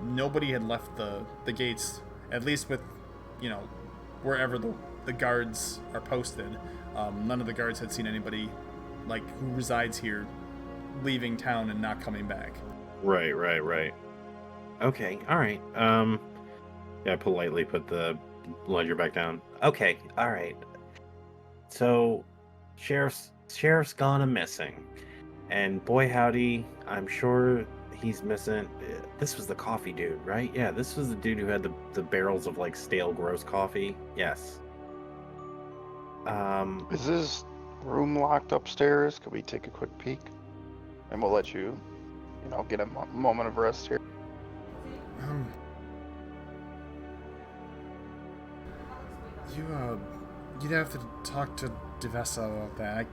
nobody had left the gates, at least with, you know, wherever the guards are posted. None of the guards had seen anybody, like, who resides here leaving town and not coming back. Right. Okay, all right. Yeah, I politely put the ledger back down. Okay, all right. So, sheriff's gone a missing, and boy howdy, I'm sure he's missing. This was the coffee dude, right? Yeah, this was the dude who had the barrels of like stale, gross coffee. Yes. Is this room locked upstairs? Could we take a quick peek? And we'll let you, get a moment of rest here. You'd have to talk to Devessa about that.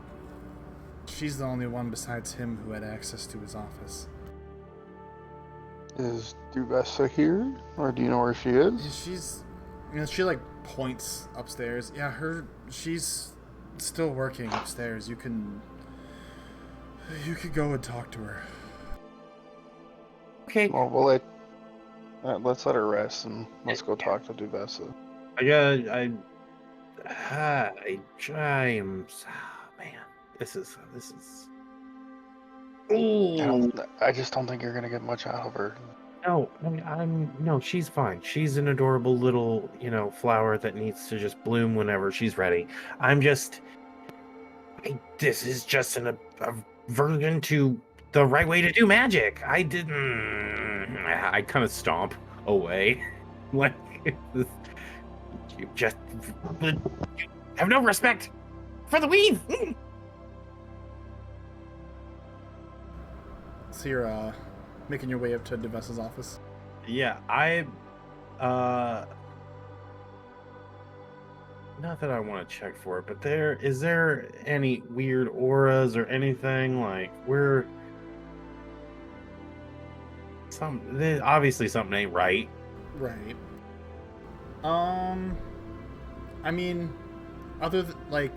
She's the only one besides him who had access to his office. Is Duvessa here? Or do you know where she is? She's, she like points upstairs. Yeah, she's still working upstairs. You could go and talk to her. Okay. Well, let's let her rest and let's go talk to Duvessa. I am. Man, this is. Ooh. I just don't think you're gonna get much out of her. No, no. She's fine. She's an adorable little, flower that needs to just bloom whenever she's ready. This is just a version to the right way to do magic. I kind of stomp away, like. You just have no respect for the weave. So you're making your way up to Devessa's office. Yeah, not that I want to check for it, but is there any weird auras or anything like obviously something ain't right. Right. I mean, other than, like,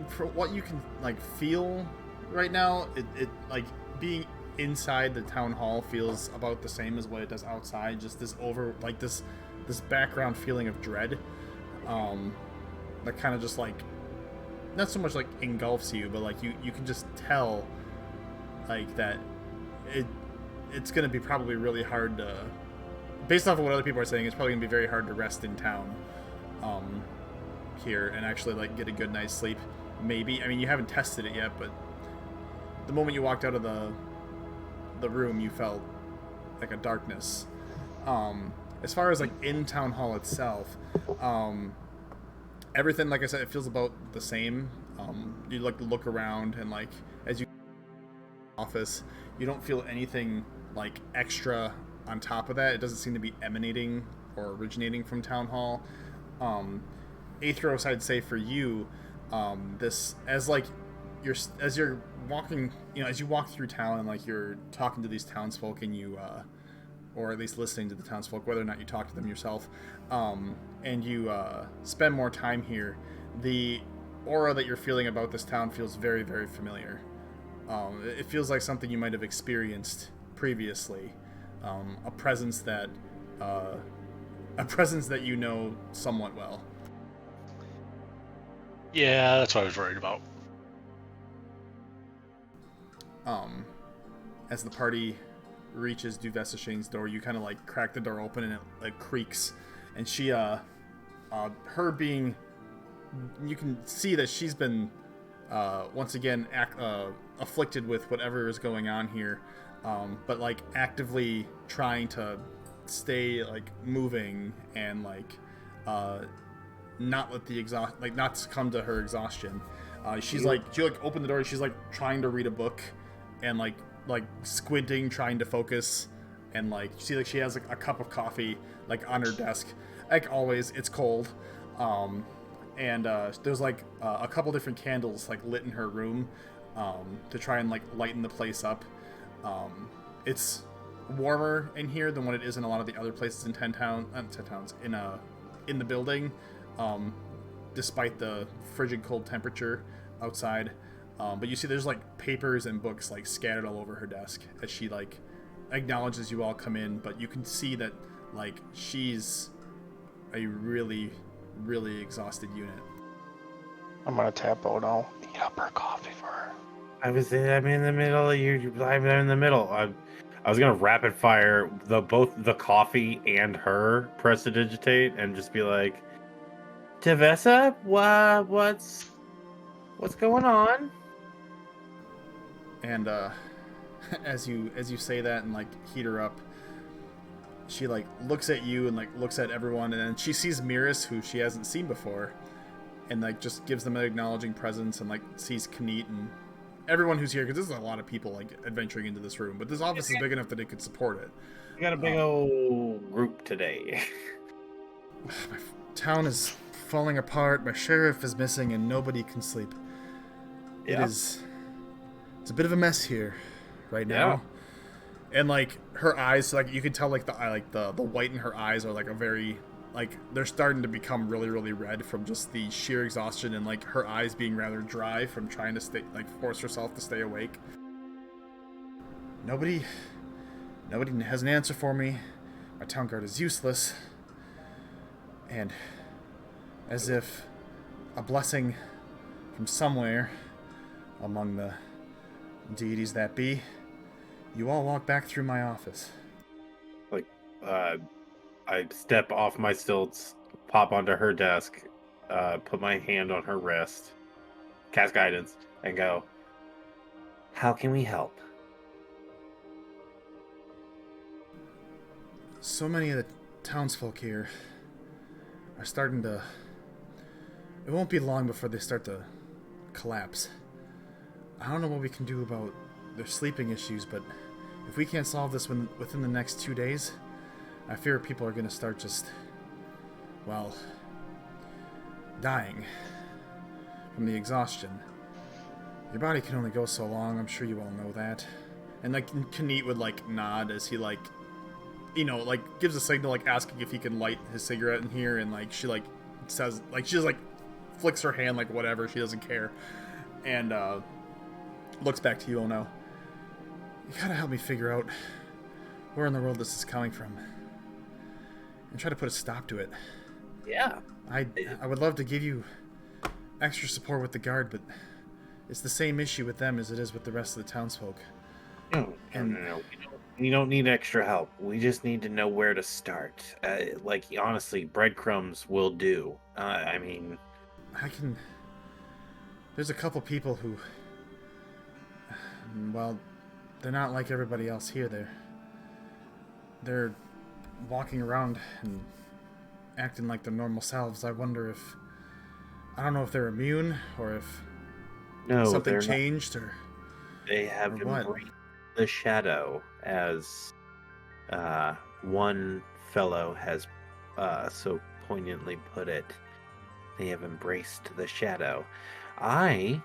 for what you can, like, feel right now, it like, being inside the town hall feels about the same as what it does outside. Just this this background feeling of dread, that kind of just, like, not so much, like, engulfs you, but, like, you can just tell, like, that it's gonna be probably really hard to, based off of what other people are saying, it's probably gonna be very hard to rest in town, here and actually like get a good night's sleep. Maybe, I mean, you haven't tested it yet, but the moment you walked out of the room, you felt like a darkness. As far as like in town hall itself, everything, like I said, it feels about the same. You like look around and like as you office, you don't feel anything like extra on top of that. It doesn't seem to be emanating or originating from town hall. Aethros, I'd say for you, this as you're walking, as you walk through town and like you're talking to these townsfolk and you, or at least listening to the townsfolk, whether or not you talk to them yourself, and you spend more time here, the aura that you're feeling about this town feels very, very familiar. It feels like something you might have experienced previously. A presence that you know somewhat well. Yeah, that's what I was worried about. As the party reaches Duvessa Shane's door, you kind of like crack the door open and it like creaks, and she, her being you can see that she's been once again afflicted with whatever is going on here, but like actively trying to stay like moving and like not let the not succumb to her exhaustion. She opened the door. She's like trying to read a book and like squinting, trying to focus, and like you see like she has like a cup of coffee like on her desk. Like always, it's cold. And there's like a couple different candles like lit in her room to try and like lighten the place up. It's warmer in here than what it is in a lot of the other places in in the building, despite the frigid cold temperature outside. But you see there's like papers and books like scattered all over her desk as she like acknowledges you all come in, but you can see that like she's a really exhausted unit. I'm gonna tap Odo. Heat up her coffee for her. I'm in the middle. I'm in the middle. I was gonna rapid fire both the coffee and her prestidigitate and just be like, Tavessa, what's going on? And as you say that and like heat her up, she like looks at you and like looks at everyone, and then she sees Miris, who she hasn't seen before, and like just gives them an acknowledging presence, and like sees Kni'it and everyone who's here, because there's a lot of people like adventuring into this room, but this office is big enough that it could support it. We got a big old group today. My town is falling apart. My sheriff is missing, and nobody can sleep. Yeah. It's a bit of a mess here right now. And like her eyes, like you can tell, like the white in her eyes are like a very like they're starting to become really red from just the sheer exhaustion, and like her eyes being rather dry from trying to force herself to stay awake. Nobody has an answer for me. My town guard is useless, and as if a blessing from somewhere among the deities that be, you all walk back through my office. Like, I step off my stilts, pop onto her desk, put my hand on her wrist, cast guidance, and go, How can we help? So many of the townsfolk here are starting to... It won't be long before they start to collapse. I don't know what we can do about their sleeping issues, but if we can't solve this within the next 2 days, I fear people are going to start just, well, dying from the exhaustion. Your body can only go so long, I'm sure you all know that. And like Kni'it would like nod as he like, you know, like gives a signal like asking if he can light his cigarette in here, and like she like says, like she just like flicks her hand like whatever, she doesn't care. And looks back to you, Ono. You gotta help me figure out where in the world this is coming from and try to put a stop to it. Yeah. I would love to give you extra support with the guard, but it's the same issue with them as it is with the rest of the townsfolk. No. We don't need extra help. We just need to know where to start. Like, honestly, breadcrumbs will do. I mean... There's a couple people who... Well, they're not like everybody else here. They're walking around and acting like their normal selves. I wonder if... I don't know if they're immune, or if something changed, or... They have embraced the shadow, as one fellow has so poignantly put it. They have embraced the shadow. I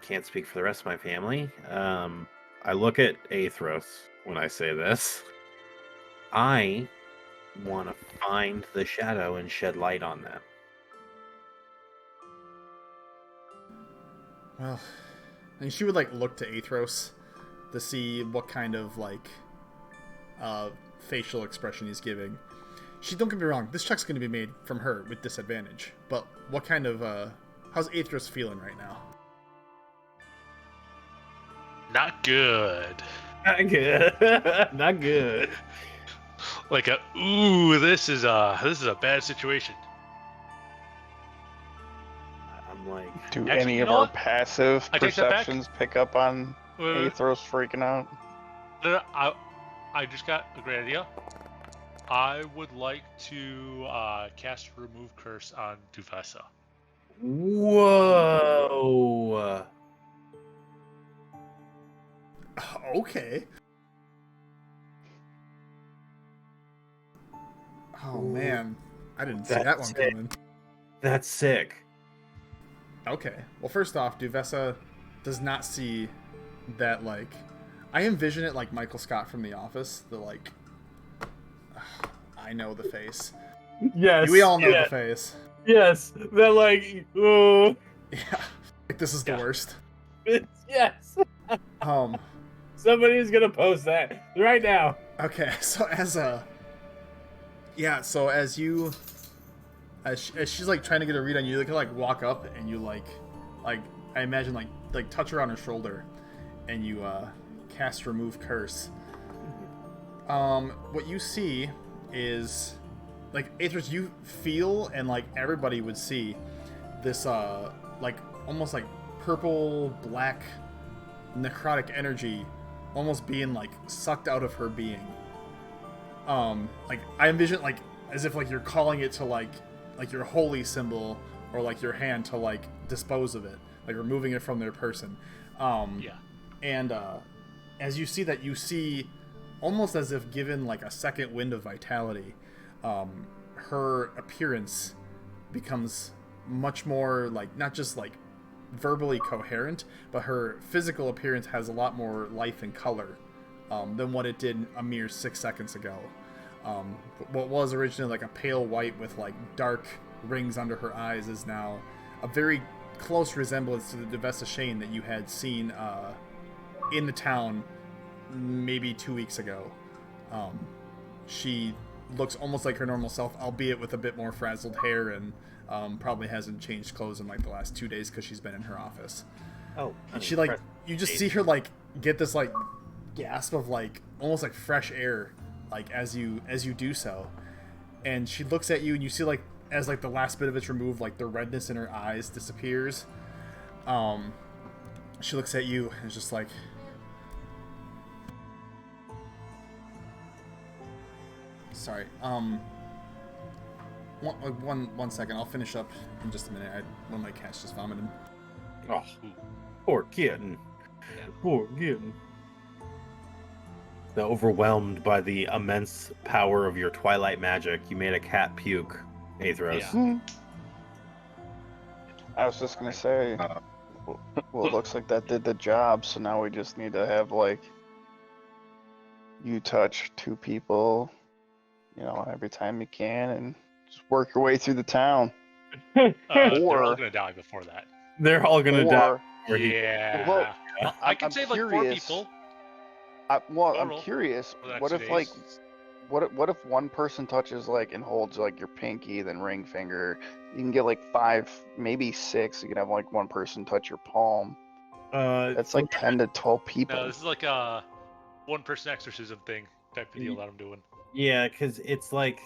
can't speak for the rest of my family. I look at Aethros when I say this. I want to find the shadow and shed light on them. Well, and she would like look to Aethros to see what kind of like facial expression he's giving. Don't get me wrong, this check's going to be made from her with disadvantage, but what kind of how's Aethros feeling right now? Not good. Not good. Not good. Like this is a bad situation. like, Do Actually, any you of know our what? passive I take that back. perceptions pick up on Wait, wait, wait. Aethros freaking out? No, I just got a great idea. I would like to cast Remove Curse on Duvessa. whoa. Okay. Oh man, I didn't see that That's one it. coming. That's sick. Okay. Well, first off, Duvessa does not see that, like... I envision it like Michael Scott from The Office. The, like... I know the face. Yes. We all know the face. Yes. That, like, oh. Yeah. Like, this is the worst. Yes. Somebody's gonna post that right now. Okay, so as you... As she's, like, trying to get a read on you, you can, like, walk up and you, like, I imagine, like touch her on her shoulder and you, cast Remove Curse. What you see is, like, Aethros, you feel, and, like, everybody would see this, like, almost, like, purple, black, necrotic energy almost being, like, sucked out of her being. Like, I envision, like, as if, like, you're calling it to, like your holy symbol, or, like, your hand to, like, dispose of it. Like, removing it from their person. And, as you see that, you see, almost as if given, like, a second wind of vitality, her appearance becomes much more, like, not just, like, verbally coherent, but her physical appearance has a lot more life and color than what it did a mere 6 seconds ago. What was originally, like, a pale white with, like, dark rings under her eyes is now a very close resemblance to the Duvessa Shane that you had seen in the town maybe 2 weeks ago. She looks almost like her normal self, albeit with a bit more frazzled hair, and probably hasn't changed clothes in, like, the last 2 days because she's been in her office. Oh, and she, like, you just see her, like, get this, like, gasp of, like, almost like fresh air, like, as you do so. And she looks at you, and you see, like, as, like, the last bit of it's removed, like, the redness in her eyes disappears. She looks at you and is just like, sorry, one second, I'll finish up in just a minute. One of my cats just vomited. Oh, poor kitten. Poor kitten. Overwhelmed by the immense power of your twilight magic, you made a cat puke, Aethros. Yeah. I was just gonna say, well, it looks like that did the job, so now we just need to have, like, you touch 2 people, you know, every time you can, and just work your way through the town. They're all gonna die before that. They're all gonna die. Yeah. Well, I can I'm save, like, 4 curious. people. I'm curious. For What that if 2 like, days. what if one person touches, like, and holds, like, your pinky, then ring finger? You can get, like, 5, maybe 6. You can have, like, one person touch your palm. That's like 10 to 12 people. No, this is like a one-person exorcism thing type of deal that I'm doing. Yeah, because it's like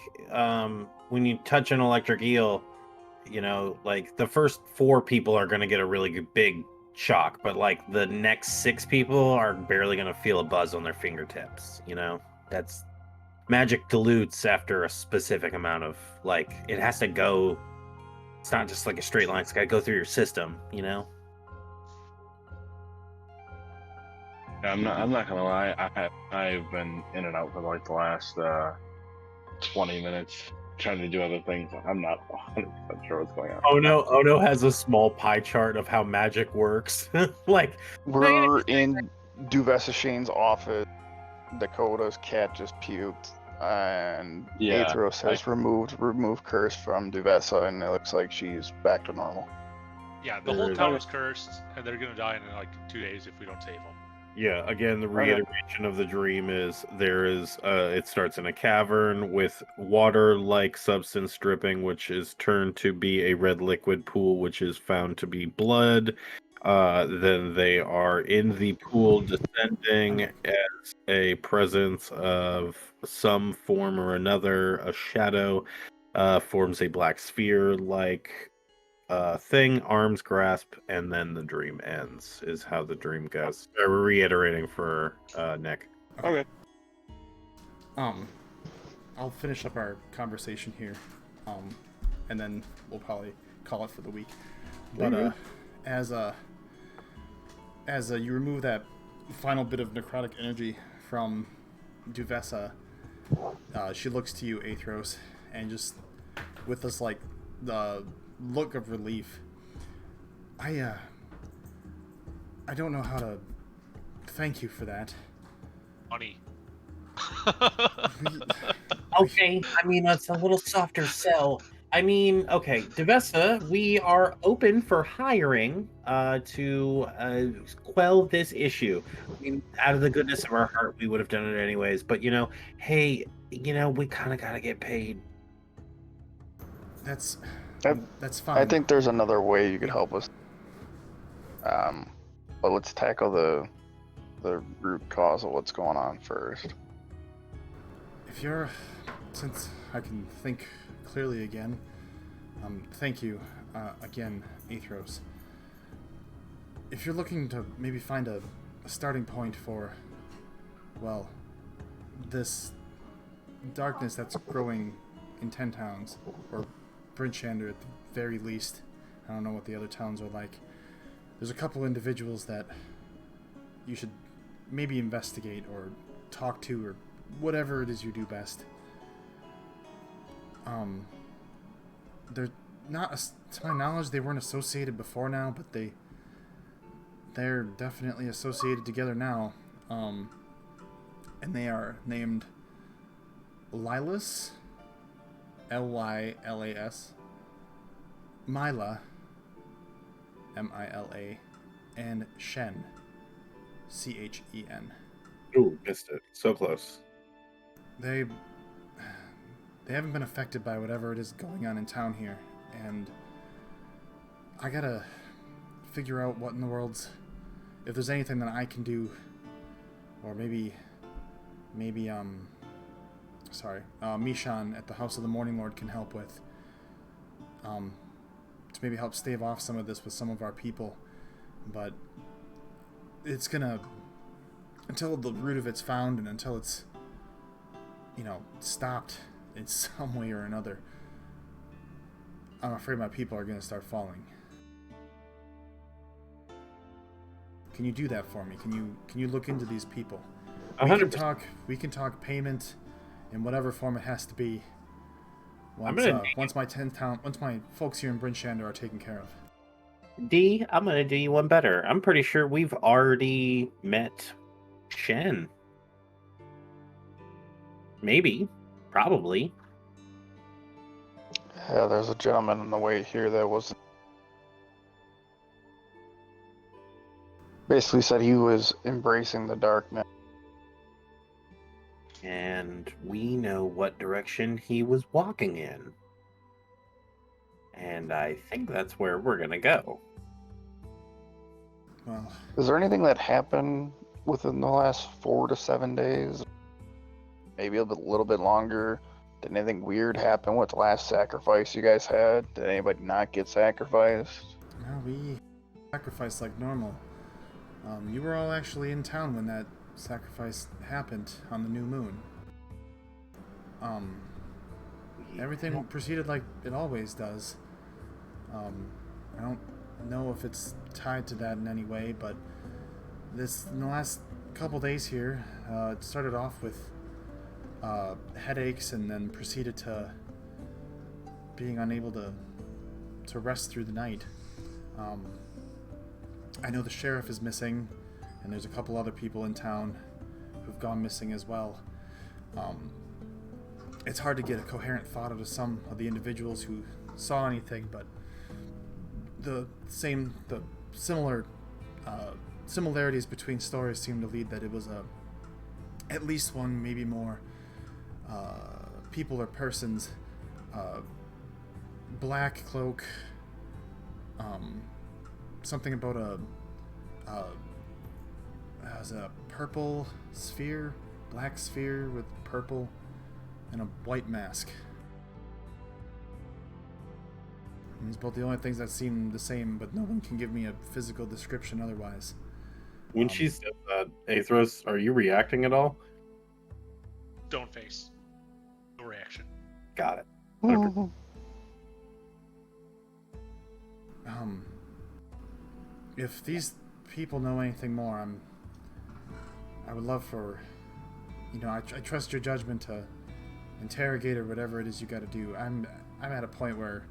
when you touch an electric eel, you know, like, the first 4 people are gonna get a really big shock, but, like, the next 6 people are barely gonna feel a buzz on their fingertips. You know, that's magic dilutes after a specific amount of, like, it has to go. It's not just like a straight line. It's gotta go through your system. You know. I'm not gonna lie. I've been in and out for, like, the last 20 minutes trying to do other things. I'm not 100% sure what's going on. Ono has a small pie chart of how magic works. Like, We're in Duvessa Shane's office. Dakota's cat just puked, and Aethros has removed curse from Duvessa, and it looks like she's back to normal. Yeah, the whole town is cursed, and they're gonna die in, like, 2 days if we don't save them. yeah, again, the reiteration of the dream is there is it starts in a cavern with water-like substance dripping, which is turned to be a red liquid pool, which is found to be blood. Then they are in the pool descending as a presence of some form or another. A shadow forms a black sphere-like thing, arms grasp, and then the dream ends, is how the dream goes. Reiterating for Nick. Okay. I'll finish up our conversation here, and then we'll probably call it for the week. But as you remove that final bit of necrotic energy from Duvessa, she looks to you, Athros, and just with this like the look of relief. I don't know how to thank you for that. Money. Okay, I mean, that's a little softer sell. I mean, okay, Devessa, we are open for hiring to quell this issue. I mean, out of the goodness of our heart, we would have done it anyways. But, hey, we kind of got to get paid. That's I fine. I think there's another way you could help us. But let's tackle the root cause of what's going on first. Since I can think clearly again, thank you again, Athros. If you're looking to maybe find a starting point for, well, this darkness that's growing in 10 towns, or Bryn'Shander at the very least, I don't know what the other towns are like, there's a couple individuals that you should maybe investigate or talk to or whatever it is you do best. They're not, to my knowledge, they weren't associated before now, but they're definitely associated together now. And they are named Lilas, Lylas, Mila, Mila, and Shen, Chen. Ooh, missed it. So close. They haven't been affected by whatever it is going on in town here, and I gotta figure out what in the world's, if there's anything that I can do, or maybe Mishan at the House of the Morning Lord can help with, to maybe help stave off some of this with some of our people. But it's gonna, until the root of it's found and until it's, stopped in some way or another, I'm afraid my people are gonna start falling. Can you do that for me? Can you look into these people? We can talk payment in whatever form it has to be. Once my folks here in Bryn'Shander are taken care of. D, I'm gonna do you one better. I'm pretty sure we've already met Shen. Maybe. Probably. Yeah, there's a gentleman on the way here that was basically said he was embracing the darkness. And we know what direction he was walking in. And I think that's where we're gonna go. Well, Is there anything that happened within the last 4 to 7 days? Maybe a little bit longer? Did anything weird happen with the last sacrifice you guys had? Did anybody not get sacrificed? no, we sacrificed like normal. You were all actually in town when that sacrifice happened on the new moon. Everything proceeded like it always does. I don't know if it's tied to that in any way, but in the last couple days here, it started off with headaches and then proceeded to being unable to rest through the night. I know the sheriff is missing, and there's a couple other people in town who've gone missing as well. It's hard to get a coherent thought out of some of the individuals who saw anything, but the similar similarities between stories seem to lead that it was at least one, maybe more people or persons, black cloak, something about a purple sphere, black sphere with purple, and a white mask. It's both the only things that seem the same, but no one can give me a physical description otherwise. When she says that, Aethros, are you reacting at all? Don't face. No reaction. Got it. If these people know anything more, I would love for, I trust your judgment to interrogate or whatever it is you got to do. I'm at a point where,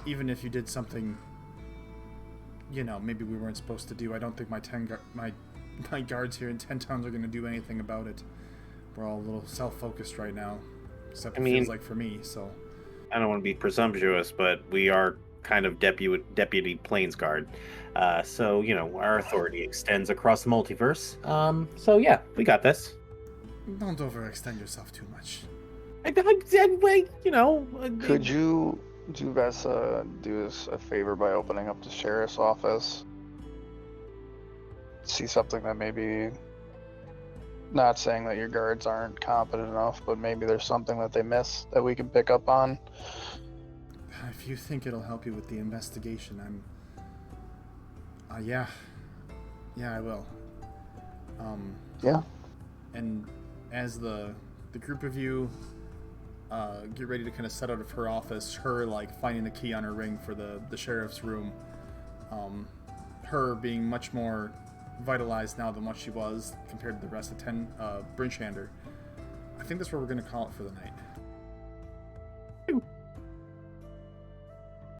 even if you did something, maybe we weren't supposed to do, I don't think my guards here in 10 towns are going to do anything about it. We're all a little self-focused right now, except it feels like for me. So I don't want to be presumptuous, but we are kind of deputy plains guard. So, our authority extends across the multiverse. So yeah, we got this. Don't overextend yourself too much. Could you do Vesa do us a favor by opening up the sheriff's office? See something that maybe, not saying that your guards aren't competent enough, but maybe there's something that they miss that we can pick up on. If you think it'll help you with the investigation, yeah, I will. Yeah. And as the group of you get ready to kind of set out of her office, her finding the key on her ring for the sheriff's room, her being much more vitalized now than what she was compared to the rest of Bryn'Shander, I think that's where we're going to call it for the night.